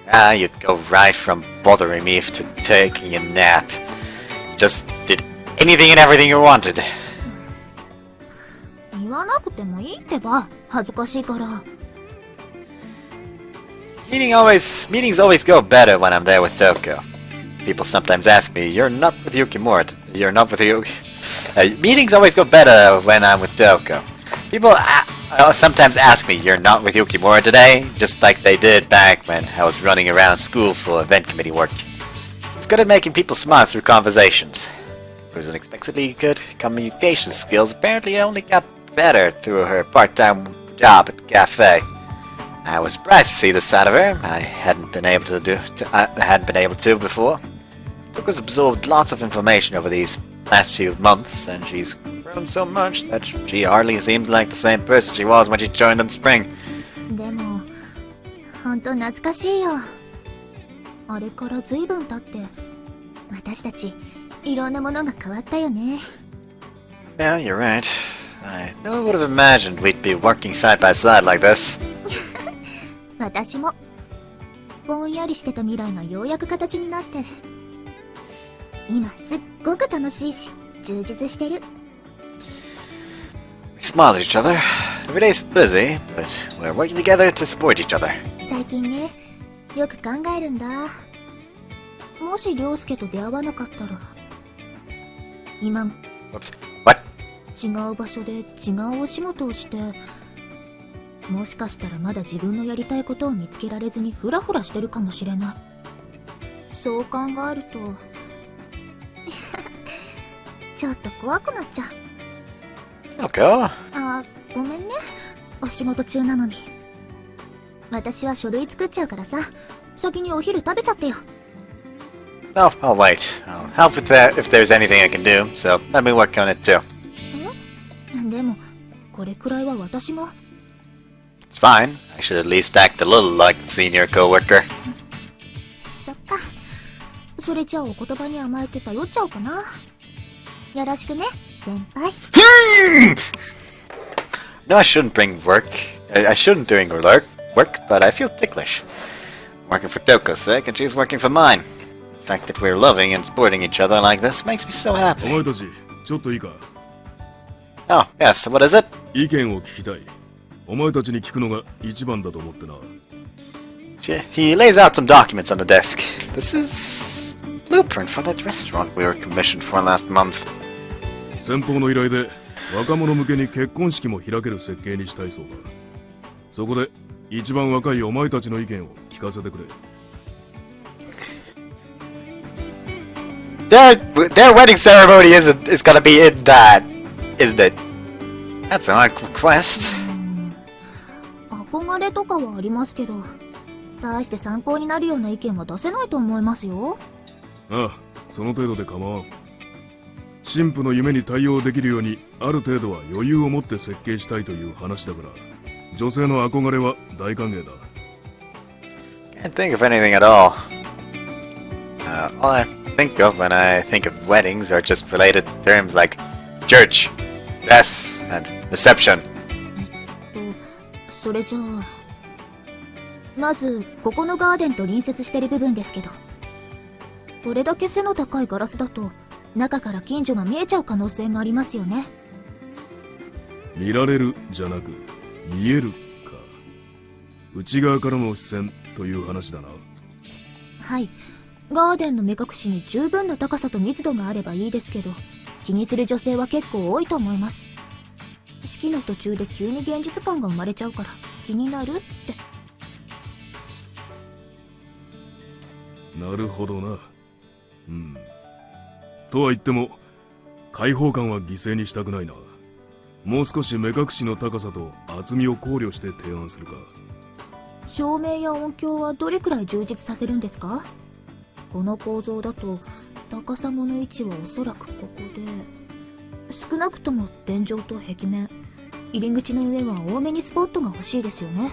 You'd go right from bothering me to taking a nap. Just did anything and everything you wanted. 言わなくてもいいってば、恥ずかしいから。Meetings always go better when I'm there with Touko. People sometimes ask me, "You're not with Yukimura. You're not with you." Meetings always go better when I'm with Touko. People sometimes ask me, "You're not with Yukimura today?" Just like they did back when I was running around school for event committee work. It's good at making people smile through conversations. Whose unexpectedly good communication skills apparently only got better through her part-time job at the cafe. I was surprised to see this side of her. I hadn't been able to before. Touko's absorbed lots of information over these last few months, and she's grown so much that she hardly seems like the same person she was when she joined in spring. でも、ほんと懐かしいよ。あれから随分経って、私たち、いろんなものが変わったよね。Yeah, you're right. I never would have imagined we'd be working side by side like this. 私も、ぼんやりしてた未来がようやく形になって、今すっごく楽しいし、充実してる。We smile at each other. Every day's busy, but we're working together to support each other. 最近ね、よく考えるんだ。もし涼介と出会わなかったら、今、 Whoops. What? 違う場所で違うお仕事をして、もしかしたらまだ自分のやりたいことを見つけられずにフラフラしてるかもしれない。そう考えると、ちょっと怖くなっちゃう。Okay. ごめんね。お仕事中なのに。私は書類作っちゃうからさ、先にお昼食べちゃってよ。No, I'll wait. I'll help with that if there's anything I can do, so let me work on it too. でも、これくらいは私が。It's fine. I should at least act a little like a senior coworker. そっか。それじゃあお言葉に甘えて頼っちゃおうかな。よろしくね、先輩。No, I shouldn't bring work. I shouldn't doing work, but I feel ticklish. I'm working for Touko's sake, and she's working for mine. The fact that we're loving and supporting each other like this makes me so お happy. 前たち、ちょっといいか。 Oh, yes, what is it? 意見を聞きたい。お前たちに聞くのが一番だと思ってな。He lays out some documents on the desk. This is blueprint for that restaurant we were commissioned for last month. 先方の依頼で若者向けに結婚式も開ける設計にしたいそうだ。そこで一番若いお前たちの意見を聞かせてくれ。Their wedding ceremony is gonna be in that, isn't it? That's an odd request. 憧れとかはありますけど、大して参考になるような意見は出せないと思いますよ。ああ、その程度で構わん。神父の夢に対応できるようにある程度は余裕を持って設計したいという話だから、女性の憧れは大歓迎だ。Can't think of anything at all. All I think of when I think of weddings are just related terms like church, dress, and reception. それじゃあ、まずここのガーデンと隣接してる部分ですけど、これだけ背の高いガラスだと中から近所が見えちゃう可能性がありますよね。見られるじゃなく見えるか。内側からの視線という話だな。はい、ガーデンの目隠しに十分な高さと密度があればいいですけど、気にする女性は結構多いと思います。式の途中で急に現実感が生まれちゃうから気になるって。なるほどな。うん。とは言っても開放感は犠牲にしたくないな。もう少し目隠しの高さと厚みを考慮して提案するか。照明や音響はどれくらい充実させるんですか？この構造だと高さもの位置はおそらくここで、少なくとも天井と壁面、入り口の上は多めにスポットが欲しいですよね。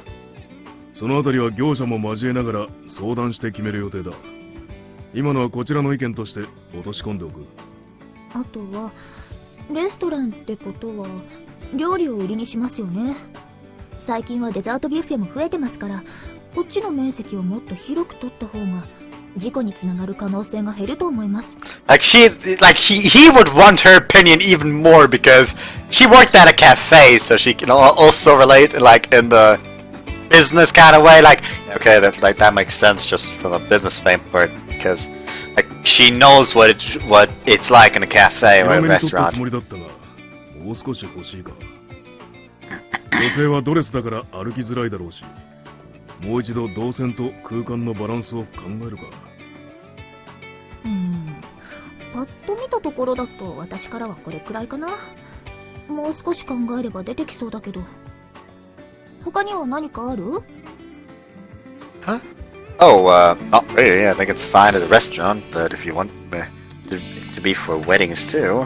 そのあたりは業者も交えながら相談して決める予定だ。今のはこちらの意見として落とし込んでおく。あとはレストランってことは料理を売りにしますよね。最近はデザートビュッフェも増えてますから、こっちの面積をもっと広く取った方が事故につながる可能性が減ると思います。Like he would want her opinion even more because she worked at a cafe, so she can also relate like in the business kind of way. Like, okay, that makes sense just from a business standpoint because like she knows what it's like in a cafe or a restaurant. つもりだったが、もう少し欲しいか。女性はドレスだから歩きづらいだろうし、もう一度動線と空間のバランスを考えるか。パッと見たところだと私からはこれくらいかな。もう少し考えれば出てきそうだけど。他には何かある？ Huh? Oh, really, I think it's fine as a restaurant, but if you want to be for weddings too,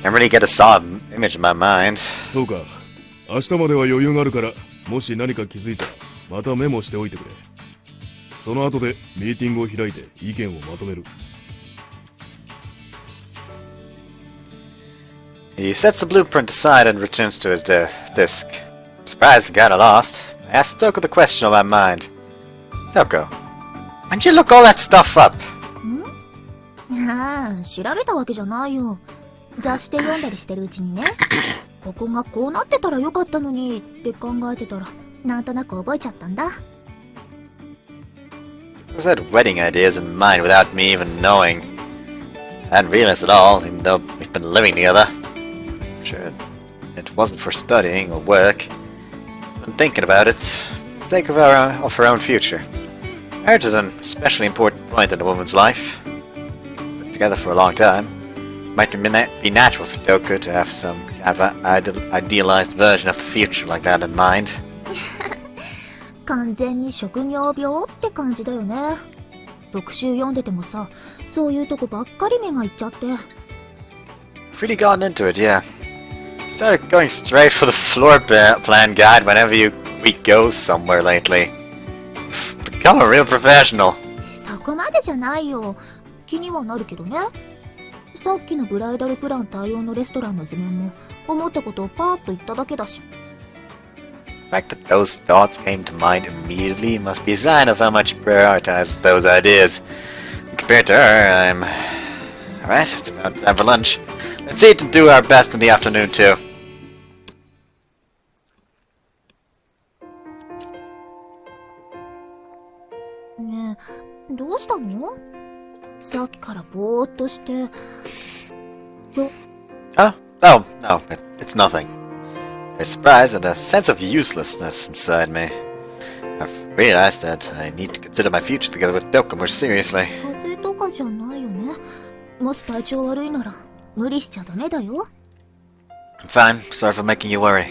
I really get a solid image in my mind. そうか。明日までは余裕があるから、もし何か気づいたら、またメモしておいてくれ。その後でミーティングを開いて意見をまとめる。He sets the blueprint aside and returns to his desk. Surprised he got it lost. I asked Touko the question on my mind. Touko, why'd you look all that stuff up? ああ、調べたわけじゃないよ。雑誌で読んだりしてるうちにね。ここがこうなってたらよかったのにって考えてたら、なんとなく覚えちゃったんだ。I had wedding ideas in mind without me even knowing. I hadn't realized at all, even though we've been living together. Sure, it wasn't for studying or work. Just been thinking about it, for the sake of her own future. Marriage is an especially important point in a woman's life. Been together for a long time. Might be natural for Touko to have some kind of idealized version of the future like that in mind. 完全に職業病って感じだよね。特集読んでてもさ、そういうとこばっかり目がいっちゃって。I've really gotten into it, yeah. Started going straight for the floor plan guide whenever we go somewhere lately. Become a real professional. そこまでじゃないよ。気にはなるけどね。さっきのブライダルプラン対応のレストランの図面も思ったことをパーッと言っただけだし。The fact that those thoughts came to mind immediately must be a sign of how much you prioritize those ideas. Compared to her, I'm... Alright, it's about time for lunch. Let's eat and do our best in the afternoon too. ねえ、どうしたの？さっきからぼーっとして。Oh, no, it's nothing. A surprise and a sense of uselessness inside me. I've realized that I need to consider my future together with Touko more seriously. 風邪とかじゃないよね。もし体調悪いなら無理しちゃダメだよ。I'm fine. Sorry for making you worry.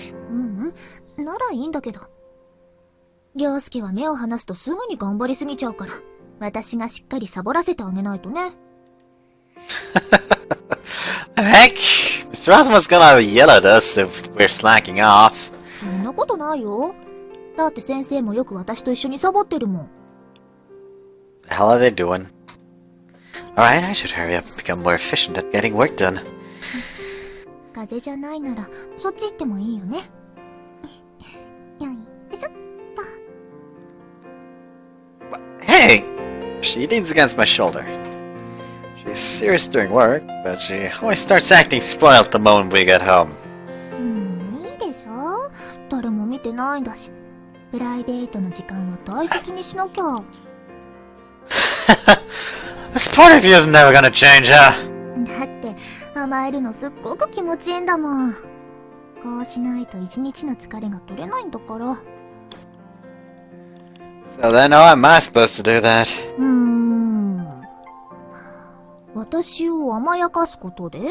ならいいんだけど。涼介は目を離すとすぐに頑張りすぎちゃうから、私がしっかりサボらせてあげないとね。Heck, Mr. Osmo's gonna yell at us if we're slacking off. そんなことないよ。だって先生もよく私と一緒にサボってるもん。The hell are they doing? Alright, I should hurry up and become more efficient at getting work done. 風邪じゃないなら、そっち行ってもいいよね。よいしょっと。Hey! She leans against my shoulder. She's serious during work, but she always starts acting spoiled the moment we get home. いいでしょ？誰も見てないんだし。プライベートの時間は大切にしなきゃ。This part of you is never gonna change, huh? だって甘えるのすっごく気持ちいいんだもん。こうしないと一日の疲れが取れないんだから。So then how am I supposed to do that? 私を甘やかすことで？ほ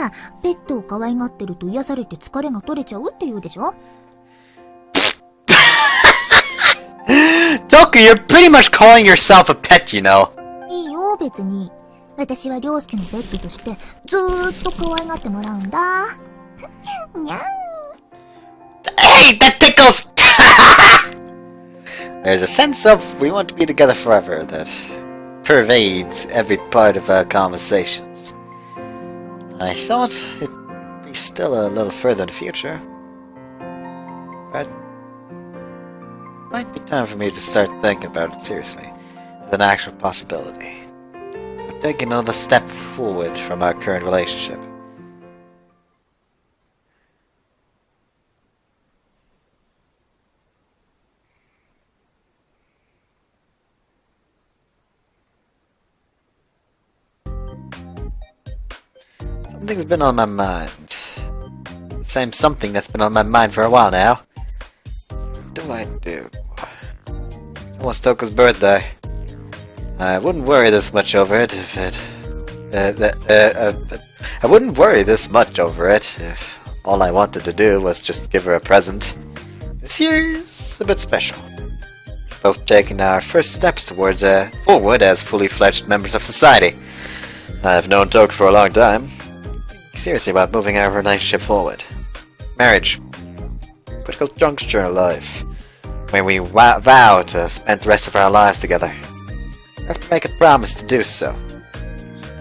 ら、ペットを可愛がってると癒されて疲れが取れちゃうって言うでしょ？ Touko, you're pretty much calling yourself a pet, you know. いいよ、別に。私は涼介のペットとしてずーっと可愛がってもらうんだ。にゃん。Hey, that tickles! There's a sense of we want to be together forever that pervades every part of our conversations. I thought it'd be still a little further in the future. But it might be time for me to start thinking about it seriously, as an actual possibility. I'm taking another step forward from our current relationship. Something's been on my mind. Same something that's been on my mind for a while now. What do I do? It's almost Touko's birthday. I wouldn't worry this much over it if I wouldn't worry this much over it if all I wanted to do was just give her a present. This year's a bit special. Both taking our first steps towards forward as fully fledged members of society. I've known Touko for a long time. seriously about moving our relationship forward. Marriage. Critical juncture in life. When we vow to spend the rest of our lives together. We have to make a promise to do so.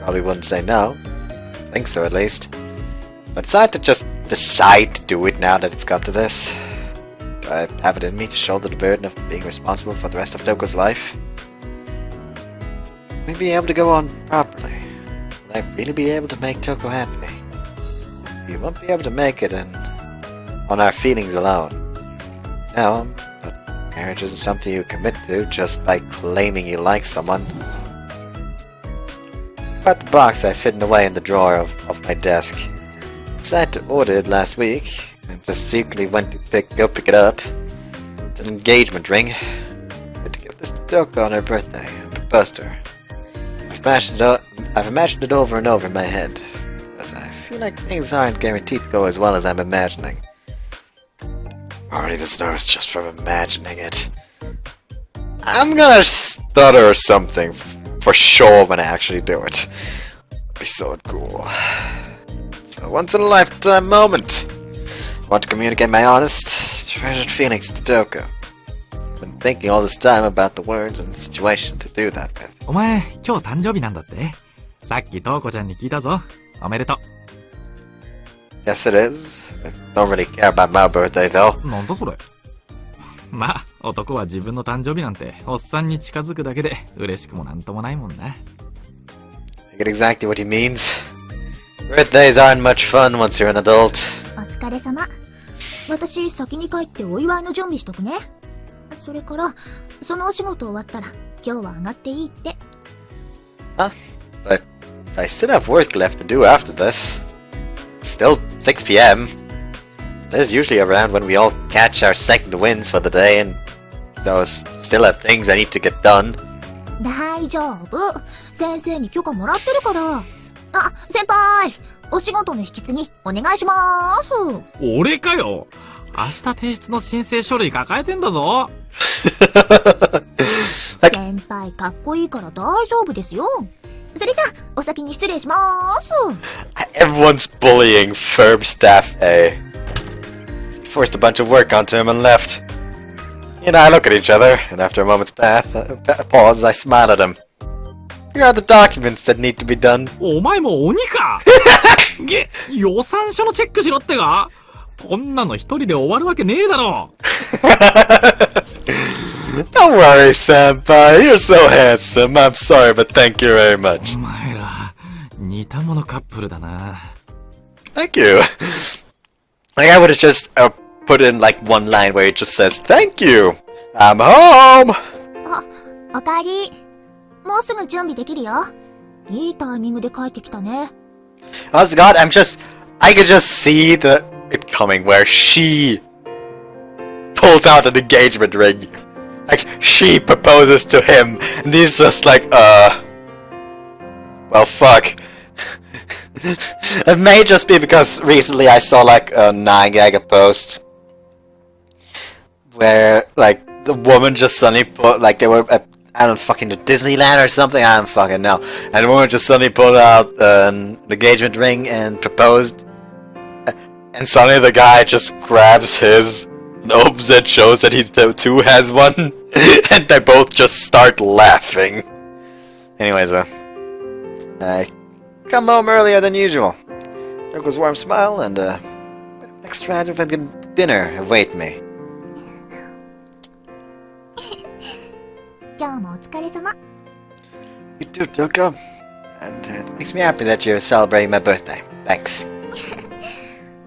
Probably wouldn't say no. I think so, at least. But decide to just decide to do it now that it's come to this. Do I have it in me to shoulder the burden of being responsible for the rest of Touko's life? Will we be able to go on properly? Will I really be able to make Touko happy? We won't be able to make it on our feelings alone. No, but marriage isn't something you commit to just by claiming you like someone. About the box I've hidden away in the drawer of my desk. I decided to order it last week, and just secretly went to go pick it up. It's an engagement ring. I had to give this to Touko on her birthday and propose to her. I've imagined it over and over in my head, but I feel like things aren't guaranteed to go as well as I'm imagining. Already this nervous just from imagining it. I'm gonna stutter or something for sure when I actually do it. It'd be so cool. It's a once in a lifetime moment. I want to communicate my honest, treasured feelings to Touko. I've been thinking all this time about the words and situation to do that with. お前、今日誕生日なんだって？さっきトウコちゃんに聞いたぞ。おめでとう。Yes, it is. I don't really care about my birthday, though. なんだそれ。まあ、男は自分の誕生日なんて、おっさんに近づくだけで、嬉しくもなんともないもんな。I get exactly what he means. Birthdays aren't much fun once you're an adult. お疲れ様。私、先に帰ってお祝いの準備しとくね。それから、そのお仕事終わったら、今日は上がっていいって。Huh? But I still have work left to do after this. It's still 6 p.m. This is usually around when we all catch our second winds for the day, and so still have things I need to get done. 大丈夫。先生に許可もらってるから。あ、先輩、お仕事の引き継ぎお願いしまーす。俺かよ。明日提出の申請書類抱えてんだぞ。先輩かっこいいから大丈夫ですよ。それじゃあお先に失礼しまーす。Everyone's bullying firm staff A. Forced a bunch of work onto him and left. He and I look at each other, and after a moment's pause, I smile at him. Here are the documents that need to be done. お前も鬼か。予算書のチェックしろってか。こんなの一人で終わるわけねえだろ。Don't worry, senpai. You're so handsome. I'm sorry, but thank you very much. お前ら、似たものカップルだな。Thank you. Like I would have just put in like one line where it just says, "Thank you. I'm home." あ、おかえり。もうすぐ準備できるよ。いいタイミングで帰ってきたね。Oh God, I could just see it coming where she pulls out an engagement ring. Like, she proposes to him, and he's just like, well, fuck. It may just be because recently I saw, like, a 9gag post where, like, the woman just suddenly put, like, they were at, I don't fucking know, Disneyland or something, I don't fucking know. And the woman just suddenly pulled out an engagement ring and proposed. And suddenly the guy just grabs his and opens it, shows that he too has one, and they both just start laughing. Anyways, I come home earlier than usual. Touko's warm smile and a bit of extravagant dinner await me. 今日もお疲れ様。You too, Touko. And it makes me happy that you're celebrating my birthday. Thanks.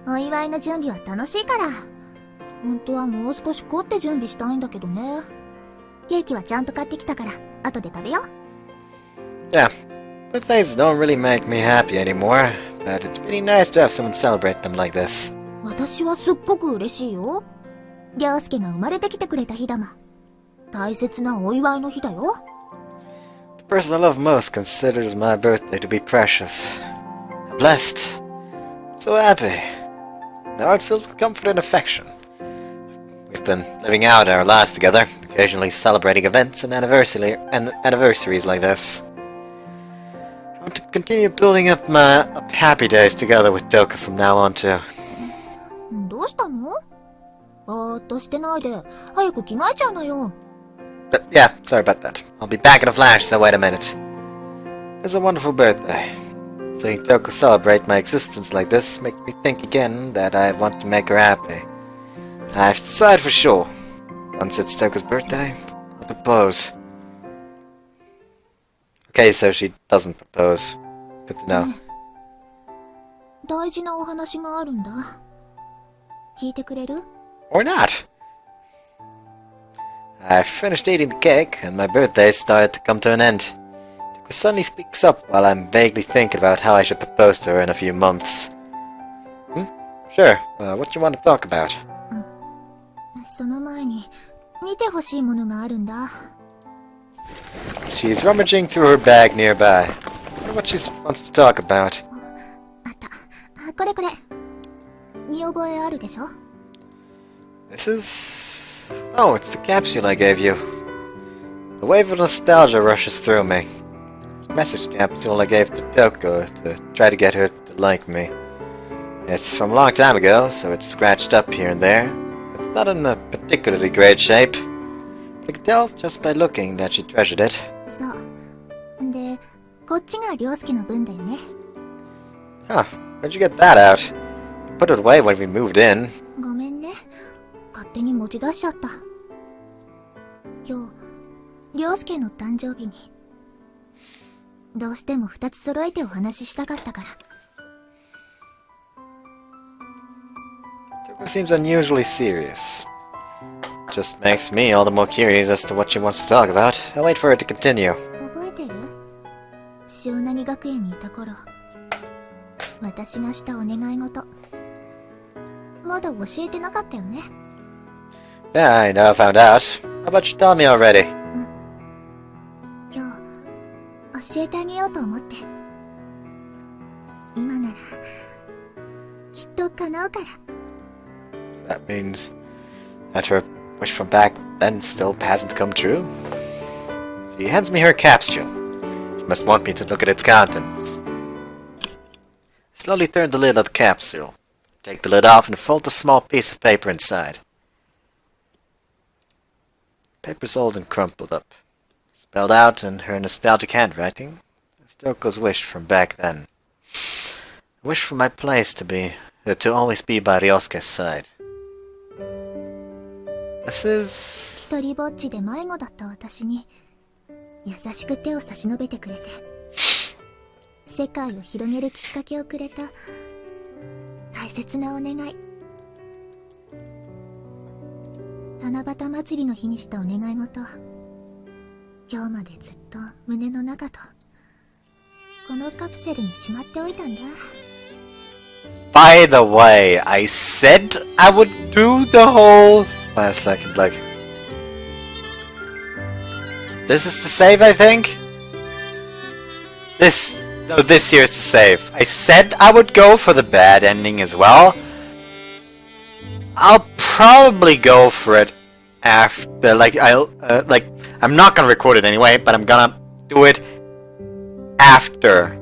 お祝いの準備は楽しいから。本当はもう少し凝って準備したいんだけどね。ケーキはちゃんと買ってきたから、後で食べよう。Yeah, birthdays don't really make me happy anymore, but it's really nice to have someone celebrate them like this. 私はすっごく嬉しいよ。涼介が生まれてきてくれた日だもん。大切なお祝いの日だよ。The person I love most considers my birthday to be precious. I'm blessed. I'm so happy. My heart filled with comfort and affection. We've been living out our lives together, occasionally celebrating events and anniversaries like this. I want to continue building up happy days together with Touko from now on too. どうしたの？ぼーっとしてないで、早く着替えちゃうのよ。But yeah, sorry about that. I'll be back in a flash, so wait a minute. It's a wonderful birthday. Seeing Touko celebrate my existence like this makes me think again that I want to make her happy. I've decided for sure. Once it's Touko's birthday, I'll propose. Okay, so she doesn't propose. Good to know. 大事なお話があるんだ。聞いてくれる？ Or not. I finished eating the cake, and my birthday started to come to an end. Touko suddenly speaks up while I'm vaguely thinking about how I should propose to her in a few months. Sure. What do you want to talk about? その前に、見てほしいものがあるんだ。She's rummaging through her bag nearby. I wonder what she wants to talk about. あった。これこれ。見覚えあるでしょ？ This is... Oh, it's the capsule I gave you. The wave of nostalgia rushes through me. It's the message capsule I gave to Touko to try to get her to like me. It's from a long time ago, so it's scratched up here and there. It's not in a particularly great shape. I could tell just by looking that she treasured it. そう。で、こっちが涼介の分だよね。Huh, where'd you get that out? You put it away when we moved in. ごめんね。勝手に持ち出しちゃった。今日、涼介の誕生日に。どうしても2つ揃えてお話ししたかったから。Touko seems unusually serious. Just makes me all the more curious as to what she wants to talk about. I'll wait for her to continue. 覚えてる？塩投げ学園にいた頃、私がしたお願い事。まだ教えてなかったよね。Yeah, I know I found out. How about you tell me already? 今日、教えてあげようと思って。今なら、きっと叶うから。That means that her wish from back then still hasn't come true? She hands me her capsule. She must want me to look at its contents. I slowly turn the lid of the capsule. Take the lid off and fold a small piece of paper inside. The paper's old and crumpled up. Spelled out in her nostalgic handwriting. Touko's wish from back then. A wish for my place to always be by Ryosuke's side. This is... 一人ぼっちで迷子だった私に、優しく手を差し伸べてくれて、世界を広げるきっかけをくれた、大切なお願い。七夕祭りの日にしたお願い事、今日までずっと胸の中と、このカプセルにしまっておいたんだ。By the way, I said I would do the whole... Last second, like... This is the save, I think? No, this here is the save. I said I would go for the bad ending as well. I'll probably go for it after, I'm not gonna record it anyway, but I'm gonna do it after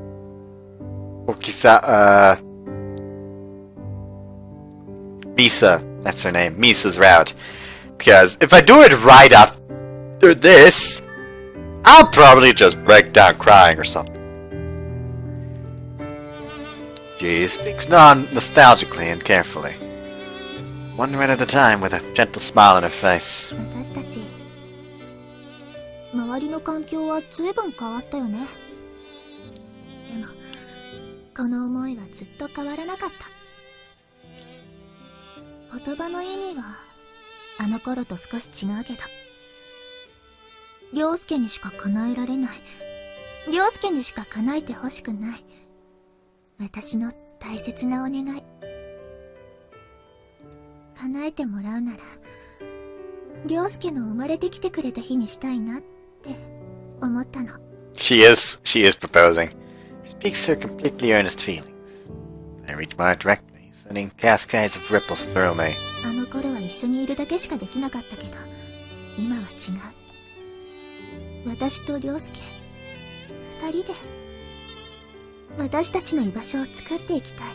Misa, that's her name, Misa's route. Because if I do it right after this, I'll probably just break down crying or something. She speaks nostalgically and carefully. One word at a time with a gentle smile on her face. 私たち、周りの環境は随分変わったよね。でも、この思いはずっと変わらなかった。言葉の意味はあの頃と少し違うけど、涼介にしか叶えられない、涼介にしか叶えてほしくない私の大切なお願い、叶えてもらうなら涼介の生まれてきてくれた日にしたいなって思ったの。 She is proposing. She speaks her completely earnest feelings. I reach my heart directly.Sending cascades of ripples through me. あの頃は一緒にいるだけしかできなかったけど、今は違う。 私と涼介、二人で私たちの居場所を作っていきたい。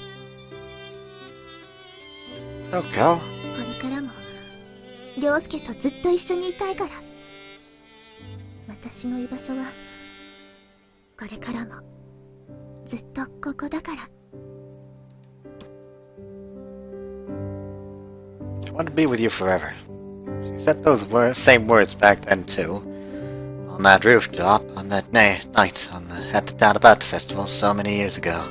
Touko? これからも涼介とずっと一緒にいたいから。私の居場所はこれからもずっとここだから。I want to be with you forever. She said those same words back then too. On that rooftop, on that night at the Touko-Route festival so many years ago.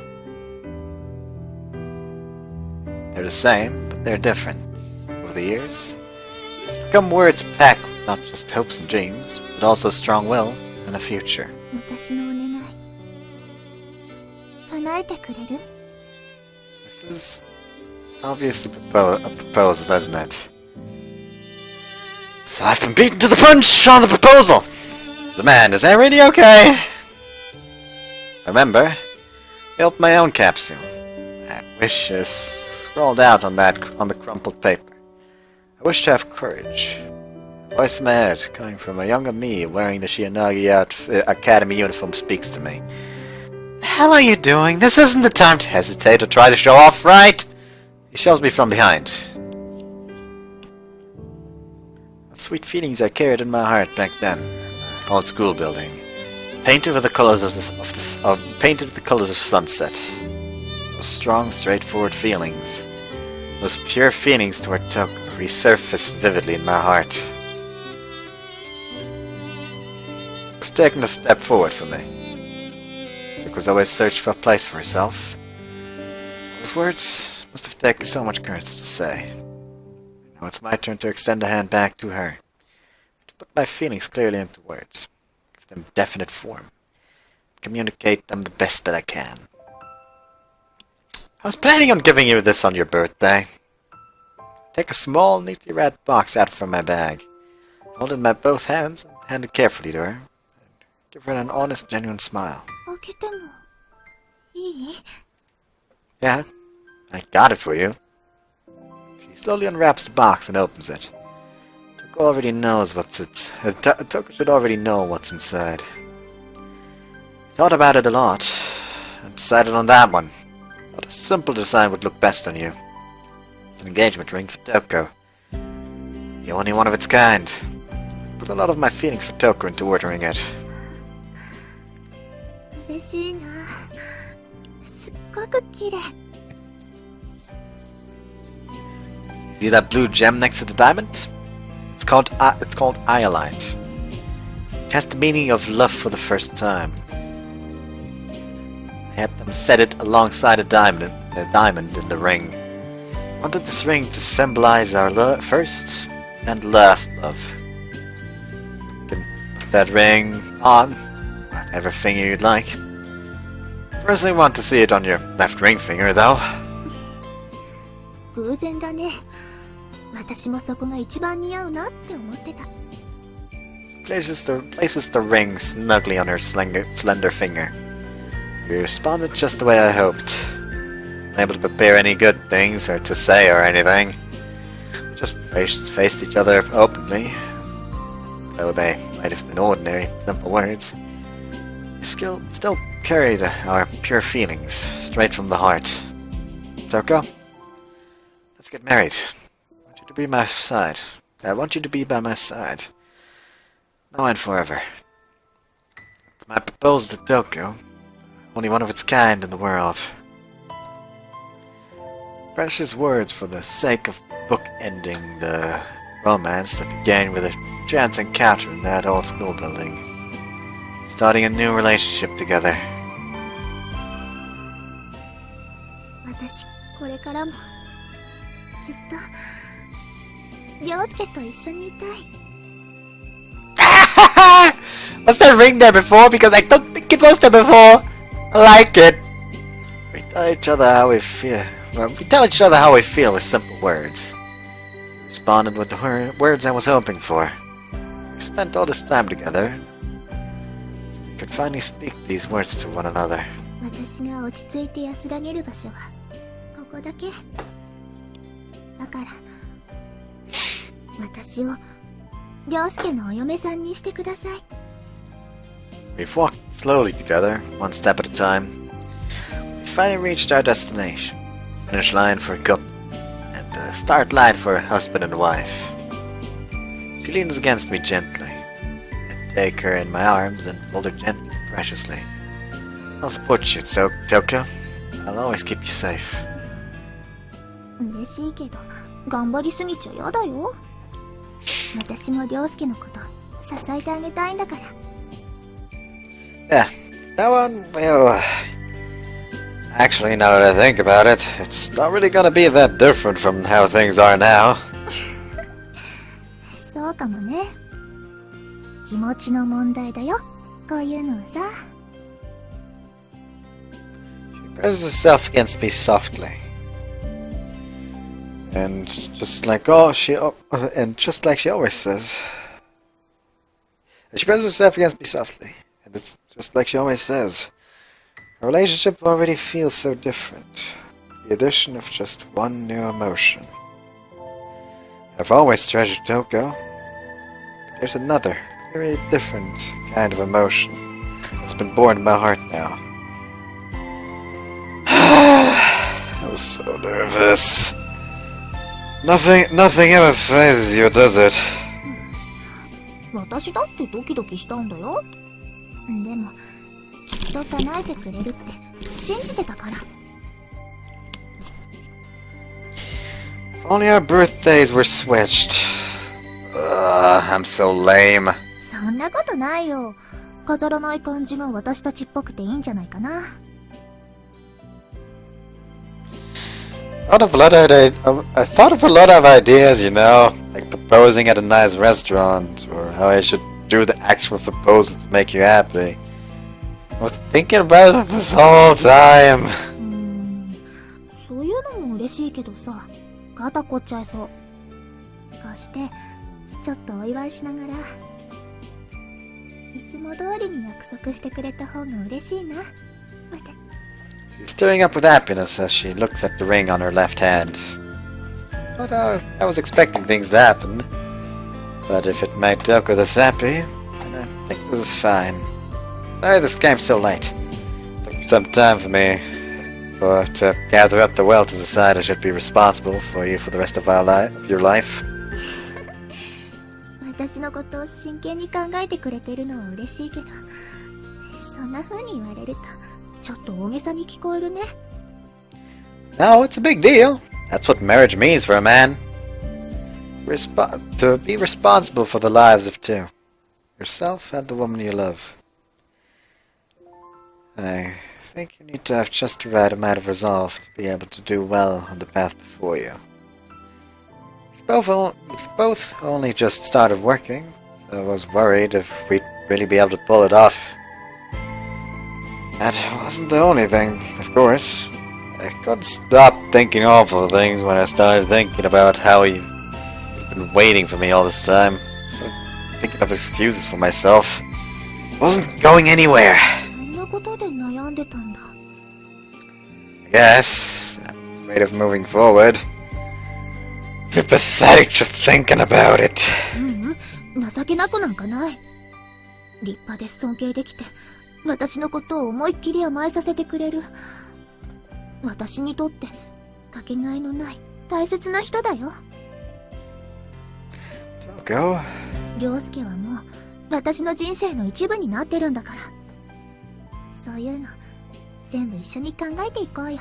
They're the same, but they're different. Over the years, they've become words packed with not just hopes and dreams, but also strong will and a future. 私のお願い叶えてくれる？ This is obviously a proposal, isn't it? So I've been beaten to the punch on the proposal! The man, is that really okay? Remember, I built my own capsule. I wish is scrawled out on the crumpled paper. I wish to have courage. A voice in my head, coming from a younger me wearing the Shiyanagi Academy uniform, speaks to me. The hell are you doing? This isn't the time to hesitate or try to show off, right? He shoves me from behind. The sweet feelings I carried in my heart back then. Old school building, painted with the colors painted with the colors of sunset. Those strong, straightforward feelings, those pure feelings toward Touko, resurfaced vividly in my heart. It was taking a step forward for me. Touko was always searching for a place for herself. Those words must have taken so much courage to say. Now it's my turn to extend a hand back to her. Put my feelings clearly into words, give them definite form, communicate them the best that I can. I was planning on giving you this on your birthday. Take a small, neatly wrapped box out from my bag, hold it in my both hands, and hand it carefully to her, and give her an honest, genuine smile. 開けてもいい？ Yeah, I got it for you. She slowly unwraps the box and opens it. Touko already knows Touko should already know what's inside. Thought about it a lot, and decided on that one. Thought a simple design would look best on you. It's an engagement ring for Touko. The only one of its kind. Put a lot of my feelings for Touko into ordering it. 嬉しいな。すっごく綺麗。 See that blue gem next to the diamond? It's called iolite. It has the meaning of love for the first time. I had them set it alongside a diamond in the ring. I wanted this ring to symbolize our first and last love. You can put that ring on whatever finger you'd like. Personally want to see it on your left ring finger, though. 偶然だね。私もそこが一番似合うなって思ってた。Places the ring snugly on her slender finger. You responded just the way I hoped. Unable to prepare any good things or to say or anything. We just faced each other openly. Though they might have been ordinary, simple words, they still carried our pure feelings straight from the heart. Touko, let's get married. I want you to be my side. I want you to be by my side. Now and forever. It's my proposal to Touko. Only one of its kind in the world. Precious words for the sake of bookending the romance that began with a chance encounter in that old school building. Starting a new relationship together. 私、これからもずっと涼介と一緒にいたい。Was that ring there before? Because I don't think it was there before. I like it. We tell each other how we feel. Well, we tell each other how we feel with simple words. We responded with the words I was hoping for. We spent all this time together. We could finally speak these words to one another. 私が落ち着いて安らげる場所はここだけ。だから私を涼介のお嫁さんにしてください。 We've walked slowly together, one step at a time. finally reached our destination. Finish line for a couple, and the start line for a husband and wife. She leans against me gently. I take her in my arms and hold her gently, preciously. I'll support you, Touko. I'll always keep you safe. 嬉しいけど、頑張りすぎちゃやだよ。私も涼介のこと支えてあげたいんだから。Yeah, that one, well... Actually, now that I think about it, it's not really gonna be that different from how things are now. そうかもね。気持ちの問題だよ、こういうのはさ。She presses herself against me softly. And just like she always says. She presses herself against me softly. And it's just like she always says. Our relationship already feels so different. The addition of just one new emotion. I've always treasured Touko. But there's another, very different kind of emotion that's been born in my heart now. I was so nervous. Nothing ever phases you, does it? 私だってドキドキしたんだよ。でも、きっと叶えてくれるって信じてたから。If only our birthdays were switched. I'm so lame. そんなことないよ。飾らない感じが私たちっぽくていいんじゃないかな。I thought of a lot of ideas, you know, like proposing at a nice restaurant, or how I should do the actual proposal to make you happy. I was thinking about it this whole time. そういうのも嬉しいけどさ、肩凝っちゃいそう。こうしてちょっとお祝いしながら、いつも通りに約束してくれた方が嬉しいな。She's stirring up with happiness as she looks at the ring on her left hand. But I was expecting things to happen. But if it made Touko this happy, then I think this is fine. Sorry this came so late. It took some time for me to gather up the will to decide I should be responsible for you for the rest of your life. 私のことを真剣に考えてくれてるのは嬉しいけど、そんな風に言われるとちょっと大げさに聞こえるね。No, it's a big deal. That's what marriage means for a man. To be responsible for the lives of two. Yourself and the woman you love. I think you need to have just the right amount of resolve to be able to do well on the path before you. We've both only just started working, so I was worried if we'd really be able to pull it off. That wasn't the only thing, of course. I couldn't stop thinking awful things when I started thinking about how you've been waiting for me all this time. So thinking of excuses for myself. I wasn't going anywhere. そんなことで悩んでたんだ。Yes, I'm afraid of moving forward. You're pathetic just thinking about it. 情けなくなんかない。立派で尊敬できて、私のことを思いっきり甘えさせてくれる。私にとってかけがえのない大切な人だよ。Touko? 涼介はもう私の人生の一部になってるんだから。そういうの全部一緒に考えていこうよ。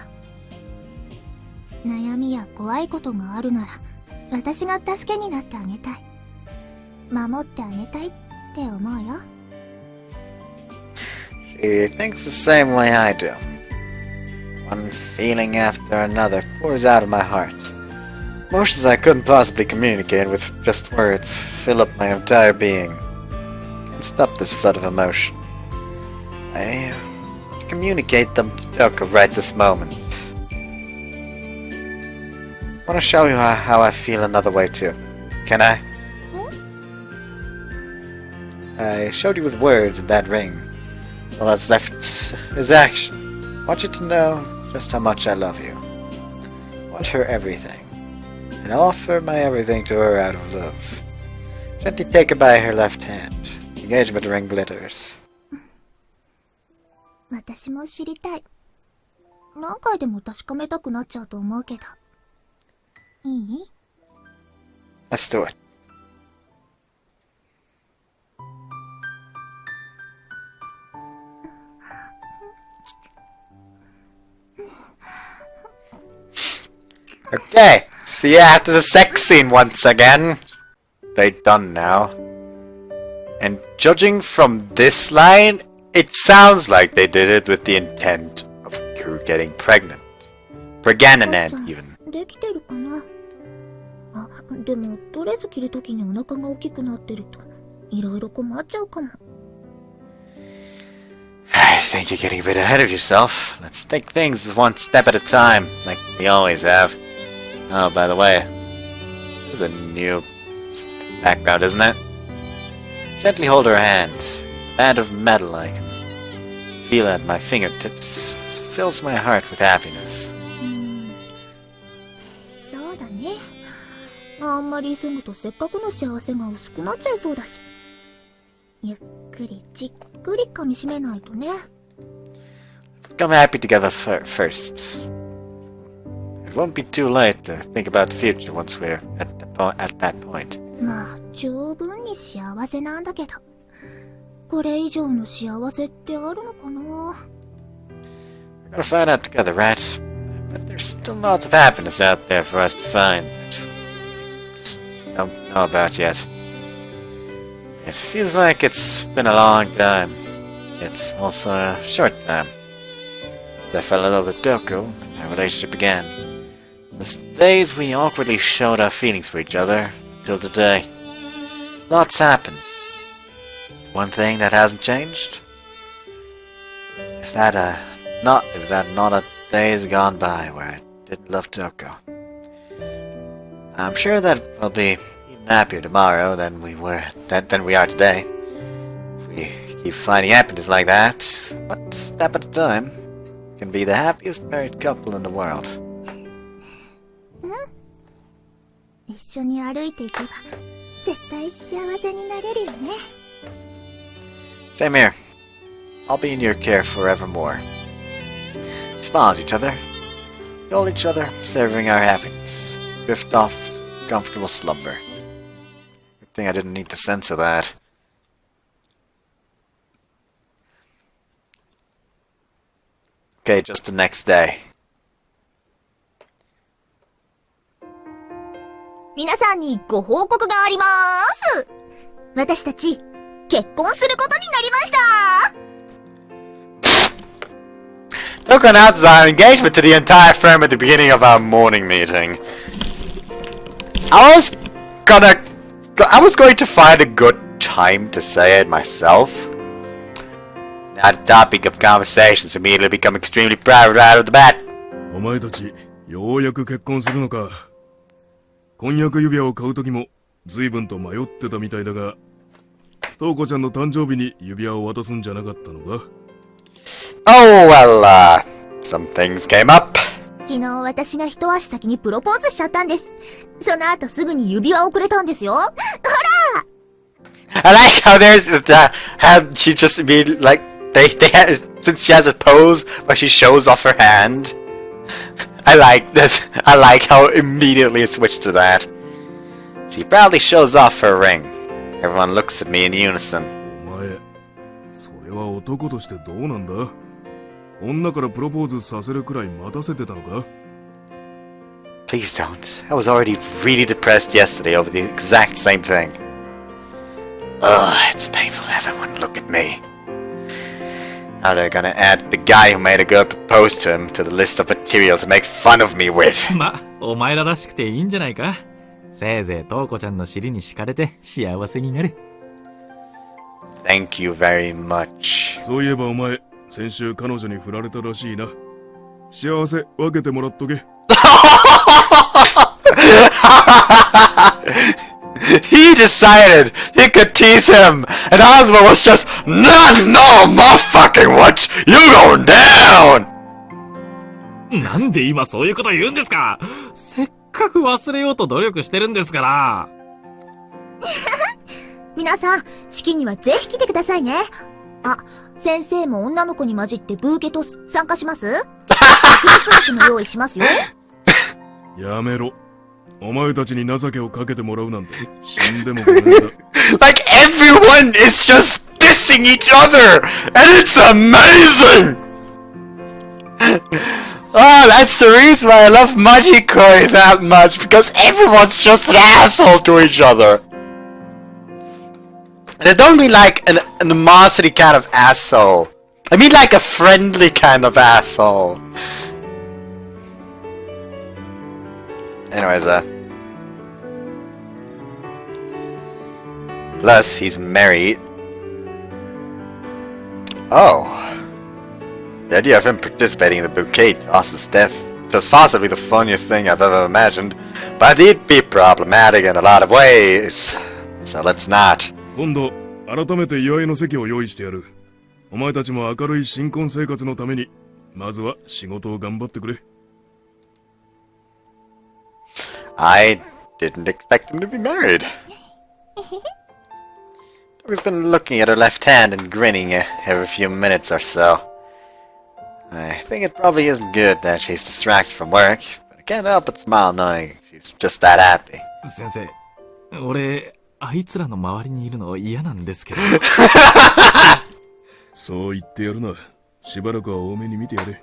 悩みや怖いことがあるなら私が助けになってあげたい。守ってあげたいって思うよ。She thinks the same way I do. One feeling after another pours out of my heart. Emotions I couldn't possibly communicate with just words fill up my entire being. Can't stop this flood of emotion. I want to communicate them to Touko right this moment. I want to show you how I feel another way too. Can I? I showed you with words in that ring. All that's left is action. I want you to know just how much I love you. I want her everything. And I'll offer my everything to her out of love. Gently take her by her left hand. The engagement ring glitters. 私も知りたい。何回でも確かめたくなっちゃうと思うけど。いい？ Let's do it. Okay, see you after the sex scene once again. They done now. And judging from this line, it sounds like they did it with the intent of getting pregnant. Pregnant even. できてるかな。あ、でもドレス着るときにお腹が大きくなってると、いろいろ困っちゃうかも。I think you're getting a bit ahead of yourself. Let's take things one step at a time, like we always have. Oh, by the way, this is a new background, isn't it? Gently hold her hand. Band of metal I can feel at my fingertips. Fills my heart with happiness. そうだね。あんまり急ぐとせっかくの幸せが薄くなっちゃいそうだし。ゆっくりじっくり噛み締めないとね。Become happy together first. It won't be too late to think about the future once we're at that point. まあ、十分に幸せなんだけど。これ以上の幸せってあるのかな？ We're gonna find out together, right? But there's still lots of happiness out there for us to find that we just don't know about yet. It feels like it's been a long time. It's also a short time. As I fell in love with Touko, our relationship began. Since the days we awkwardly showed our feelings for each other, till today. Lots happened. One thing that hasn't changed is that not a days gone by where I didn't love Touko. I'm sure that we'll be even happier tomorrow than we are today. If we keep finding happiness like that, one step at a time, we can be the happiest married couple in the world. 一緒に歩いていけば絶対幸せになれるよね。Same here. I'll be in your care forevermore. We smile at each other. We hold each other, savoring our happiness. Drift off to comfortable slumber. Good thing I didn't need to censor that. Okay, just the next day. 皆さんにご報告があります。私たち結婚することになりました。Touko announces our engagement to the entire firm at the beginning of our morning meeting. I was going to find a good time to say it myself. Now the topic of conversations immediately become extremely private right off the bat. お前たち、ようやく結婚するのか。婚約指輪を買うときも随分と迷ってたみたいだが、トウコちゃんの誕生日に指輪を渡すんじゃなかったのか？ Oh, well, some things came up. 昨日私が一足先にプロポーズしちゃったんです。その後すぐに指輪をくれたんですよ。ほら I like how there's how she just be like they had, since she has a pose where she shows off her hand. I like this. I like how immediately it switched to that. She proudly shows off her ring. Everyone looks at me in unison. お前、それは男としてどうなんだ？女からプロポーズさせるくらい待たせてたのか？ Please don't. I was already really depressed yesterday over the exact same thing. Ugh, it's painful to have everyone look at me. Now they're gonna add the guy who made a girl propose to him to the list of material to make fun of me with. ま、お前ららしくていいんじゃないか。せいぜいトウコちゃんの尻に敷かれて幸せになれ。Thank you very much. そういえばお前、先週彼女に振られたらしいな。幸せ分けてもらっとけ。He decided he could tease him, and Ozma was just, no more fucking what? You going down! なんで今そういうこと言うんですか？せっかく忘れようと努力してるんですから。皆さん、式にはぜひ来てくださいね。あ、先生も女の子に混じってブーケトス参加します？クリスマスの用意しますよ。やめろ。お前たちに情けをかけてもらうなんて死んでもごめんだ。Like everyone is just dissing each other, and it's amazing. Oh, that's the reason why I love Majikoi that much, because everyone's just an asshole to each other. And I don't mean like an animosity kind of asshole. I mean like a friendly kind of asshole. Anyways, plus, he's married. Oh. The idea of him participating in the bouquet tosses death was possibly the funniest thing I've ever imagined, but it'd be problematic in a lot of ways. So let's not. 今度、改めて祝いの席を用意してやる。お前たちも明るい新婚生活のために、まずは仕事を頑張ってくれ。I didn't expect him to be married. He's been looking at her left hand and grinning every few minutes or so. I think it probably isn't good that she's distracted from work, but I can't help but smile knowing she's just that happy. 先生、俺、あいつらの周りにいるの嫌なんですけど。そう言ってやるな。しばらくは多めに見てやれ。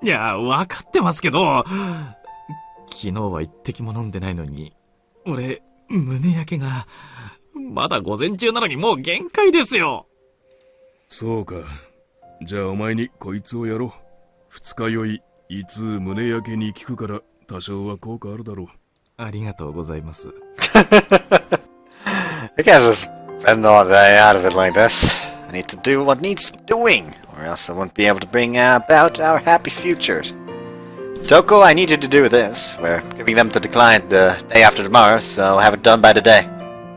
いや、わかってますけど、昨日は一滴も飲んでないのに、俺、胸焼けが、まだ午前中なのにもう限界ですよ。そうか。じゃあお前にこいつをやろう。二日酔い、いつ胸焼けに効くから多少は効果あるだろう。ありがとうございます。I can't just spend all day out of it like this. I need to do what needs doing, or else I won't be able to bring about our happy futures. Toko, I need you to do this. We're giving them to decline the day after tomorrow, so have it done by today.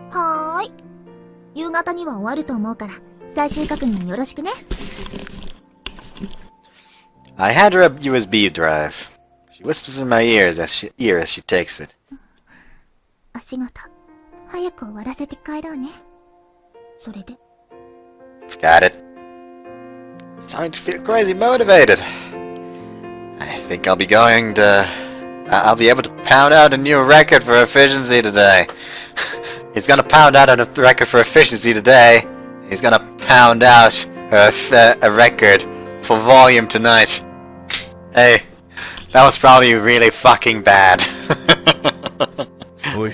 はーい。夕方には終わると思うから、最終確認よろしくね。I hand her a USB drive. She whispers in my ear as she takes it. お仕事、早く終わらせて帰ろうね。それで。Got it. It's starting to feel crazy motivated. I think I'll be going to... I'll be able to pound out a new record for efficiency today. He's gonna pound out a record for efficiency today. He's gonna pound out a record for volume tonight. Hey, that was probably really fucking bad. おい、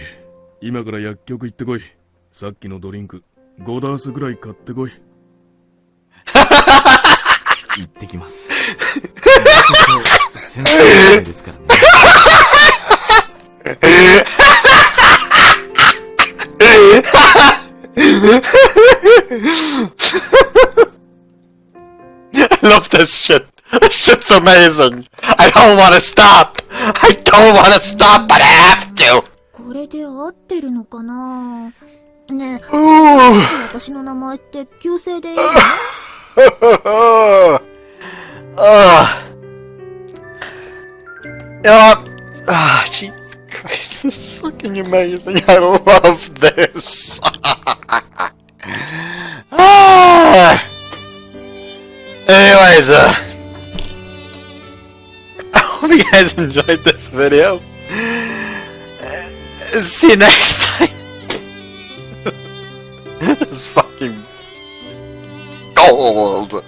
今から薬局行ってこい。さっきのドリンク、5ダースぐらい買ってこい。行ってきます。先生ですからね。I love this shit. This shit's amazing. I don't want to stop. I don't want to stop, but I have to. これで合ってるのかな？ねえ、私の名前って旧姓でいいのJesus Christ, this is fucking amazing. I love this. Anyways, I hope you guys enjoyed this video. See you next time. This is fucking gold.